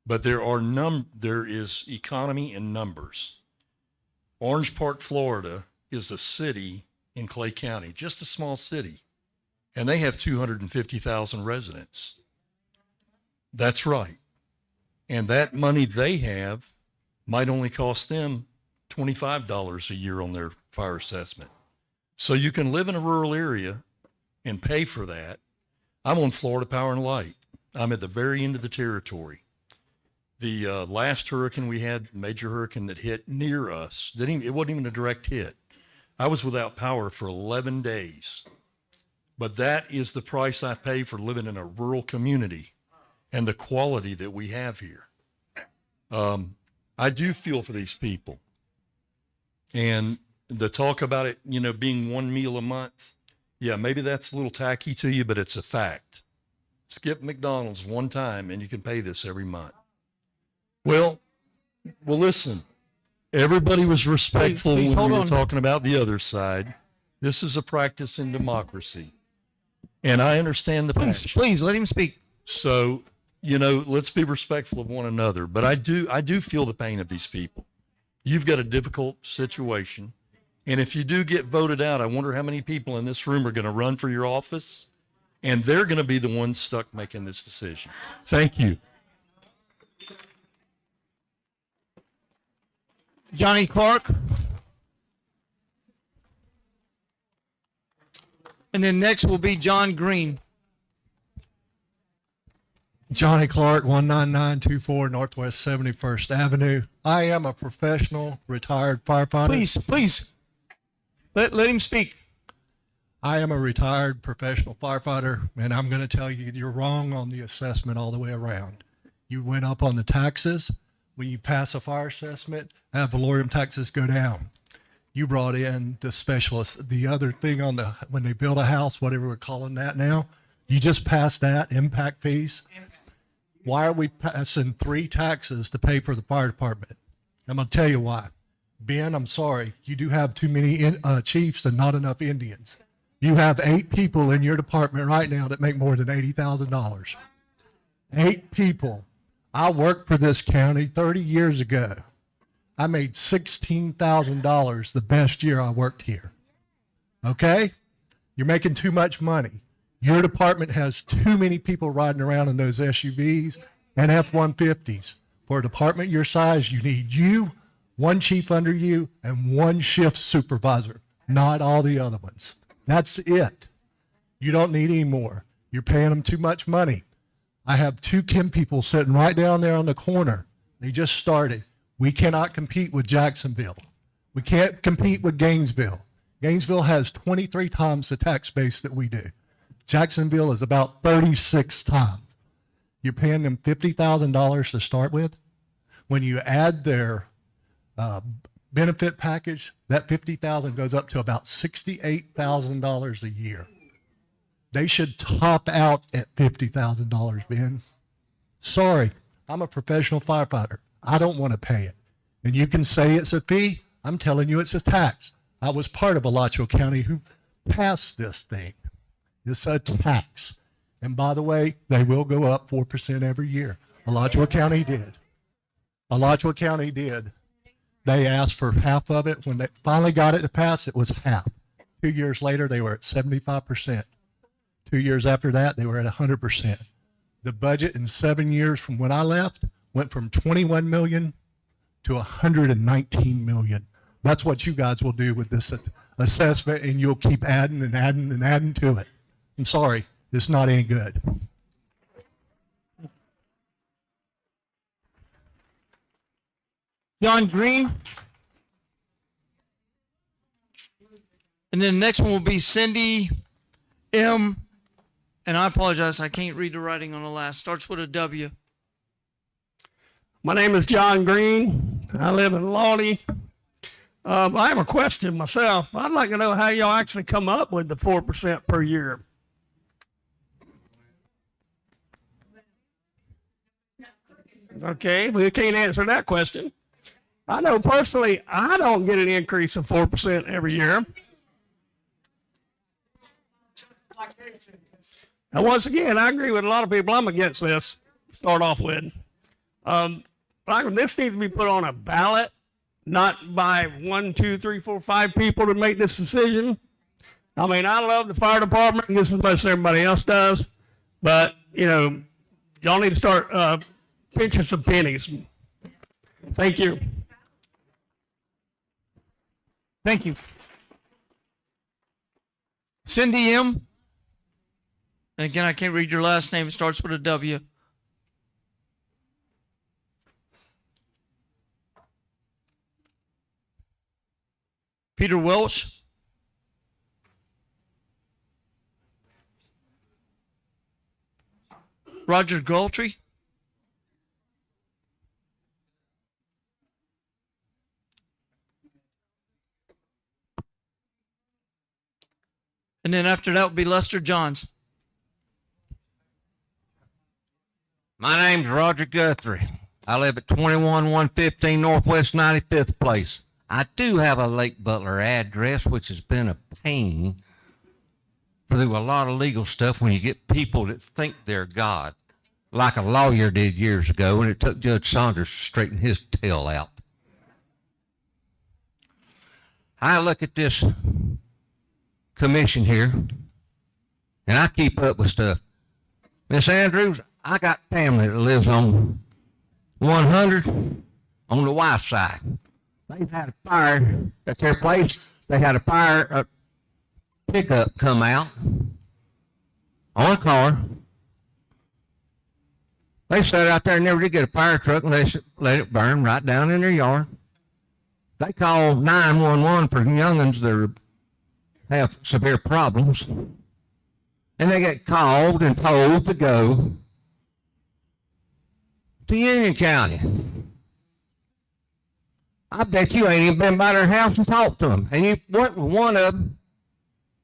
Speaker 3: But there is economy in numbers. Orange Park, Florida is a city in Clay County, just a small city. And they have 250,000 residents. That's right. And that money they have might only cost them $25 a year on their fire assessment. So you can live in a rural area and pay for that. I'm on Florida Power and Light. I'm at the very end of the territory. The last hurricane we had, major hurricane that hit near us, it wasn't even a direct hit. I was without power for 11 days. But that is the price I pay for living in a rural community and the quality that we have here. I do feel for these people. And the talk about it, being one meal a month, yeah, maybe that's a little tacky to you, but it's a fact. Skip McDonald's one time and you can pay this every month. Well, listen, everybody was respectful
Speaker 1: Please,
Speaker 3: when
Speaker 1: hold
Speaker 3: we were
Speaker 1: on.
Speaker 3: talking about the other side. This is a practice in democracy. And I understand the passion.
Speaker 1: Please let him speak.
Speaker 3: So, let's be respectful of one another. But I do feel the pain of these people. You've got a difficult situation. And if you do get voted out, I wonder how many people in this room are going to run for your office. And they're going to be the ones stuck making this decision. Thank you.
Speaker 1: Johnny Clark. And then next will be John Green.
Speaker 9: Johnny Clark, 19924 Northwest 71st Avenue. I am a professional retired firefighter.
Speaker 1: Please. Let him speak.
Speaker 9: I am a retired professional firefighter, and I'm going to tell you you're wrong on the assessment all the way around. You went up on the taxes. When you pass a fire assessment, ad valorem taxes go down. You brought in the specialists. The other thing when they build a house, whatever we're calling that now, you just passed that, impact fees. Why are we passing 3 taxes to pay for the fire department? I'm going to tell you why. Ben, I'm sorry. You do have too many chiefs and not enough Indians. You have 8 people in your department right now that make more than $80,000. 8 people. I worked for this county 30 years ago. I made $16,000 the best year I worked here. Okay? You're making too much money. Your department has too many people riding around in those SUVs and F-150s. For a department your size, you need you, 1 chief under you, and 1 shift supervisor, not all the other ones. That's it. You don't need any more. You're paying them too much money. I have 2 Kim people sitting right down there on the corner. They just started. We cannot compete with Jacksonville. We can't compete with Gainesville. Gainesville has 23 times the tax base that we do. Jacksonville is about 36 times. You're paying them $50,000 to start with. When you add their benefit package, that $50,000 goes up to about $68,000 a year. They should top out at $50,000, Ben. Sorry, I'm a professional firefighter. I don't want to pay it. And you can say it's a fee. I'm telling you it's a tax. I was part of Alachua County who passed this thing. It's a tax. And by the way, they will go up 4% every year. Alachua County did. Alachua County did. They asked for half of it. When they finally got it to pass, it was half. 2 years later, they were at 75%. 2 years after that, they were at 100%. The budget in 7 years from when I left went from 21 million to 119 million. That's what you guys will do with this assessment, and you'll keep adding and adding and adding to it. I'm sorry, it's not any good.
Speaker 1: John Green. And then the next one will be Cindy M. And I apologize, I can't read the writing on the last. Starts with a W.
Speaker 8: My name is John Green. I live in Lawley. I have a question myself. I'd like to know how y'all actually come up with the 4% per year. Okay, we can't answer that question. I know personally, I don't get an increase of 4% every year. Now, once again, I agree with a lot of people. I'm against this, to start off with. This needs to be put on a ballot, not by 1, 2, 3, 4, 5 people to make this decision. I mean, I love the fire department just as much as everybody else does, but, you know, y'all need to start pinching some pennies. Thank you.
Speaker 1: Thank you. Cindy M. And again, I can't read your last name. It starts with a W. Peter Welch. Roger Galtrey. And then after that will be Lester Johns.
Speaker 10: My name's Roger Guthrie. I live at 21115 Northwest 95th Place. I do have a Lake Butler address, which has been a pain through a lot of legal stuff when you get people that think they're God, like a lawyer did years ago, and it took Judge Saunders to straighten his tail out. I look at this commission here, and I keep up with stuff. Miss Andrews, I got family that lives on 100 on the west side. They've had a fire at their place. They had a fire pickup come out on a car. They sat out there and never did get a fire truck, and they let it burn right down in their yard. They called 911 for young'uns that have severe problems, and they get called and told to go to Union County. I bet you ain't even been by their house and talked to them, and you worked with one of them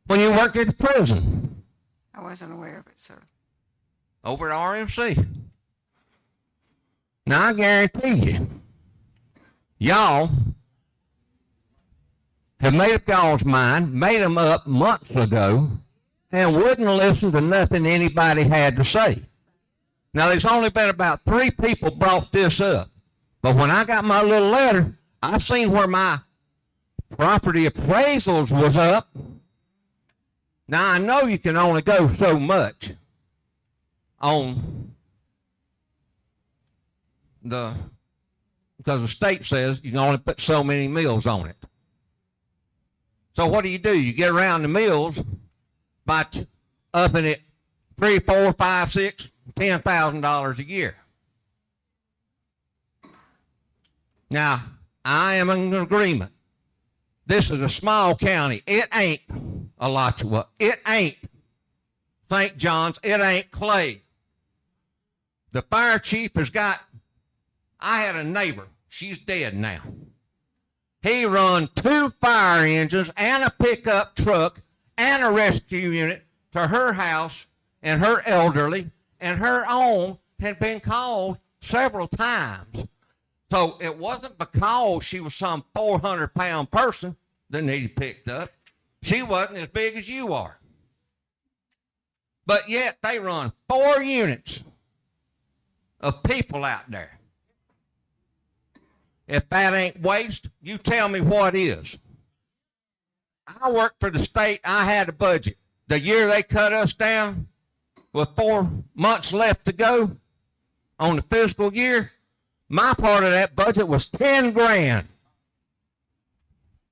Speaker 10: when you worked at the prison.
Speaker 2: I wasn't aware of it, sir.
Speaker 10: Over at RMC. Now, I guarantee you, Y'all have made up y'all's mind, made them up months ago, and wouldn't listen to nothing anybody had to say. Now, there's only been about 3 people brought this up. But when I got my little letter, I seen where my property appraisals was up. Now, I know you can only go so much on because the state says you can only put so many mills on it. So what do? You get around the mills by upping it $3, $4, $5, $6, $10,000 a year. Now, I am in agreement. This is a small county. It ain't Alachua. It ain't St. John's. It ain't Clay. The fire chief has got, I had a neighbor. She's dead now. He run 2 fire engines and a pickup truck and a rescue unit to her house, and her elderly and her own had been called several times. So it wasn't because she was some 400-pound person that needed picked up. She wasn't as big as you are. But yet they run 4 units of people out there. If that ain't waste, you tell me what is. I worked for the state. I had a budget. The year they cut us down with 4 months left to go on the fiscal year, my part of that budget was 10 grand.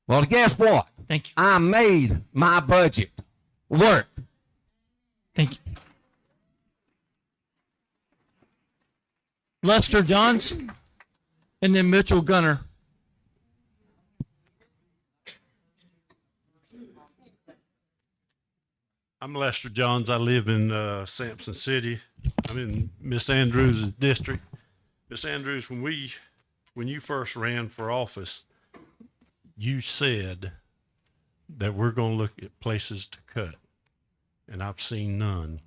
Speaker 10: Well, guess what?
Speaker 1: Thank you.
Speaker 10: I made my budget work.
Speaker 1: Thank you. Lester Johns, and then Mitchell Gunner.
Speaker 11: I'm Lester Johns. I live in Sampson City. I'm in Miss Andrews' district. Miss Andrews, when you first ran for office, you said that we're going to look at places to cut, and I've seen none.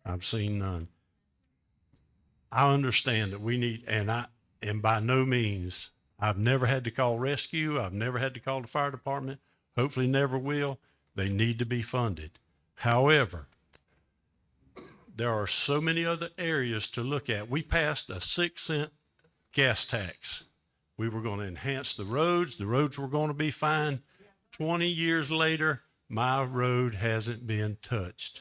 Speaker 11: I've seen none. I understand that we need, and by no means, I've never had to call rescue. I've never had to call the fire department. Hopefully never will. They need to be funded. However, there are so many other areas to look at. We passed a 6-cent gas tax. We were going to enhance the roads. The roads were going to be fine. 20 years later, my road hasn't been touched.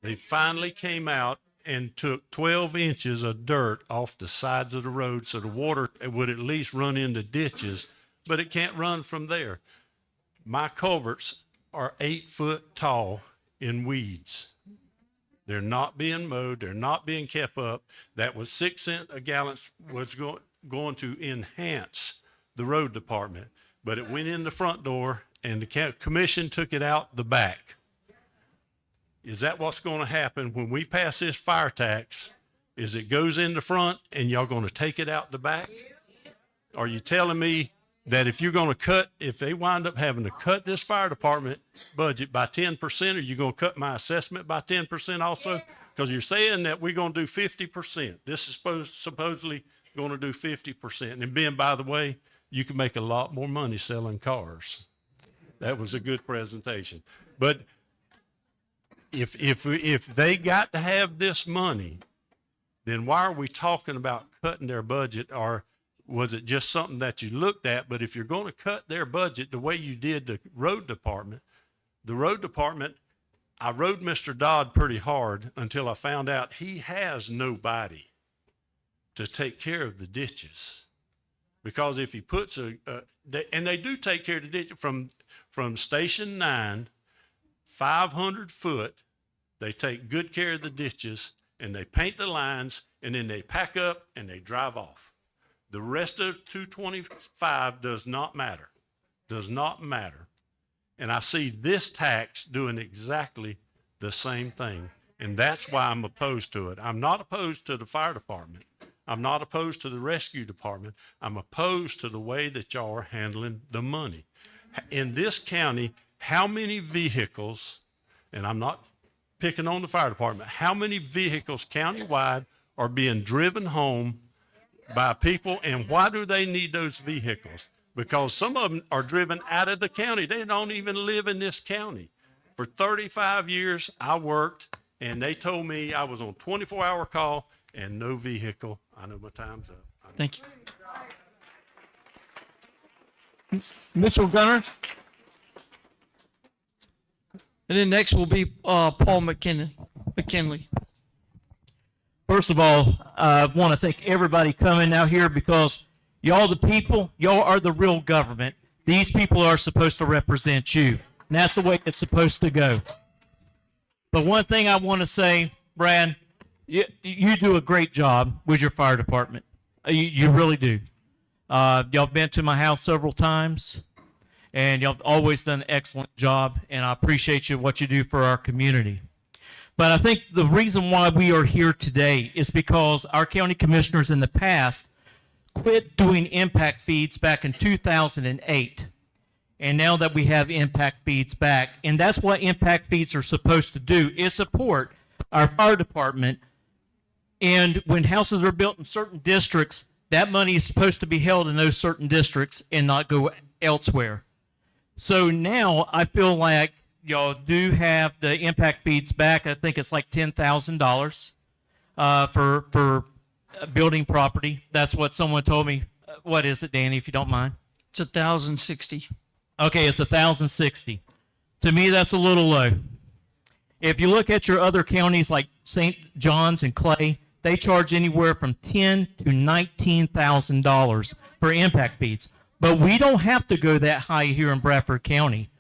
Speaker 11: They finally came out and took 12 inches of dirt off the sides of the road so the water would at least run into ditches, but it can't run from there. My culverts are 8 foot tall in weeds. They're not being mowed. They're not being kept up. That was 6 cents a gallon was going to enhance the road department, but it went in the front door and the commission took it out the back. Is that what's going to happen when we pass this fire tax? Is it goes in the front and y'all going to take it out the back? Are you telling me that if you're going to if they wind up having to cut this fire department budget by 10%, are you going to cut my assessment by 10% also? Because you're saying that we're going to do 50%. This is supposedly going to do 50%. And Ben, by the way, you can make a lot more money selling cars. That was a good presentation. But if they got to have this money, then why are we talking about cutting their budget? Or was it just something that you looked at? But if you're going to cut their budget the way you did the road department, I rode Mr. Dodd pretty hard until I found out he has nobody to take care of the ditches. Because if he puts and they do take care of the ditch from Station 9, 500 foot, they take good care of the ditches and they paint the lines and then they pack up and they drive off. The rest of 225 does not matter. Does not matter. And I see this tax doing exactly the same thing. And that's why I'm opposed to it. I'm not opposed to the fire department. I'm not opposed to the rescue department. I'm opposed to the way that y'all are handling the money. In this county, how many vehicles, and I'm not picking on the fire department, how many vehicles countywide are being driven home by people. And why do they need those vehicles? Because some of them are driven out of the county. They don't even live in this county. For 35 years, I worked, and they told me I was on 24-hour call and no vehicle. I know my time's up.
Speaker 1: Thank you. Mitchell Gunner. And then next will be Paul McKinley.
Speaker 12: First of all, I want to thank everybody coming out here because y'all the people, y'all are the real government. These people are supposed to represent you. And that's the way it's supposed to go. But one thing I want to say, Brad, you do a great job with your fire department. You really do. Y'all been to my house several times, and y'all have always done an excellent job, and I appreciate what you do for our community. But I think the reason why we are here today is because our county commissioners in the past quit doing impact feeds back in 2008. And now that we have impact feeds back, and that's what impact feeds are supposed to do, is support our fire department. And when houses are built in certain districts, that money is supposed to be held in those certain districts and not go elsewhere. So now I feel like y'all do have the impact feeds back. I think it's like $10,000 for building property. That's what someone told me. What is it, Danny, if you don't mind?
Speaker 1: It's $1,060.
Speaker 12: Okay, it's $1,060. To me, that's a little low. If you look at your other counties like St. John's and Clay, they charge anywhere from $10,000 to $19,000 for impact feeds. But we don't have to go that high here in Bradford County.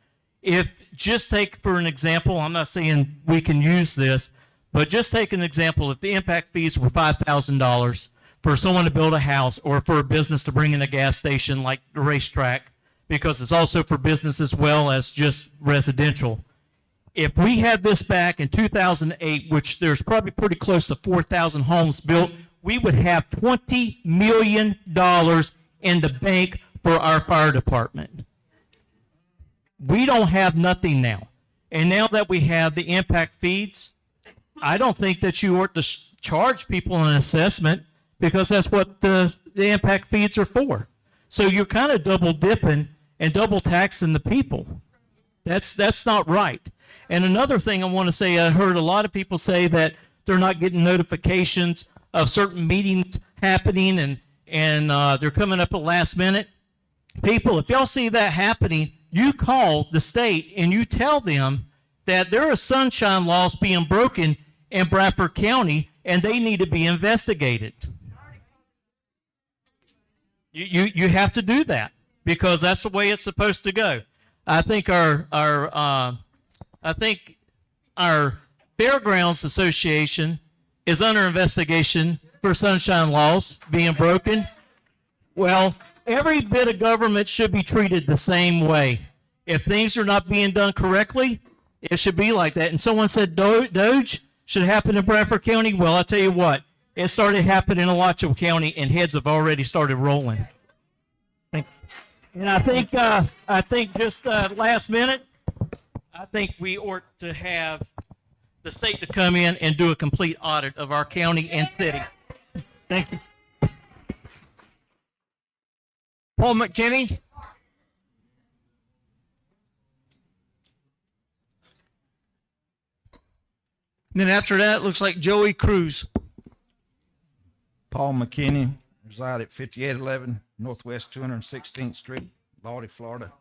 Speaker 12: If just take for an example, I'm not saying we can use this, but just take an example. If the impact fees were $5,000 for someone to build a house or for a business to bring in a gas station like the racetrack, because it's also for business as well as just residential. If we had this back in 2008, which there's probably pretty close to 4,000 homes built, we would have $20 million in the bank for our fire department. We don't have nothing now. And now that we have the impact feeds, I don't think that you ought to charge people an assessment because that's what the impact feeds are for. So you're kind of double dipping and double taxing the people. That's not right. And another thing I want to say, I heard a lot of people say that they're not getting notifications of certain meetings happening and they're coming up at last minute. People, if y'all see that happening, you call the state and you tell them that there are sunshine laws being broken in Bradford County and they need to be investigated. You have to do that because that's the way it's supposed to go. I think our Fairgrounds Association is under investigation for sunshine laws being broken. Well, every bit of government should be treated the same way. If things are not being done correctly, it should be like that. And someone said Doge should happen in Bradford County. Well, I'll tell you what, it started happening in Alachua County, and heads have already started rolling. And I think just last minute, I think we ought to have the state to come in and do a complete audit of our county and city. Thank you.
Speaker 1: Paul McKinney. And then after that, it looks like Joey Cruz.
Speaker 13: Paul McKinney, reside at 5811 Northwest 216th Street, Laurie, Florida.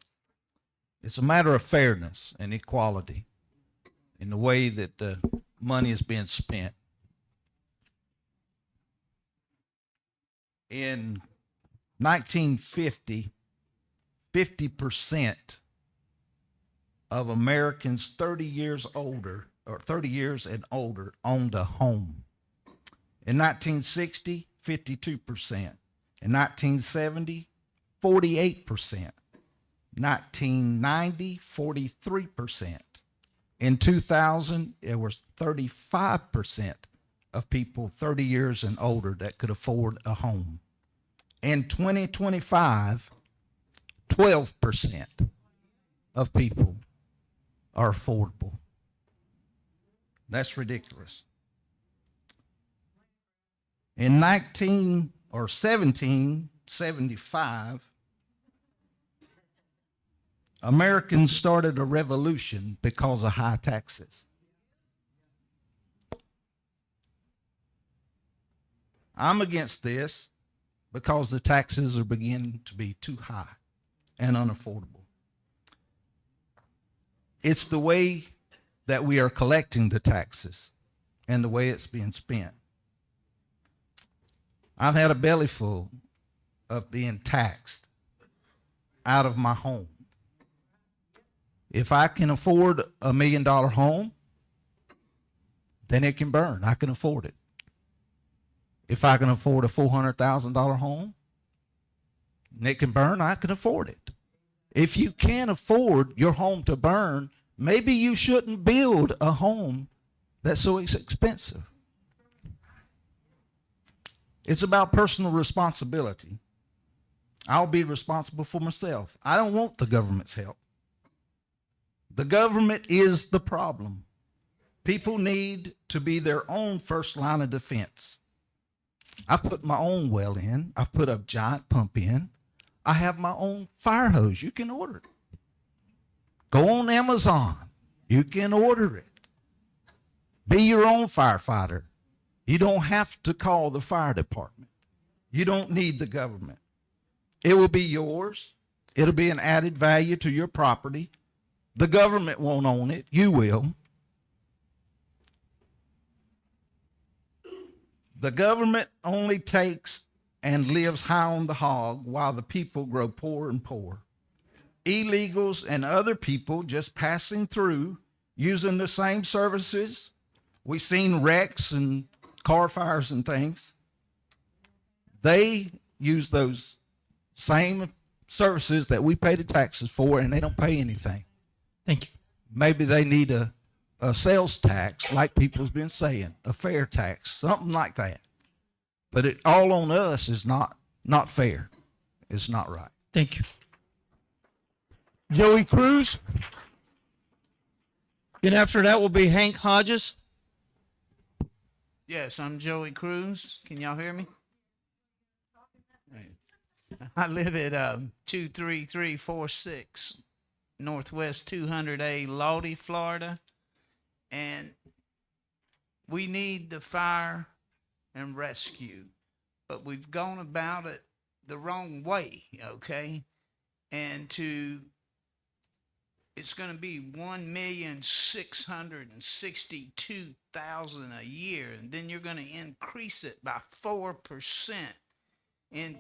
Speaker 13: It's a matter of fairness and equality in the way that the money is being spent. In 1950, 50% of Americans 30 years older or 30 years and older owned a home. In 1960, 52%. In 1970, 48%. 1990, 43%. In 2000, it was 35% of people 30 years and older that could afford a home. In 2025, 12% of people are affordable. That's ridiculous. In or 1775, Americans started a revolution because of high taxes. I'm against this because the taxes are beginning to be too high and unaffordable. It's the way that we are collecting the taxes and the way it's being spent. I've had a belly full of being taxed out of my home. If I can afford $1 million home, then it can burn. I can afford it. If I can afford a $400,000 home, and it can burn, I can afford it. If you can't afford your home to burn, maybe you shouldn't build a home that's so expensive. It's about personal responsibility. I'll be responsible for myself. I don't want the government's help. The government is the problem. People need to be their own first line of defense. I've put my own well in. I've put a giant pump in. I have my own fire hose. You can order it. Go on Amazon. You can order it. Be your own firefighter. You don't have to call the fire department. You don't need the government. It will be yours. It'll be an added value to your property. The government won't own it. You will. The government only takes and lives high on the hog while the people grow poor and poor. Illegals and other people just passing through using the same services. We've seen wrecks and car fires and things. They use those same services that we pay the taxes for, and they don't pay anything.
Speaker 1: Thank you.
Speaker 13: Maybe they need a sales tax, like people's been saying, a fair tax, something like that. But it all on us is not fair. It's not right.
Speaker 1: Thank you. Joey Cruz. Then after that will be Hank Hodges.
Speaker 14: Yes, I'm Joey Cruz. Can y'all hear me? I live at 23346 Northwest 200A, Lodi, Florida. And we need the fire and rescue, but we've gone about it the wrong way, okay? And it's going to be 1,662,000 a year, and then you're going to increase it by 4% in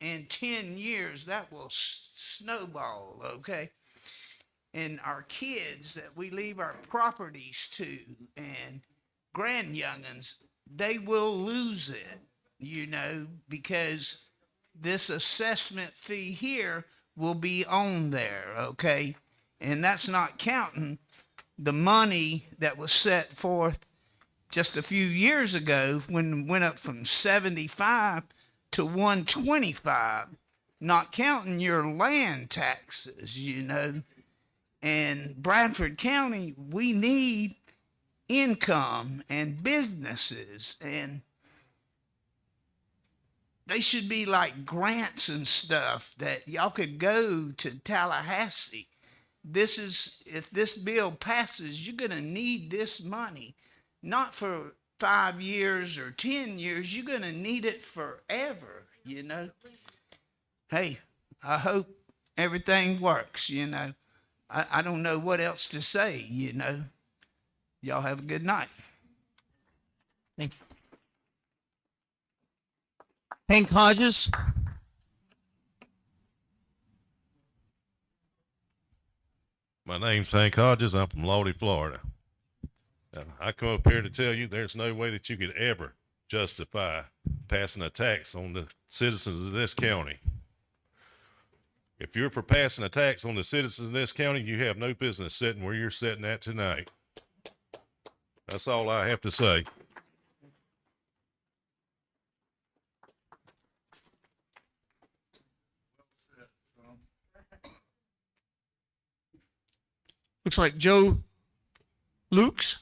Speaker 14: 10 years. That will snowball, okay? And our kids that we leave our properties to and grandyoungins, they will lose it, because this assessment fee here will be on there, okay? And that's not counting the money that was set forth just a few years ago when it went up from 75 to 125, not counting your land taxes, And Bradford County, we need income and businesses, and they should be like grants and stuff that y'all could go to Tallahassee. If this bill passes, you're going to need this money, not for 5 years or 10 years. You're going to need it forever, Hey, I hope everything works, I don't know what else to say, Y'all have a good night.
Speaker 1: Thank you. Hank Hodges.
Speaker 11: My name's Hank Hodges. I'm from Lodi, Florida. I come up here to tell you there's no way that you could ever justify passing a tax on the citizens of this county. If you're for passing a tax on the citizens of this county, you have no business sitting where you're sitting at tonight. That's all I have to say.
Speaker 1: Looks like Joe Lukes.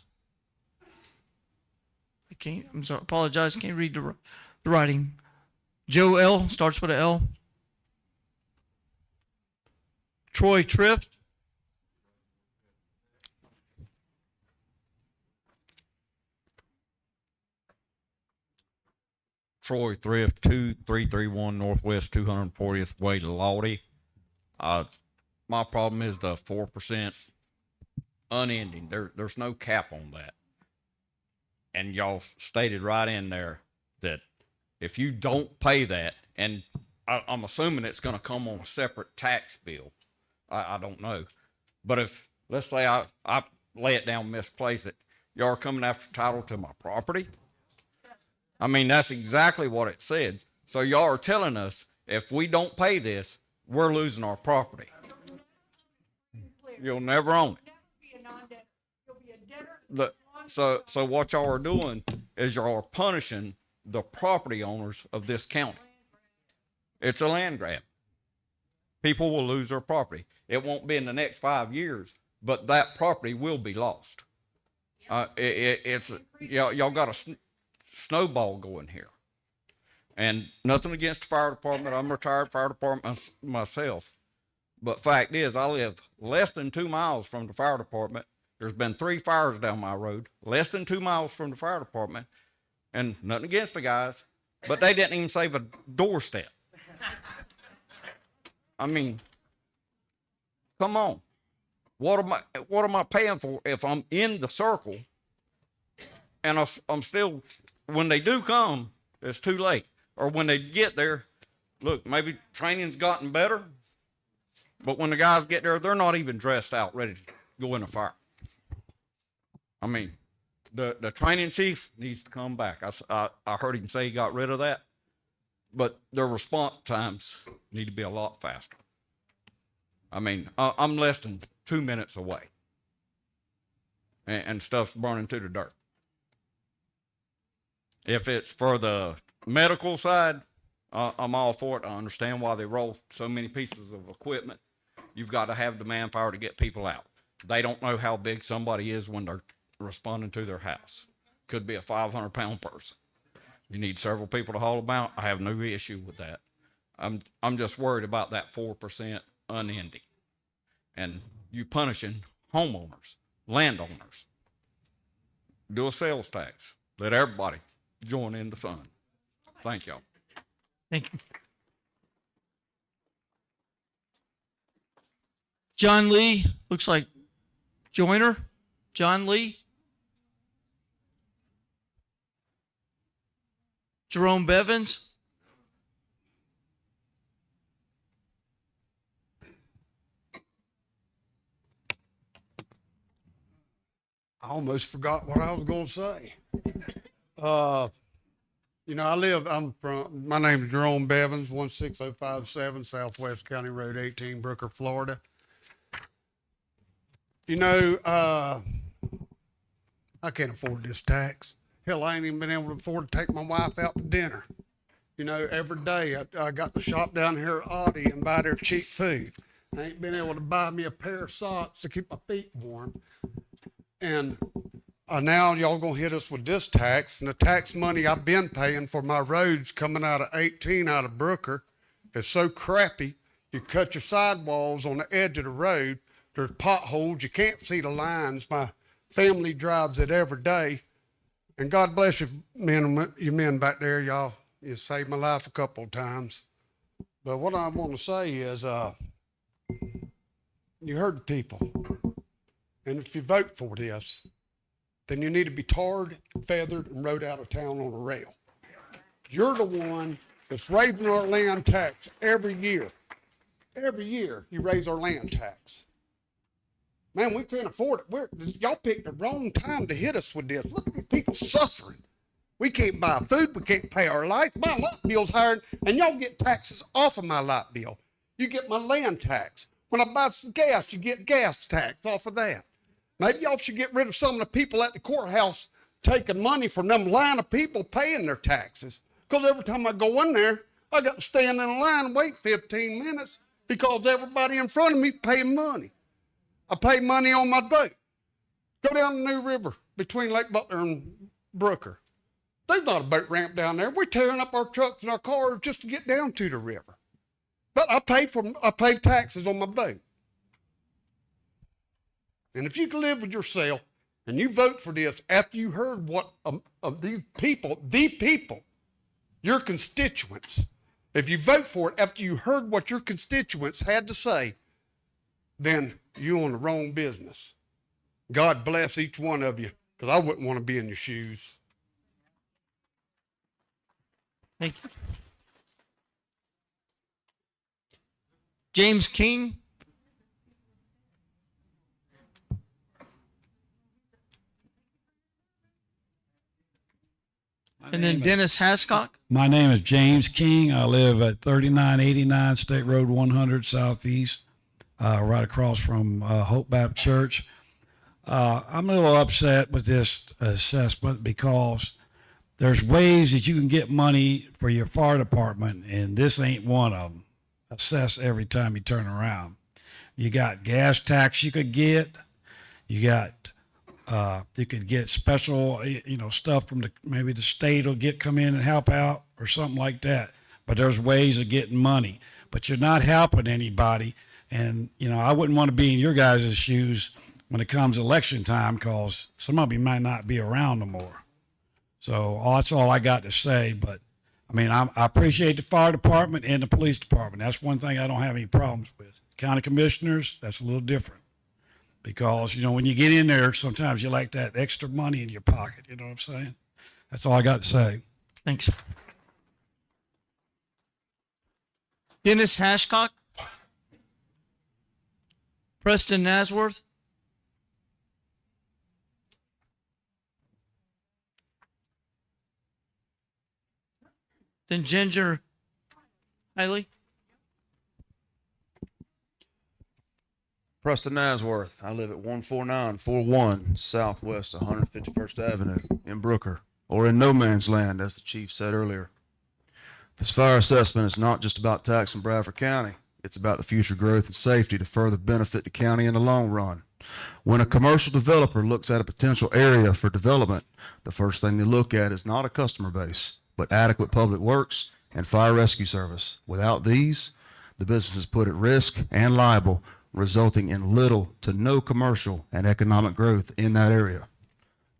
Speaker 1: I'm sorry, apologize, can't read the writing. Joe L. Starts with an L. Troy Trift.
Speaker 15: Troy Thrift, 2331 Northwest 240th Way, Lawdy. My problem is the 4% unending. There's no cap on that. And y'all stated right in there that if you don't pay that, and I'm assuming it's going to come on a separate tax bill. I don't know. But if, let's say I lay it down, misplace it, y'all are coming after title to my property? I mean, that's exactly what it said. So y'all are telling us if we don't pay this, we're losing our property. You'll never own it. So what y'all are doing is y'all are punishing the property owners of this county. It's a land grab. People will lose their property. It won't be in the next 5 years, but that property will be lost. Y'all got a snowball going here. And nothing against the fire department. I'm a retired fire department myself. But fact is, I live less than 2 miles from the fire department. There's been 3 fires down my road, less than 2 miles from the fire department. And nothing against the guys, but they didn't even save a doorstep. I mean, come on. What am I paying for if I'm in the circle and I'm still, when they do come, it's too late. Or when they get there, look, maybe training's gotten better, but when the guys get there, they're not even dressed out, ready to go in a fire. I mean, the training chief needs to come back. I heard him say he got rid of that, but their response times need to be a lot faster. I mean, I'm less than 2 minutes away, and stuff's burning to the dirt. If it's for the medical side, I'm all for it. I understand why they roll so many pieces of equipment. You've got to have the manpower to get people out. They don't know how big somebody is when they're responding to their house. Could be a 500-pound person. You need several people to haul them out. I have no issue with that. I'm just worried about that 4% unending. And you punishing homeowners, landowners. Do a sales tax. Let everybody join in the fun. Thank y'all.
Speaker 1: Thank you. John Lee, looks like Joyner. John Lee. Jerome Bevins.
Speaker 16: I almost forgot what I was going to say. My name is Jerome Bevins, 16057 Southwest County Road 18, Brooker, Florida. I can't afford this tax. Hell, I ain't even been able to afford to take my wife out to dinner. Every day I got the shop down here at Audi and buy their cheap food. I ain't been able to buy me a pair of socks to keep my feet warm. And now y'all gonna hit us with this tax, and the tax money I've been paying for my roads coming out of 18 out of Brooker is so crappy. You cut your sidewalls on the edge of the road. There's potholes. You can't see the lines. My family drives it every day. And God bless you men back there, y'all. You saved my life a couple of times. But what I want to say is, you heard the people. And if you vote for this, then you need to be tarred, feathered, and rode out of town on a rail. You're the one that's raising our land tax every year. Every year you raise our land tax. Man, we can't afford it. Y'all picked the wrong time to hit us with this. Look at these people suffering. We can't buy food. We can't pay our lights. My light bill's higher, and y'all get taxes off of my light bill. You get my land tax. When I buy gas, you get gas tax off of that. Maybe y'all should get rid of some of the people at the courthouse taking money from them line of people paying their taxes. Because every time I go in there, I got to stand in a line and wait 15 minutes because everybody in front of me paying money. I pay money on my boat. Go down the New River between Lake Butler and Brooker. There's not a boat ramp down there. We're tearing up our trucks and our cars just to get down to the river. But I pay taxes on my boat. And if you can live with yourself and you vote for this after you heard what of these people, your constituents, if you vote for it after you heard what your constituents had to say, then you're on the wrong business. God bless each one of you, because I wouldn't want to be in your shoes.
Speaker 1: Thank you. James King. And then Dennis Hascock.
Speaker 17: My name is James King. I live at 3989 State Road 100 Southeast, right across from Hope Baptist Church. I'm a little upset with this assessment because there's ways that you can get money for your fire department, and this ain't one of them. Assess every time you turn around. You got gas tax you could get. You got you could get special, stuff from maybe the state will come in and help out or something like that. But there's ways of getting money. But you're not helping anybody. And, I wouldn't want to be in your guys' shoes when it comes election time, because some of you might not be around no more. So that's all I got to say. But, I appreciate the fire department and the police department. That's one thing I don't have any problems with. County commissioners, that's a little different. Because, when you get in there, sometimes you like that extra money in your pocket. You know what I'm saying? That's all I got to say.
Speaker 1: Thanks. Dennis Hashcock. Preston Nasworth. Then Ginger Hiley.
Speaker 18: Preston Nasworth. I live at 14941 Southwest 151st Avenue in Brooker, or in no man's land, as the chief said earlier. This fire assessment is not just about taxing Bradford County. It's about the future growth and safety to further benefit the county in the long run. When a commercial developer looks at a potential area for development, the first thing they look at is not a customer base, but adequate public works and fire rescue service. Without these, the business is put at risk and liable, resulting in little to no commercial and economic growth in that area.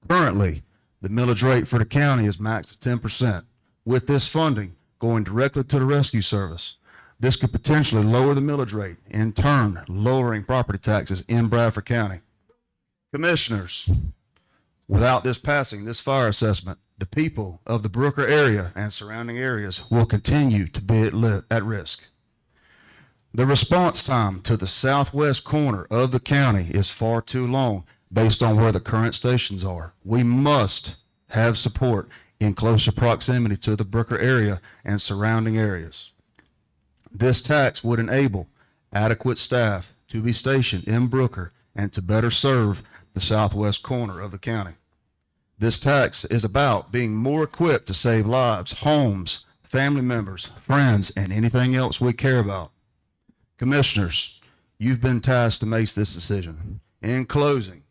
Speaker 18: Currently, the millage rate for the county is maxed at 10%. With this funding going directly to the rescue service, this could potentially lower the millage rate, in turn lowering property taxes in Bradford County. Commissioners, without this passing this fire assessment, the people of the Brooker area and surrounding areas will continue to be at risk. The response time to the southwest corner of the county is far too long based on where the current stations are. We must have support in closer proximity to the Brooker area and surrounding areas. This tax would enable adequate staff to be stationed in Brooker and to better serve the southwest corner of the county. This tax is about being more equipped to save lives, homes, family members, friends, and anything else we care about. Commissioners, you've been tasked to make this decision. In closing,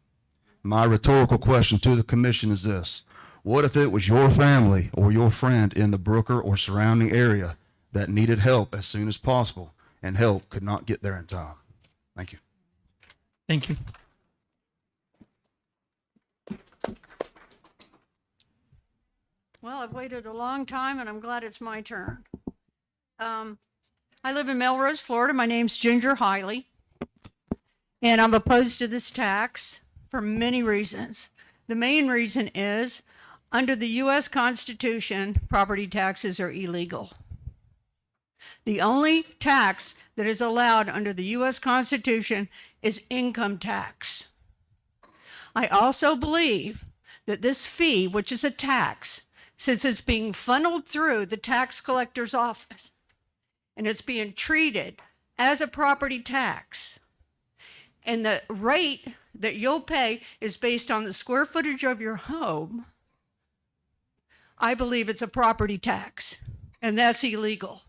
Speaker 18: my rhetorical question to the commission is this: what if it was your family or your friend in the Brooker or surrounding area that needed help as soon as possible and help could not get there in time? Thank you.
Speaker 1: Thank you.
Speaker 19: Well, I've waited a long time and I'm glad it's my turn. I live in Melrose, Florida. My name's Ginger Hiley, and I'm opposed to this tax for many reasons. The main reason is, under the U.S. Constitution, property taxes are illegal. The only tax that is allowed under the U.S. Constitution is income tax. I also believe that this fee, which is a tax, since it's being funneled through the tax collector's office, and it's being treated as a property tax, and the rate that you'll pay is based on the square footage of your home, I believe it's a property tax, and that's illegal.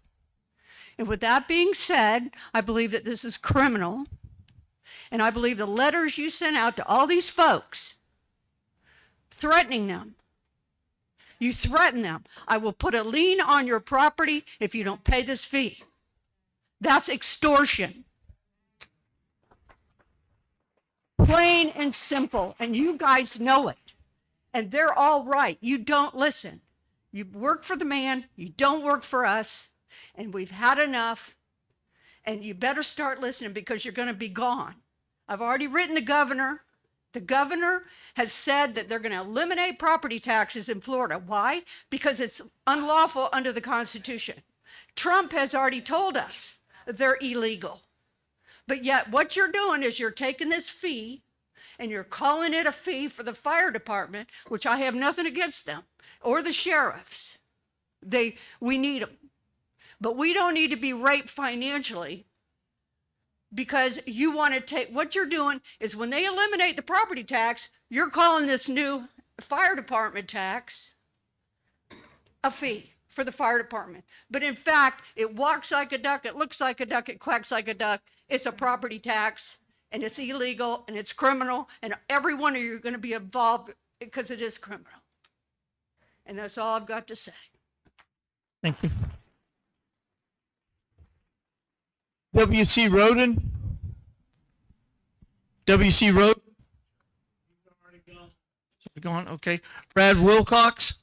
Speaker 19: And with that being said, I believe that this is criminal, and I believe the letters you sent out to all these folks threatening them, You threaten them. I will put a lien on your property if you don't pay this fee. That's extortion. Plain and simple. And you guys know it. And they're all right. You don't listen. You work for the man. You don't work for us. And we've had enough. And you better start listening because you're going to be gone. I've already written the governor. The governor has said that they're going to eliminate property taxes in Florida. Why? Because it's unlawful under the Constitution. Trump has already told us that they're illegal. But yet what you're doing is you're taking this fee and you're calling it a fee for the fire department, which I have nothing against them, or the sheriffs. We need them. But we don't need to be raped financially because you want to take, what you're doing is when they eliminate the property tax, you're calling this new fire department tax a fee for the fire department. But in fact, it walks like a duck, it looks like a duck, it quacks like a duck. It's a property tax and it's illegal and it's criminal, and every one of you are going to be involved because it is criminal. And that's all I've got to say.
Speaker 1: Thank you. W.C. Roden. W.C. Roden. Gone. Okay. Brad Wilcox.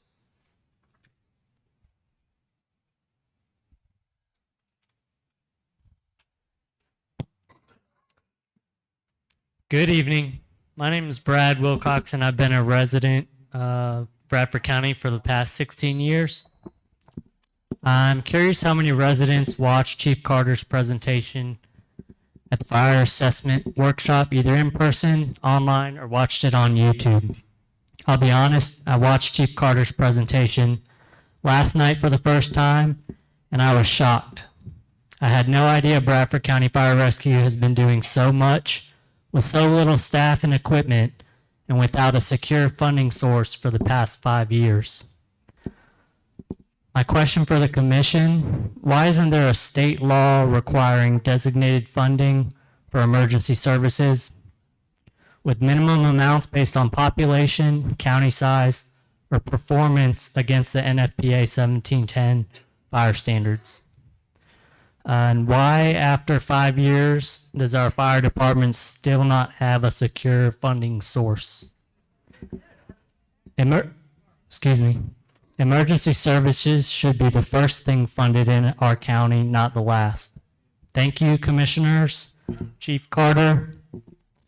Speaker 20: Good evening. My name is Brad Wilcox, and I've been a resident of Bradford County for the past 16 years. I'm curious how many residents watched Chief Carter's presentation at the fire assessment workshop, either in person, online, or watched it on YouTube. I'll be honest, I watched Chief Carter's presentation last night for the first time, and I was shocked. I had no idea Bradford County Fire Rescue has been doing so much with so little staff and equipment and without a secure funding source for the past 5 years. My question for the commission, why isn't there a state law requiring designated funding for emergency services with minimum amounts based on population, county size, or performance against the NFPA 1710 fire standards? And why, after 5 years, does our fire department still not have a secure funding source? Emergency services should be the first thing funded in our county, not the last. Thank you, commissioners, Chief Carter,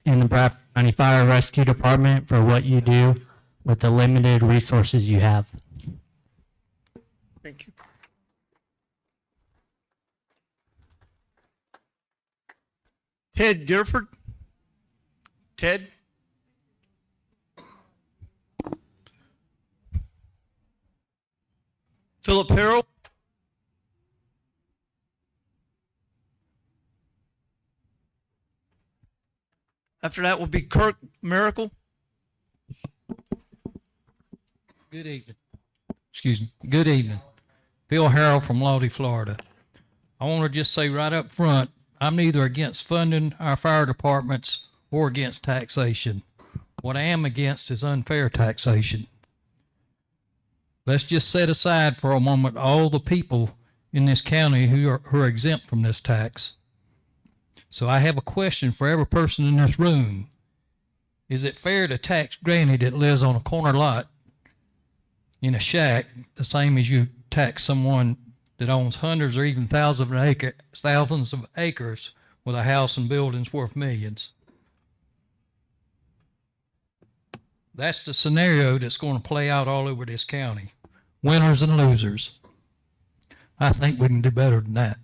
Speaker 20: and the Bradford County Fire Rescue Department for what you do with the limited resources you have.
Speaker 1: Thank you. Ted Gifford. Ted. Philip Harrell. After that will be Kirk Miracle.
Speaker 21: Good evening. Excuse me. Good evening. Phil Harrell from Lodi, Florida. I want to just say right up front, I'm neither against funding our fire departments or against taxation. What I am against is unfair taxation. Let's just set aside for a moment all the people in this county who are exempt from this tax. So I have a question for every person in this room. Is it fair to tax Granny that lives on a corner lot in a shack the same as you tax someone that owns hundreds or even thousands of acres with a house and buildings worth millions? That's the scenario that's going to play out all over this county. Winners and losers. I think we can do better than that.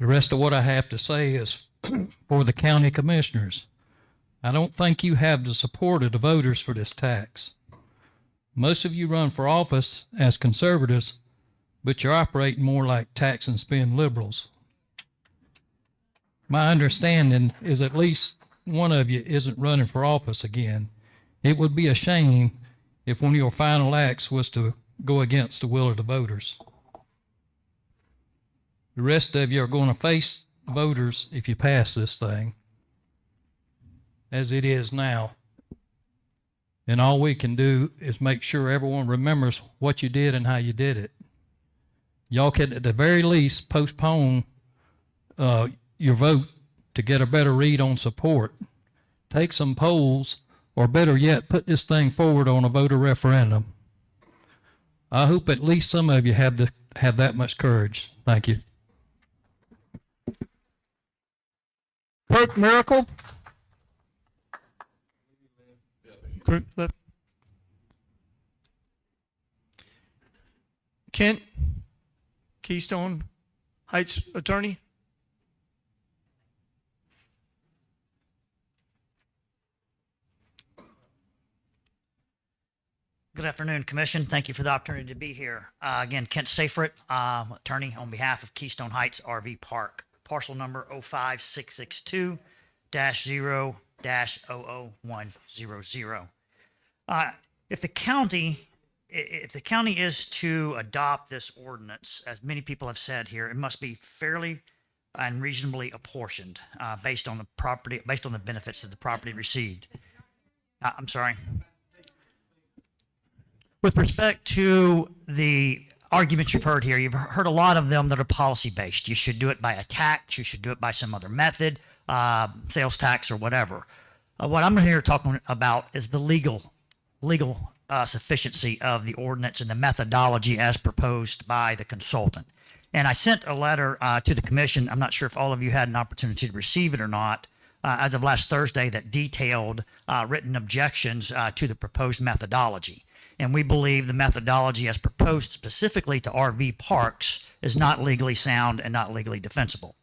Speaker 21: The rest of what I have to say is for the county commissioners. I don't think you have the support of the voters for this tax. Most of you run for office as conservatives, but you're operating more like tax and spend liberals. My understanding is at least one of you isn't running for office again. It would be a shame if one of your final acts was to go against the will of the voters. The rest of you are going to face the voters if you pass this thing, as it is now. And all we can do is make sure everyone remembers what you did and how you did it. Y'all can, at the very least, postpone your vote to get a better read on support. Take some polls, or better yet, put this thing forward on a voter referendum. I hope at least some of you have that much courage. Thank you.
Speaker 1: Kirk Miracle. Kent, Keystone Heights attorney.
Speaker 4: Good afternoon, Commission. Thank you for the opportunity to be here. Again, Kent Safrit, attorney on behalf of Keystone Heights RV Park, parcel number 05662-0-00100. If the county is to adopt this ordinance, as many people have said here, it must be fairly and reasonably apportioned based on the benefits that the property received. I'm sorry. With respect to the arguments you've heard here, you've heard a lot of them that are policy-based. You should do it by a tax. You should do it by some other method, sales tax or whatever. What I'm here talking about is the legal sufficiency of the ordinance and the methodology as proposed by the consultant. And I sent a letter to the commission. I'm not sure if all of you had an opportunity to receive it or not, as of last Thursday, that detailed written objections to the proposed methodology. And we believe the methodology as proposed specifically to RV parks is not legally sound and not legally defensible.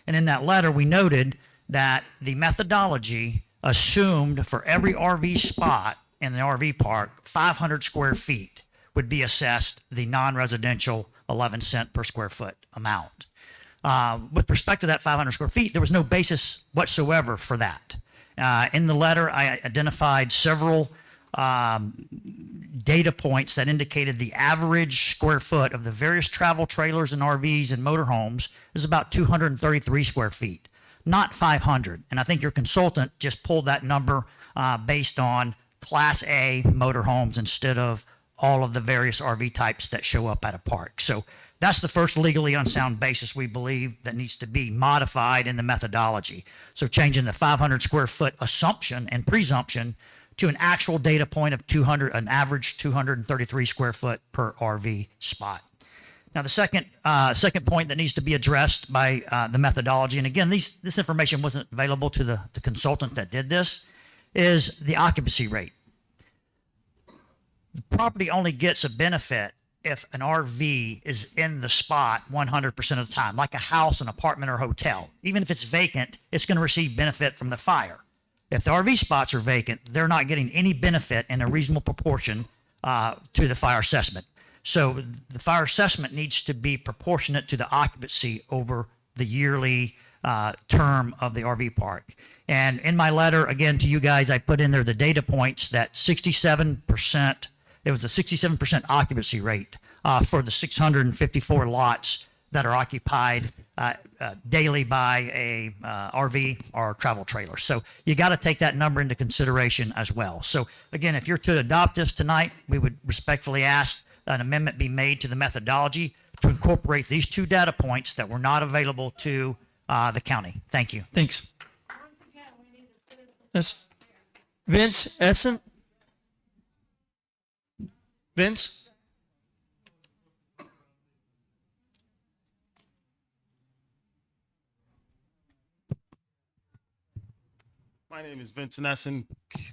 Speaker 4: And in that letter, we noted that the methodology assumed for every RV spot in the RV park, 500 square feet would be assessed the non-residential 11 cent per square foot amount. With respect to that 500 square feet, there was no basis whatsoever for that. In the letter, I identified several data points that indicated the average square foot of the various travel trailers and RVs and motorhomes is about 233 square feet, not 500. And I think your consultant just pulled that number based on Class A motorhomes instead of all of the various RV types that show up at a park. So that's the first legally unsound basis we believe that needs to be modified in the methodology. So changing the 500 square foot assumption and presumption to an actual data point of an average 233 square foot per RV spot. Now, the second point that needs to be addressed by the methodology, and again, this information wasn't available to the consultant that did this, is the occupancy rate. The property only gets a benefit if an RV is in the spot 100% of the time, like a house, an apartment, or hotel. Even if it's vacant, it's going to receive benefit from the fire. If the RV spots are vacant, they're not getting any benefit in a reasonable proportion to the fire assessment. So the fire assessment needs to be proportionate to the occupancy over the yearly term of the RV park. And in my letter, again, to you guys, I put in there the data points that 67%, it was a 67% occupancy rate for the 654 lots that are occupied daily by a RV or travel trailer. So you got to take that number into consideration as well. So again, if you're to adopt this tonight, we would respectfully ask an amendment be made to the methodology to incorporate these two data points that were not available to the county. Thank you.
Speaker 1: Thanks. Yes. Vince Essen. Vince.
Speaker 5: My name is Vincent Essen,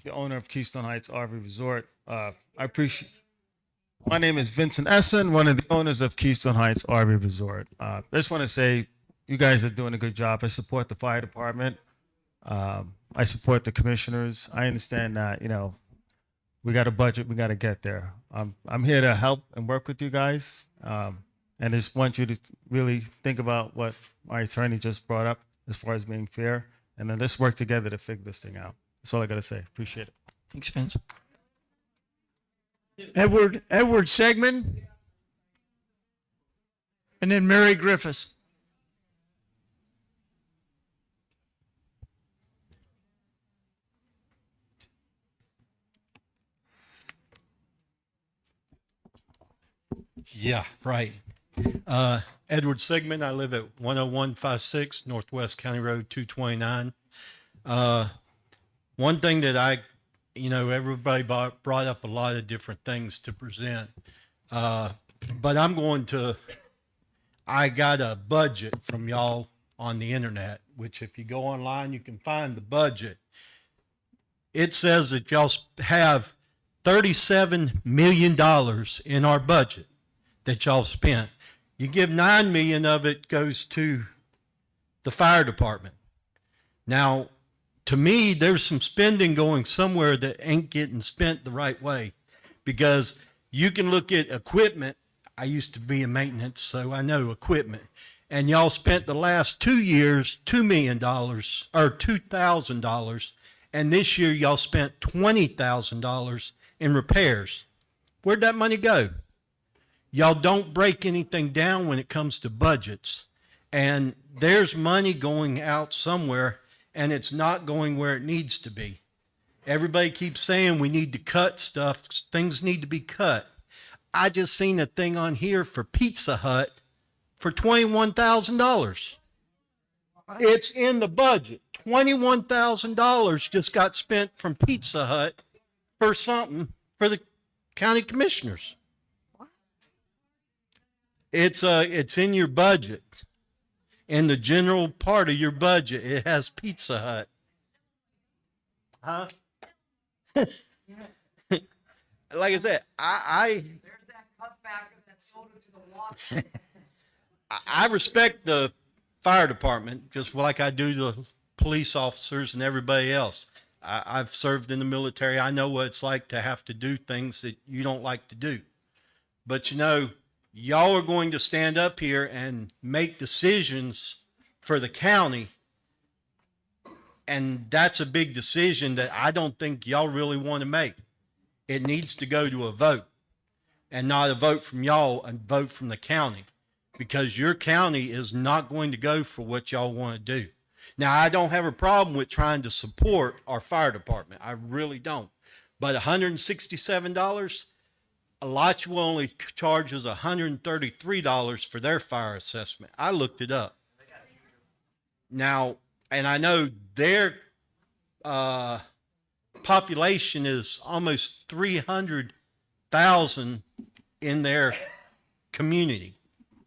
Speaker 5: the owner of Keystone Heights RV Resort. My name is Vincent Essen, one of the owners of Keystone Heights RV Resort. I just want to say you guys are doing a good job. I support the fire department. I support the commissioners. I understand that, we got a budget, we got to get there. I'm here to help and work with you guys. And I just want you to really think about what my attorney just brought up as far as being fair. And then let's work together to figure this thing out. That's all I got to say. Appreciate it.
Speaker 1: Thanks, Vince. Edward Segman. And then Mary Griffiths.
Speaker 9: Yeah, right. Edward Sigmund. I live at 10156 Northwest County Road 229. One thing that everybody brought up a lot of different things to present. But I got a budget from y'all on the internet, which if you go online, you can find the budget. It says that y'all have $37 million in our budget that y'all spent. You give $9 million of it goes to the fire department. Now, to me, there's some spending going somewhere that ain't getting spent the right way, because you can look at equipment. I used to be in maintenance, so I know equipment. And y'all spent the last 2 years $2 million or $2,000, and this year y'all spent $20,000 in repairs. Where'd that money go? Y'all don't break anything down when it comes to budgets, and there's money going out somewhere, and it's not going where it needs to be. Everybody keeps saying we need to cut stuff. Things need to be cut. I just seen a thing on here for Pizza Hut for $21,000. It's in the budget. $21,000 just got spent from Pizza Hut for something for the county commissioners. It's in your budget. In the general part of your budget, it has Pizza Hut. Huh? Like I said, I respect the fire department just like I do the police officers and everybody else. I've served in the military. I know what it's like to have to do things that you don't like to do. But y'all are going to stand up here and make decisions for the county, and that's a big decision that I don't think y'all really want to make. It needs to go to a vote, and not a vote from y'all, a vote from the county, because your county is not going to go for what y'all want to do. Now, I don't have a problem with trying to support our fire department. I really don't. But $167, Alachua only charges $133 for their fire assessment. I looked it up. Now, and I know their population is almost 300,000 in their community,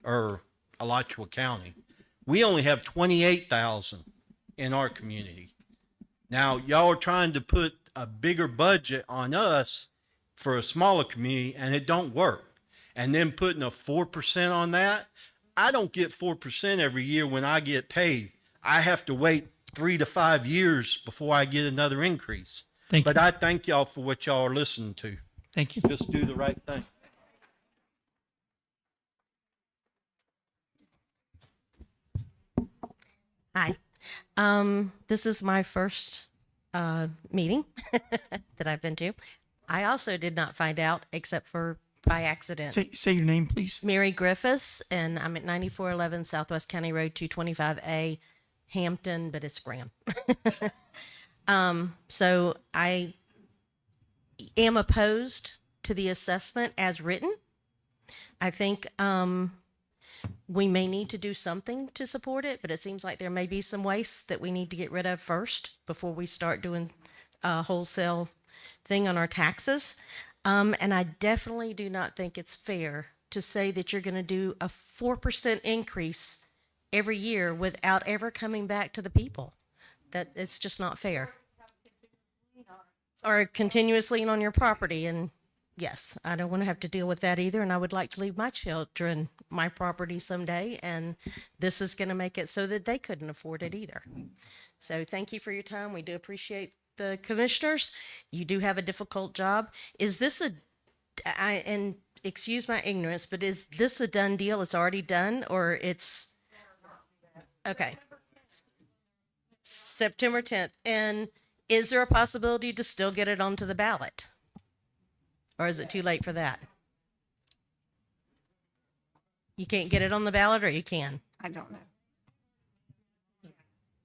Speaker 9: or Alachua County. We only have 28,000 in our community. Now, y'all are trying to put a bigger budget on us for a smaller community, and it don't work. And then putting a 4% on that, I don't get 4% every year when I get paid. I have to wait 3 to 5 years before I get another increase. But I thank y'all for what y'all are listening to.
Speaker 1: Thank you.
Speaker 9: Just do the right thing.
Speaker 6: Hi. This is my first meeting that I've been to. I also did not find out except for by accident.
Speaker 1: Say your name, please.
Speaker 6: Mary Griffiths, and I'm at 9411 Southwest County Road 225A, Hampton, but it's Graham. So I am opposed to the assessment as written. I think we may need to do something to support it, but it seems like there may be some waste that we need to get rid of first before we start doing a wholesale thing on our taxes. And I definitely do not think it's fair to say that you're going to do a 4% increase every year without ever coming back to the people. That it's just not fair. Or continuously on your property. And yes, I don't want to have to deal with that either. And I would like to leave my children my property someday. And this is going to make it so that they couldn't afford it either. So thank you for your time. We do appreciate the commissioners. You do have a difficult job. Is this and excuse my ignorance, but is this a done deal? It's already done, or it's okay. September 10th. And is there a possibility to still get it onto the ballot? Or is it too late for that? You can't get it on the ballot, or you can?
Speaker 2: I don't know.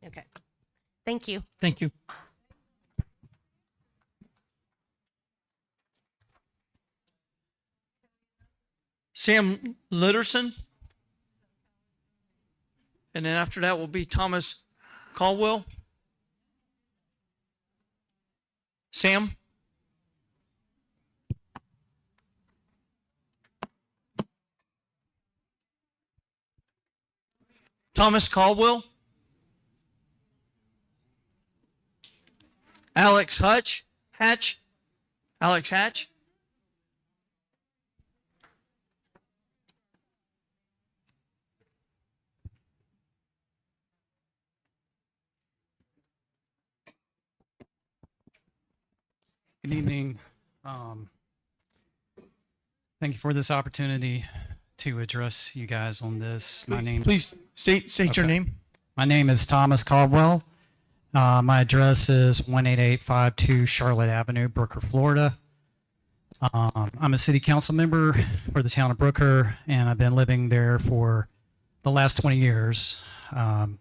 Speaker 6: Okay. Thank you.
Speaker 1: Thank you. Sam Litterson. And then after that will be Thomas Caldwell. Sam? Thomas Caldwell. Alex Hatch. Alex Hatch.
Speaker 7: Good evening. Thank you for this opportunity to address you guys on this.
Speaker 1: Please state your name.
Speaker 7: My name is Thomas Caldwell. My address is 18852 Charlotte Avenue, Brooker, Florida. I'm a city council member for the town of Brooker, and I've been living there for the last 20 years. While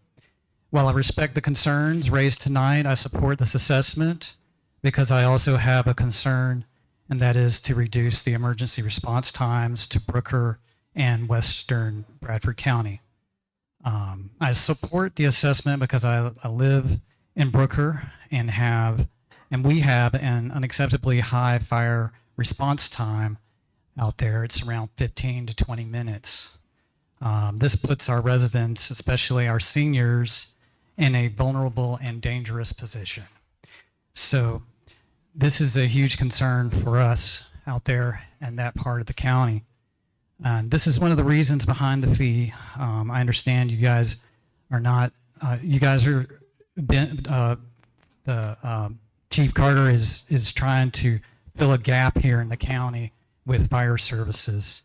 Speaker 7: I respect the concerns raised tonight, I support this assessment because I also have a concern, and that is to reduce the emergency response times to Brooker and Western Bradford County. I support the assessment because I live in Brooker and we have an unacceptably high fire response time out there. It's around 15 to 20 minutes. This puts our residents, especially our seniors, in a vulnerable and dangerous position. So this is a huge concern for us out there in that part of the county. This is one of the reasons behind the fee. I understand you guys are not, Chief Carter is trying to fill a gap here in the county with fire services.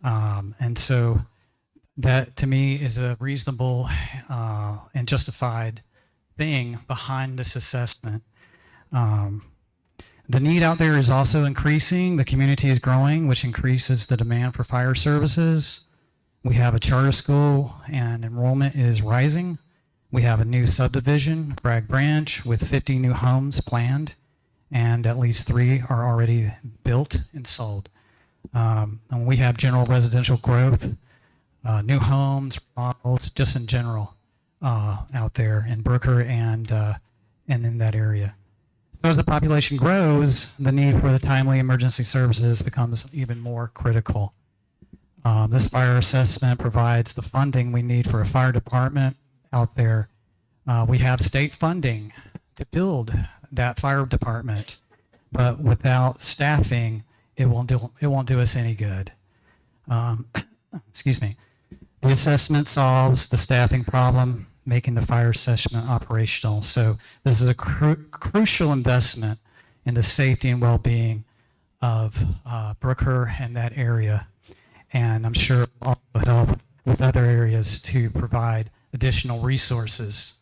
Speaker 7: And so that to me is a reasonable and justified thing behind this assessment. The need out there is also increasing. The community is growing, which increases the demand for fire services. We have a charter school and enrollment is rising. We have a new subdivision, Bragg Branch, with 50 new homes planned, and at least 3 are already built and sold. And we have general residential growth, new homes, models, just in general out there in Brooker and in that area. So as the population grows, the need for the timely emergency services becomes even more critical. This fire assessment provides the funding we need for a fire department out there. We have state funding to build that fire department, but without staffing, it won't do us any good. Excuse me. The assessment solves the staffing problem, making the fire assessment operational. So this is a crucial investment in the safety and well-being of Brooker and that area. And I'm sure it will also help with other areas to provide additional resources.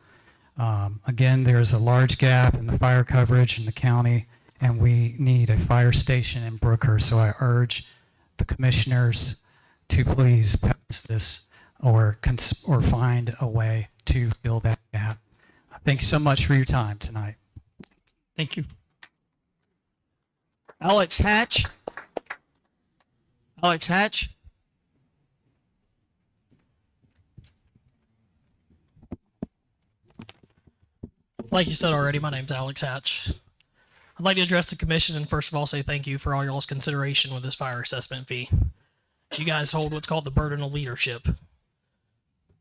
Speaker 7: Again, there's a large gap in the fire coverage in the county, and we need a fire station in Brooker. So I urge the commissioners to please pass this or find a way to fill that gap. Thanks so much for your time tonight.
Speaker 1: Thank you. Alex Hatch. Alex Hatch.
Speaker 22: Like you said already, my name's Alex Hatch. I'd like to address the commission and first of all say thank you for all y'all's consideration with this fire assessment fee. You guys hold what's called the burden of leadership.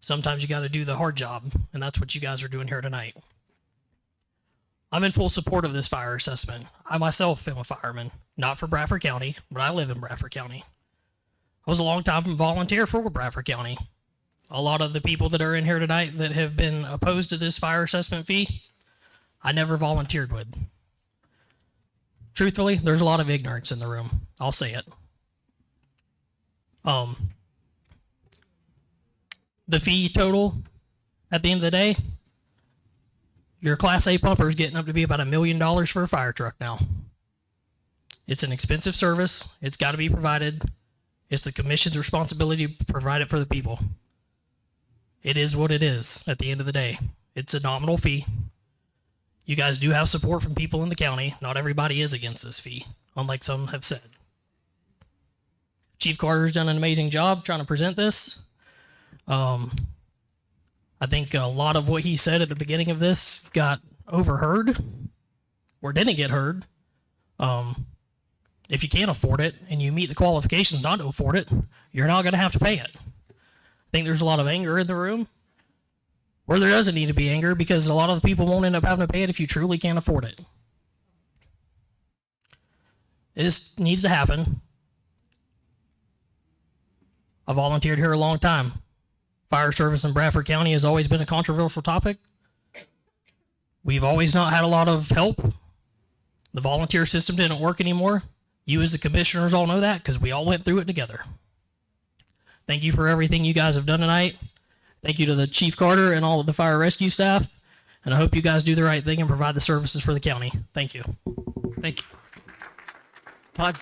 Speaker 22: Sometimes you got to do the hard job, and that's what you guys are doing here tonight. I'm in full support of this fire assessment. I myself am a fireman, not for Bradford County, but I live in Bradford County. I was a long-time volunteer for Bradford County. A lot of the people that are in here tonight that have been opposed to this fire assessment fee, I never volunteered with. Truthfully, there's a lot of ignorance in the room. I'll say it. The fee total at the end of the day, your Class A pumper is getting up to be about $1 million for a fire truck now. It's an expensive service. It's got to be provided. It's the commission's responsibility to provide it for the people. It is what it is at the end of the day. It's a nominal fee. You guys do have support from people in the county. Not everybody is against this fee, unlike some have said. Chief Carter's done an amazing job trying to present this. I think a lot of what he said at the beginning of this got overheard or didn't get heard. If you can't afford it and you meet the qualifications not to afford it, you're not going to have to pay it. I think there's a lot of anger in the room where there doesn't need to be anger because a lot of the people won't end up having to pay it if you truly can't afford it. This needs to happen. I volunteered here a long time. Fire service in Bradford County has always been a controversial topic. We've always not had a lot of help. The volunteer system didn't work anymore. You as the commissioners all know that because we all went through it together. Thank you for everything you guys have done tonight. Thank you to the Chief Carter and all of the fire rescue staff. And I hope you guys do the right thing and provide the services for the county. Thank you.
Speaker 1: Thank you. Todd?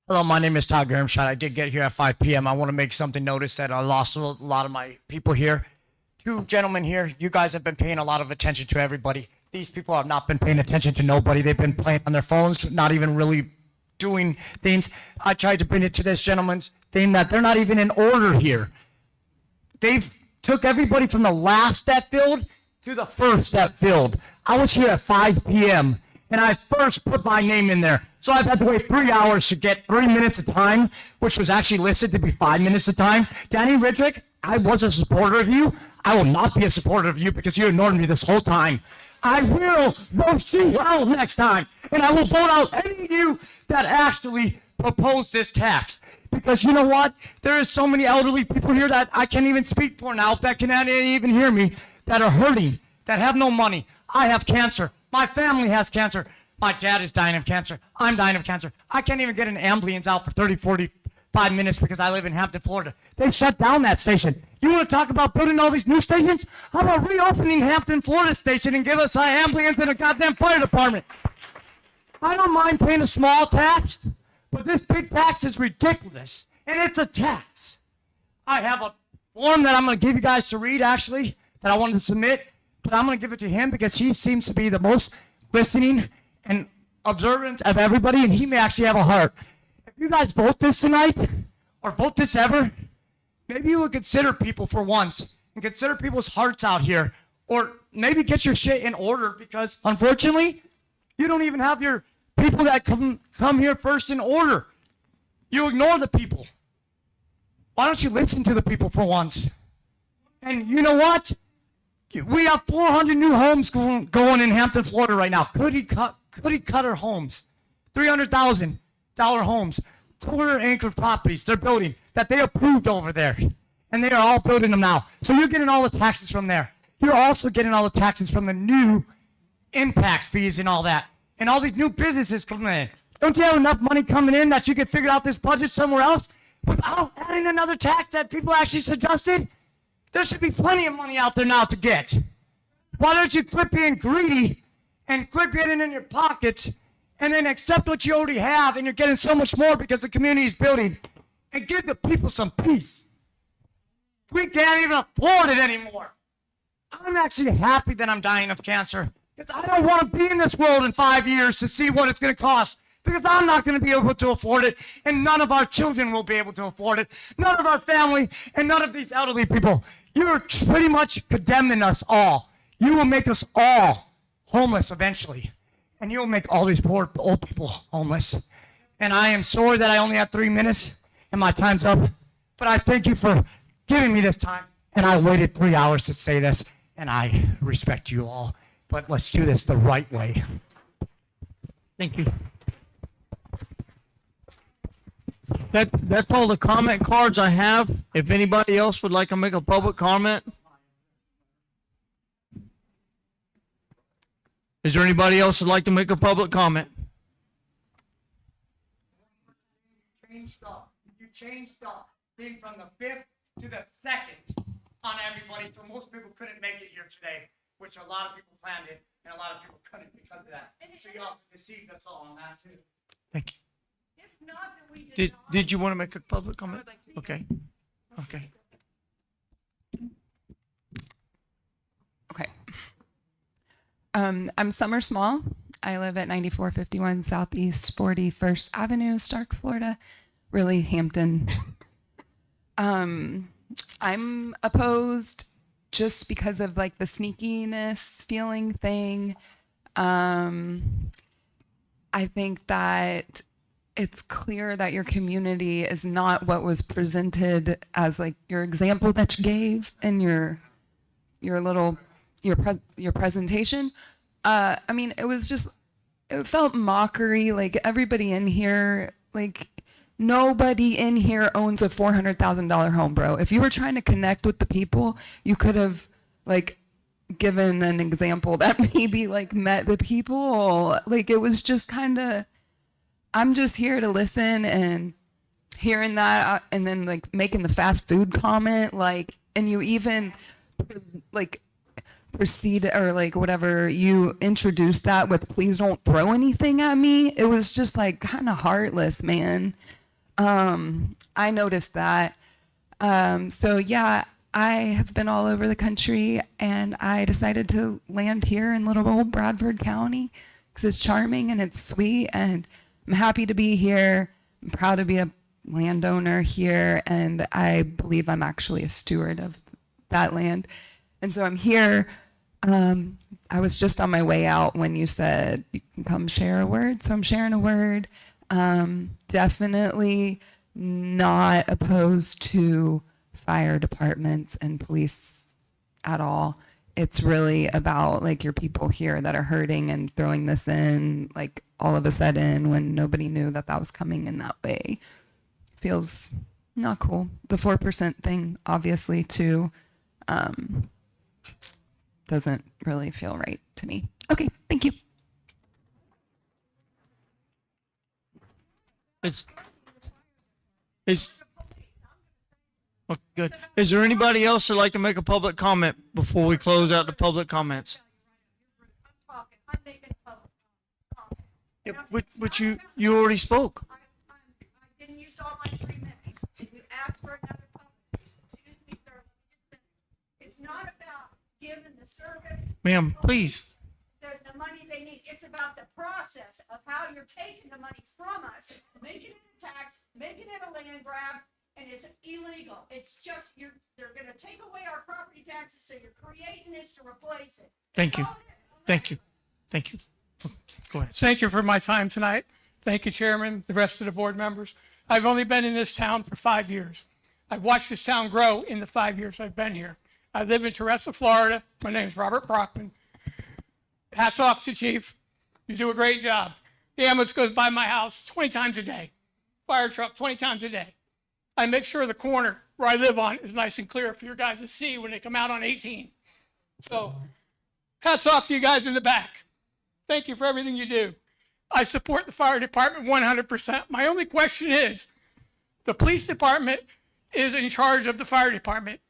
Speaker 3: Hello, my name is Todd Grimshot. I did get here at 5 p.m. I want to make something notice that I lost a lot of my people here. Two gentlemen here, you guys have been paying a lot of attention to everybody. These people have not been paying attention to nobody. They've been playing on their phones, not even really doing things. I tried to bring it to this gentleman's thing that they're not even in order here. They've took everybody from the last step field to the first step field. I was here at 5 p.m. and I first put my name in there. So I've had to wait 3 hours to get 3 minutes of time, which was actually listed to be 5 minutes of time. Danny Ridrick, I was a supporter of you. I will not be a supporter of you because you ignored me this whole time. I will roast you out next time, and I will vote out any of you that actually propose this tax. Because you know what? There is so many elderly people here that I can't even speak for now, that cannot even hear me, that are hurting, that have no money. I have cancer. My family has cancer. My dad is dying of cancer. I'm dying of cancer. I can't even get an ambulance out for 30, 45 minutes because I live in Hampton, Florida. They shut down that station. You want to talk about building all these new stations? How about reopening Hampton, Florida station and give us an ambulance and a goddamn fire department? I don't mind paying a small tax, but this big tax is ridiculous, and it's a tax. I have a form that I'm going to give you guys to read, actually, that I wanted to submit, but I'm going to give it to him because he seems to be the most listening and observant of everybody, and he may actually have a heart. If you guys vote this tonight, or vote this ever, maybe you would consider people for once, and consider people's hearts out here, or maybe get your shit in order, because unfortunately, you don't even have your people that come here first in order. You ignore the people. Why don't you listen to the people for once? And you know what? We have 400 new homes going in Hampton, Florida right now. Cookie cutter homes, $300,000 homes, quarter anchored properties they're building that they approved over there. And they are all building them now. So you're getting all the taxes from there. You're also getting all the taxes from the new impact fees and all that. And all these new businesses coming in. Don't you have enough money coming in that you could figure out this budget somewhere else without adding another tax that people actually suggested? There should be plenty of money out there now to get. Why don't you quit being greedy and quit getting in your pockets and then accept what you already have, and you're getting so much more because the community is building, and give the people some peace. We can't even afford it anymore. I'm actually happy that I'm dying of cancer because I don't want to be in this world in 5 years to see what it's going to cost, because I'm not going to be able to afford it, and none of our children will be able to afford it, none of our family, and none of these elderly people. You're pretty much condemning us all. You will make us all homeless eventually, and you will make all these poor old people homeless. And I am sorry that I only have 3 minutes, and my time's up, but I thank you for giving me this time, and I waited 3 hours to say this, and I respect you all, but let's do this the right way.
Speaker 1: Thank you. That's all the comment cards I have. If anybody else would like to make a public comment. Is there anybody else who'd like to make a public comment? You changed stuff. Being from the 5th to the 2nd on everybody, so most people couldn't make it here today, which a lot of people planned it, and a lot of people couldn't because of that. So you also deceived us all on that too. Thank you. Did you want to make a public comment? Okay. Okay.
Speaker 8: Okay. I'm Summer Small. I live at 9451 Southeast 41st Avenue, Stark, Florida, really Hampton. I'm opposed just because of like the sneakiness feeling thing. I think that it's clear that your community is not what was presented as like your example that you gave in your presentation. I mean, it felt mockery. Like everybody in here, like nobody in here owns a $400,000 home, bro. If you were trying to connect with the people, you could have like given an example that maybe like met the people. Like it was just kind of, I'm just here to listen, and hearing that and then like making the fast food comment, like, and you even like proceed or like whatever, you introduced that with please don't throw anything at me. It was just like kind of heartless, man. I noticed that. So yeah, I have been all over the country, and I decided to land here in little old Bradford County because it's charming and it's sweet, and I'm happy to be here. I'm proud to be a landowner here, and I believe I'm actually a steward of that land. And so I'm here. I was just on my way out when you said you can come share a word, so I'm sharing a word. Definitely not opposed to fire departments and police at all. It's really about like your people here that are hurting and throwing this in like all of a sudden when nobody knew that that was coming in that way. Feels not cool. The 4% thing, obviously, too, doesn't really feel right to me. Okay, thank you.
Speaker 1: Oh, good. Is there anybody else that'd like to make a public comment before we close out the public comments? Yeah, which you already spoke.
Speaker 19: I didn't use all my 3 minutes. And you asked for another public. Excuse me, sir. It's not about giving the service.
Speaker 1: Ma'am, please.
Speaker 19: The money they need. It's about the process of how you're taking the money from us, making it a tax, making it a land grab, and it's illegal. It's just they're going to take away our property taxes, so you're creating this to replace it.
Speaker 1: Thank you. Thank you. Thank you. Go ahead.
Speaker 10: Thank you for my time tonight. Thank you, Chairman, the rest of the board members. I've only been in this town for 5 years. I've watched this town grow in the 5 years I've been here. I live in Teresa, Florida. My name is Robert Brockman. Hats off to Chief. You do a great job. The ambulance goes by my house 20 times a day. Fire truck 20 times a day. I make sure the corner where I live on is nice and clear for your guys to see when they come out on 18. So hats off to you guys in the back. Thank you for everything you do. I support the fire department 100%. My only question is, the police department is in charge of the fire department.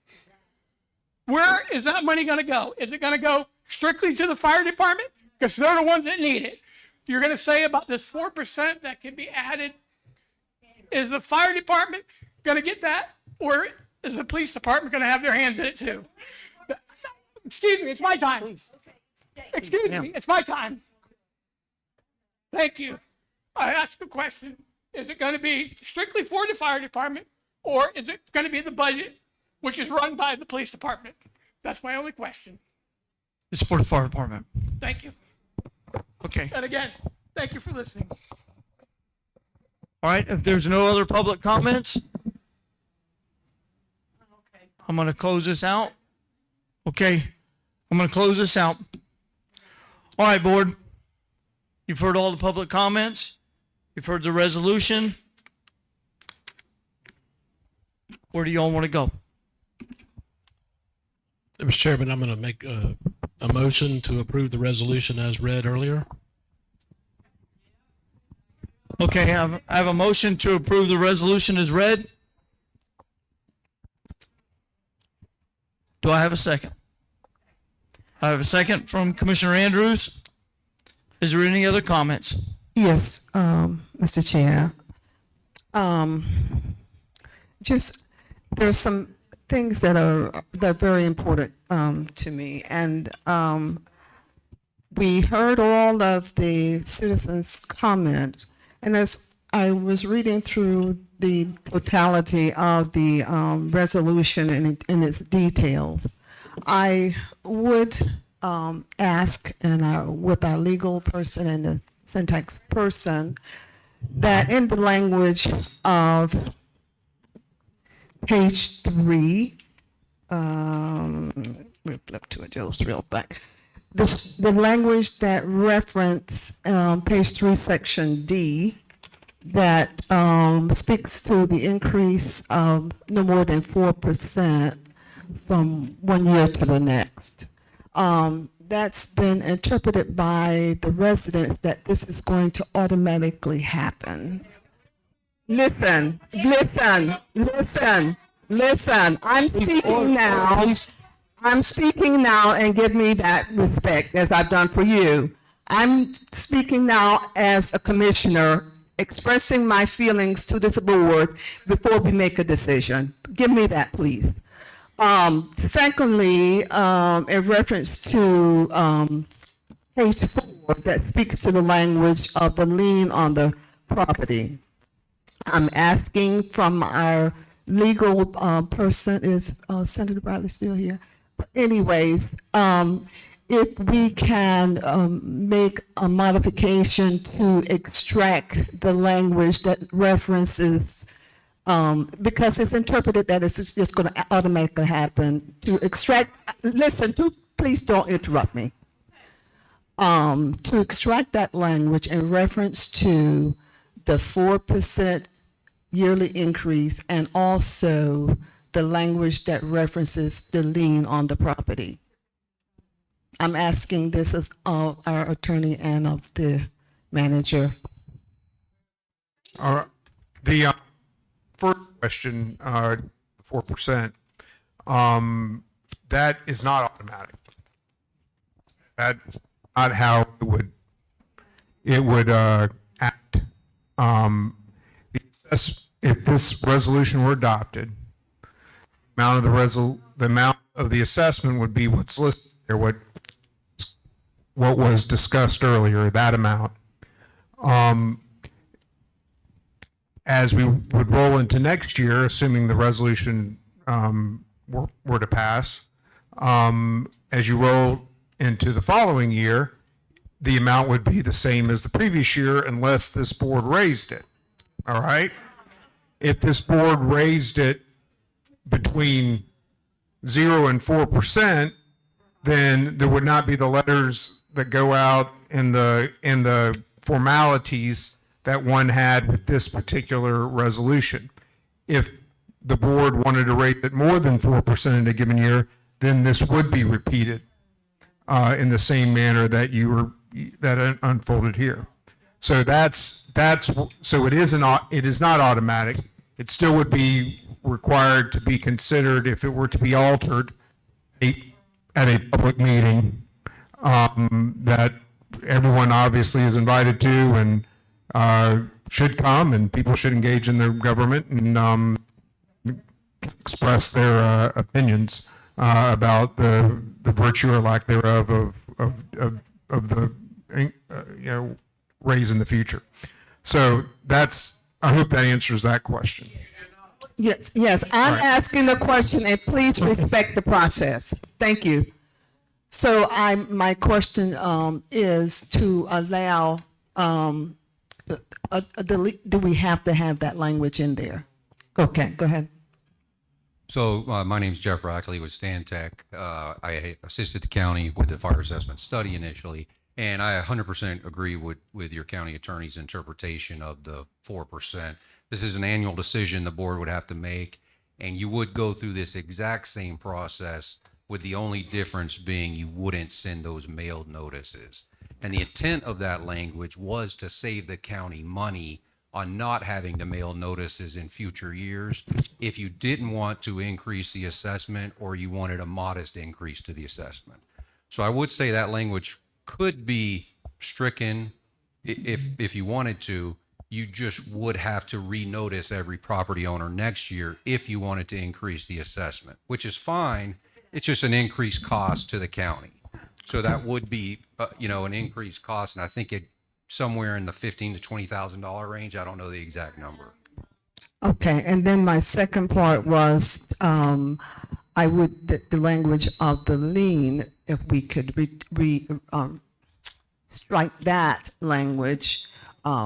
Speaker 10: Where is that money going to go? Is it going to go strictly to the fire department? Because they're the ones that need it. You're going to say about this 4% that can be added. Is the fire department going to get that? Or is the police department going to have their hands in it too? Excuse me, it's my time. Excuse me, it's my time. Thank you. I ask a question. Is it going to be strictly for the fire department, or is it going to be the budget, which is run by the police department? That's my only question.
Speaker 1: It's for the fire department.
Speaker 10: Thank you.
Speaker 1: Okay.
Speaker 10: And again, thank you for listening.
Speaker 1: All right. If there's no other public comments, I'm going to close this out. Okay. I'm going to close this out. All right, board. You've heard all the public comments. You've heard the resolution. Where do y'all want to go?
Speaker 23: Mr. Chairman, I'm going to make a motion to approve the resolution as read earlier.
Speaker 1: Okay, I have a motion to approve the resolution as read. Do I have a second? I have a second from Commissioner Andrews. Is there any other comments?
Speaker 24: Yes, Mr. Chair. Just there's some things that are very important to me, and we heard all of the citizens' comment, and as I was reading through the totality of the resolution and its details, I would ask, and with our legal person and the syntax person, that in the language of page 3, we'll flip to it just real back. The language that reference page 3, section D, that speaks to the increase of no more than 4% from one year to the next. That's been interpreted by the residents that this is going to automatically happen. Listen. I'm speaking now. I'm speaking now, and give me that respect as I've done for you. I'm speaking now as a commissioner, expressing my feelings to this board before we make a decision. Give me that, please. Secondly, in reference to page 4 that speaks to the language of the lien on the property, I'm asking from our legal person, is Senator Bradley still here? But anyways, if we can make a modification to extract the language that references, because it's interpreted that it's just going to automatically happen, to extract, please don't interrupt me. To extract that language in reference to the 4% yearly increase, and also the language that references the lien on the property. I'm asking this as our attorney and of the manager.
Speaker 11: The first question, 4%, that is not automatic. That's not how it would act. If this resolution were adopted, the amount of the assessment would be what's listed there, what was discussed earlier, that amount. As we would roll into next year, assuming the resolution were to pass, as you roll into the following year, the amount would be the same as the previous year unless this board raised it. All right? If this board raised it between 0 and 4%, then there would not be the letters that go out in the formalities that one had with this particular resolution. If the board wanted to rate it more than 4% in a given year, then this would be repeated in the same manner that that unfolded here. So so it is not automatic. It still would be required to be considered if it were to be altered at a public meeting that everyone obviously is invited to and should come, and people should engage in their government and express their opinions about the virtue or lack thereof of the raise in the future. So I hope that answers that question.
Speaker 24: Yes, I'm asking the question, and please respect the process. Thank you. So my question is to allow, do we have to have that language in there? Okay, go ahead.
Speaker 12: So my name is Jeff Rackley with Stantec. I assisted the county with the fire assessment study initially, and I 100% agree with your county attorney's interpretation of the 4%. This is an annual decision the board would have to make, and you would go through this exact same process, with the only difference being you wouldn't send those mailed notices. And the intent of that language was to save the county money on not having to mail notices in future years if you didn't want to increase the assessment or you wanted a modest increase to the assessment. So I would say that language could be stricken if you wanted to. You just would have to renotice every property owner next year if you wanted to increase the assessment, which is fine. It's just an increased cost to the county. So that would be, an increased cost, and I think it somewhere in the $15,000 to $20,000 range. I don't know the exact number.
Speaker 24: Okay, and then my second part was, the language of the lien, if we could strike that language,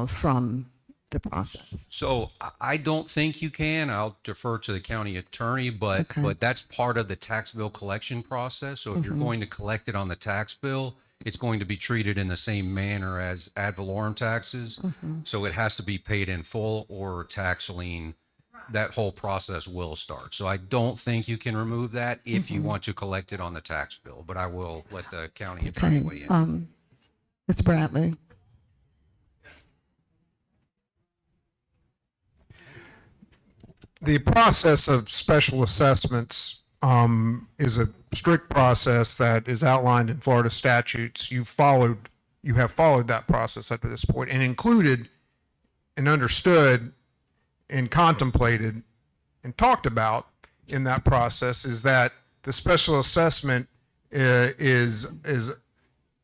Speaker 24: from the process.
Speaker 12: So I don't think you can. I'll defer to the county attorney, but that's part of the tax bill collection process. So if you're going to collect it on the tax bill, it's going to be treated in the same manner as ad valorem taxes. So it has to be paid in full or tax lien. That whole process will start. So I don't think you can remove that if you want to collect it on the tax bill, but I will let the county attorney weigh in.
Speaker 24: Mr. Bradley?
Speaker 11: The process of special assessments is a strict process that is outlined in Florida statutes. You have followed that process up to this point, and included and understood and contemplated and talked about in that process is that the special assessment is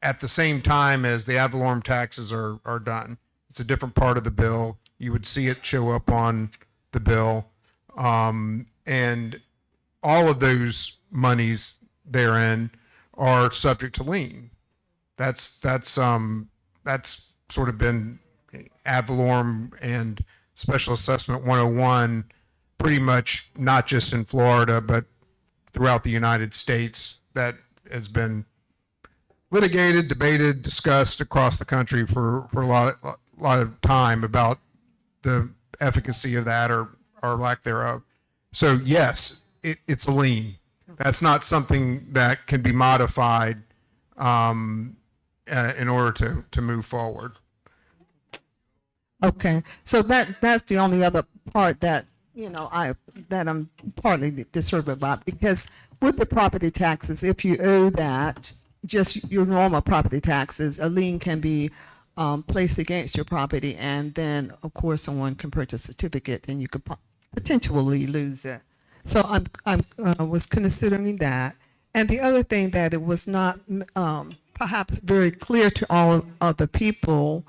Speaker 11: at the same time as the ad valorem taxes are done. It's a different part of the bill. You would see it show up on the bill. And all of those monies therein are subject to lien. That's sort of been ad valorem and special assessment 101, pretty much not just in Florida, but throughout the United States. That has been litigated, debated, discussed across the country for a lot of time about the efficacy of that or lack thereof. So yes, it's a lien. That's not something that can be modified in order to move forward.
Speaker 24: Okay, so that's the only other part that, I'm partly disturbed about, because with the property taxes, if you owe that, just your normal property taxes, a lien can be placed against your property, and then, of course, someone can purchase a certificate, and you could potentially lose it. So I was considering that. And the other thing that it was not perhaps very clear to all of the people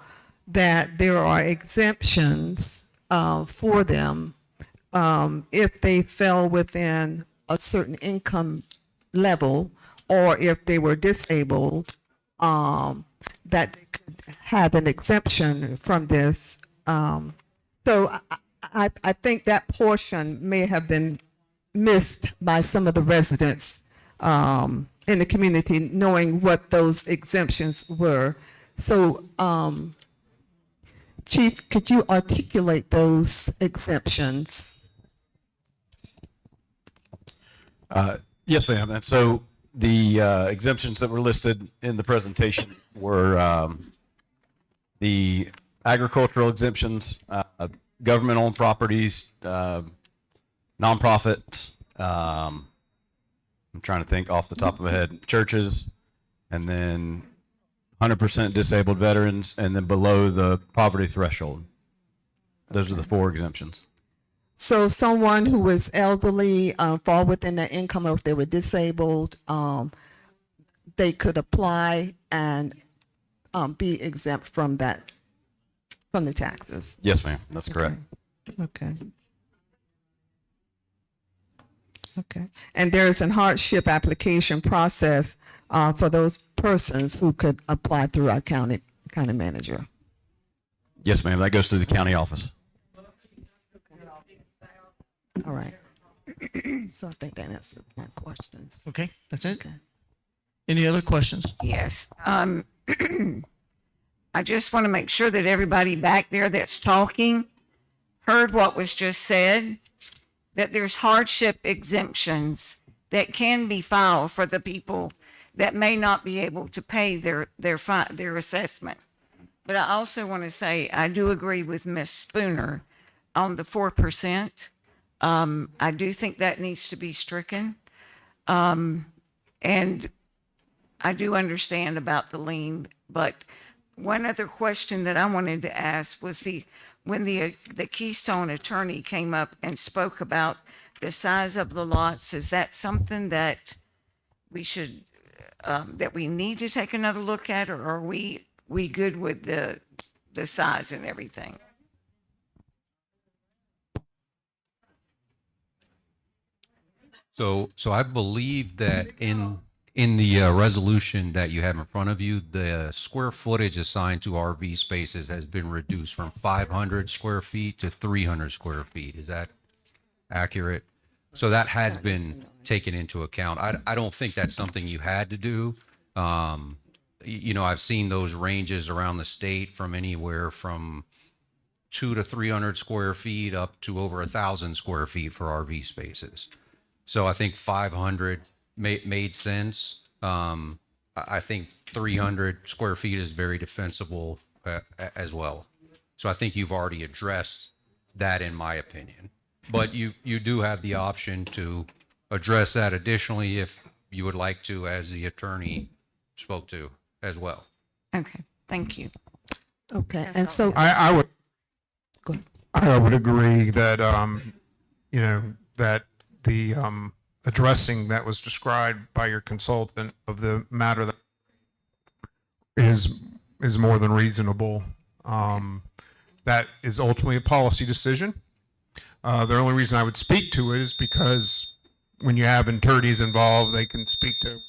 Speaker 24: that there are exemptions for them if they fell within a certain income level, or if they were disabled, that they could have an exemption from this. So I think that portion may have been missed by some of the residents in the community, knowing what those exemptions were. So, Chief, could you articulate those exemptions?
Speaker 13: Yes, ma'am. And so the exemptions that were listed in the presentation were the agricultural exemptions, government-owned properties, nonprofits. I'm trying to think off the top of my head. Churches, and then 100% disabled veterans, and then below the poverty threshold. Those are the 4 exemptions.
Speaker 24: So someone who was elderly, fall within their income, or if they were disabled, they could apply and be exempt from that, from the taxes.
Speaker 13: Yes, ma'am. That's correct.
Speaker 24: Okay. Okay. And there's a hardship application process for those persons who could apply through our county manager.
Speaker 13: Yes, ma'am. That goes through the county office.
Speaker 24: All right. So I think that answers my questions.
Speaker 1: Okay, that's it?
Speaker 24: Okay.
Speaker 1: Any other questions?
Speaker 2: Yes. I just want to make sure that everybody back there that's talking heard what was just said, that there's hardship exemptions that can be filed for the people that may not be able to pay their assessment. But I also want to say, I do agree with Ms. Spooner on the 4%. I do think that needs to be stricken. And I do understand about the lien, but one other question that I wanted to ask was when the Keystone attorney came up and spoke about the size of the lots, is that something that we should that we need to take another look at, or are we good with the size and everything?
Speaker 12: So I believe that in the resolution that you have in front of you, the square footage assigned to RV spaces has been reduced from 500 square feet to 300 square feet. Is that accurate? So that has been taken into account. I don't think that's something you had to do. You know, I've seen those ranges around the state from anywhere from 200 to 300 square feet up to over 1,000 square feet for RV spaces. So I think 500 made sense. I think 300 square feet is very defensible as well. So I think you've already addressed that, in my opinion. But you do have the option to address that additionally if you would like to, as the attorney spoke to as well.
Speaker 2: Okay, thank you.
Speaker 24: Okay, and so
Speaker 11: I would
Speaker 24: Go ahead.
Speaker 11: I would agree that you know, that the addressing that was described by your consultant of the matter that is more than reasonable. That is ultimately a policy decision. The only reason I would speak to it is because when you have attorneys involved, they can speak to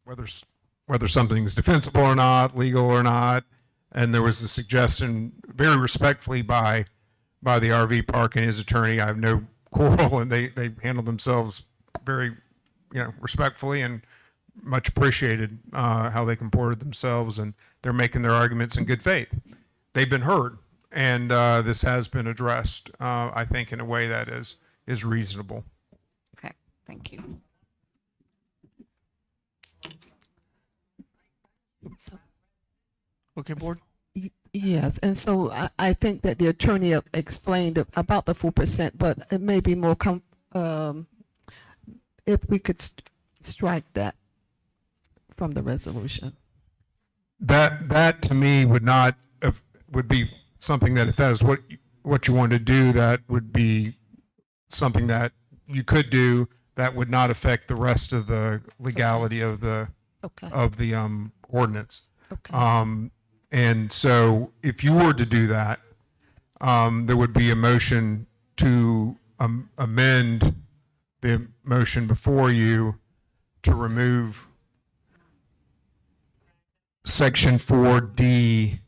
Speaker 11: whether something's defensible or not, legal or not. And there was a suggestion, very respectfully, by the RV park and his attorney. I have no quarrel, and they handled themselves very, respectfully, and much appreciated how they comported themselves, and they're making their arguments in good faith. They've been heard, and this has been addressed, I think, in a way that is reasonable.
Speaker 2: Okay, thank you.
Speaker 1: Okay, board.
Speaker 24: Yes, and so I think that the attorney explained about the 4%, but it may be more if we could strike that from the resolution.
Speaker 11: That to me would be something that, if that is what you want to do, that would be something that you could do that would not affect the rest of the legality of the ordinance.
Speaker 24: Okay.
Speaker 11: And so if you were to do that, there would be a motion to amend the motion before you to remove Section 4D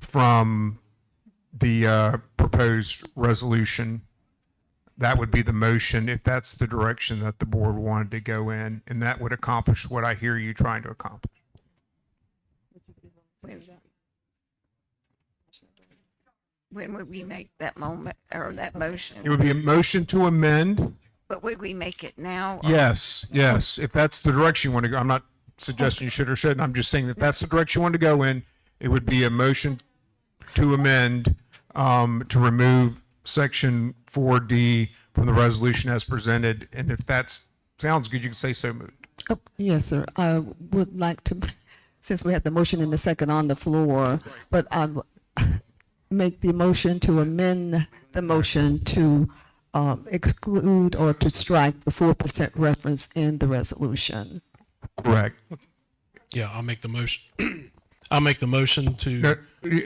Speaker 11: from the proposed resolution. That would be the motion if that's the direction that the board wanted to go in, and that would accomplish what I hear you trying to accomplish.
Speaker 2: When would we make that moment or that motion?
Speaker 11: It would be a motion to amend.
Speaker 2: But would we make it now? Or?
Speaker 11: Yes. If that's the direction you want to go. I'm not suggesting you should or shouldn't. I'm just saying that that's the direction you want to go in. It would be a motion to amend to remove Section 4D from the resolution as presented. And if that sounds good, you can say so moved.
Speaker 24: Oh, yes, sir. I would like to, since we have the motion and the second on the floor, but I make the motion to amend the motion to exclude or to strike the 4% reference in the resolution.
Speaker 11: Correct.
Speaker 23: Yeah, I'll make the motion. I'll make the motion to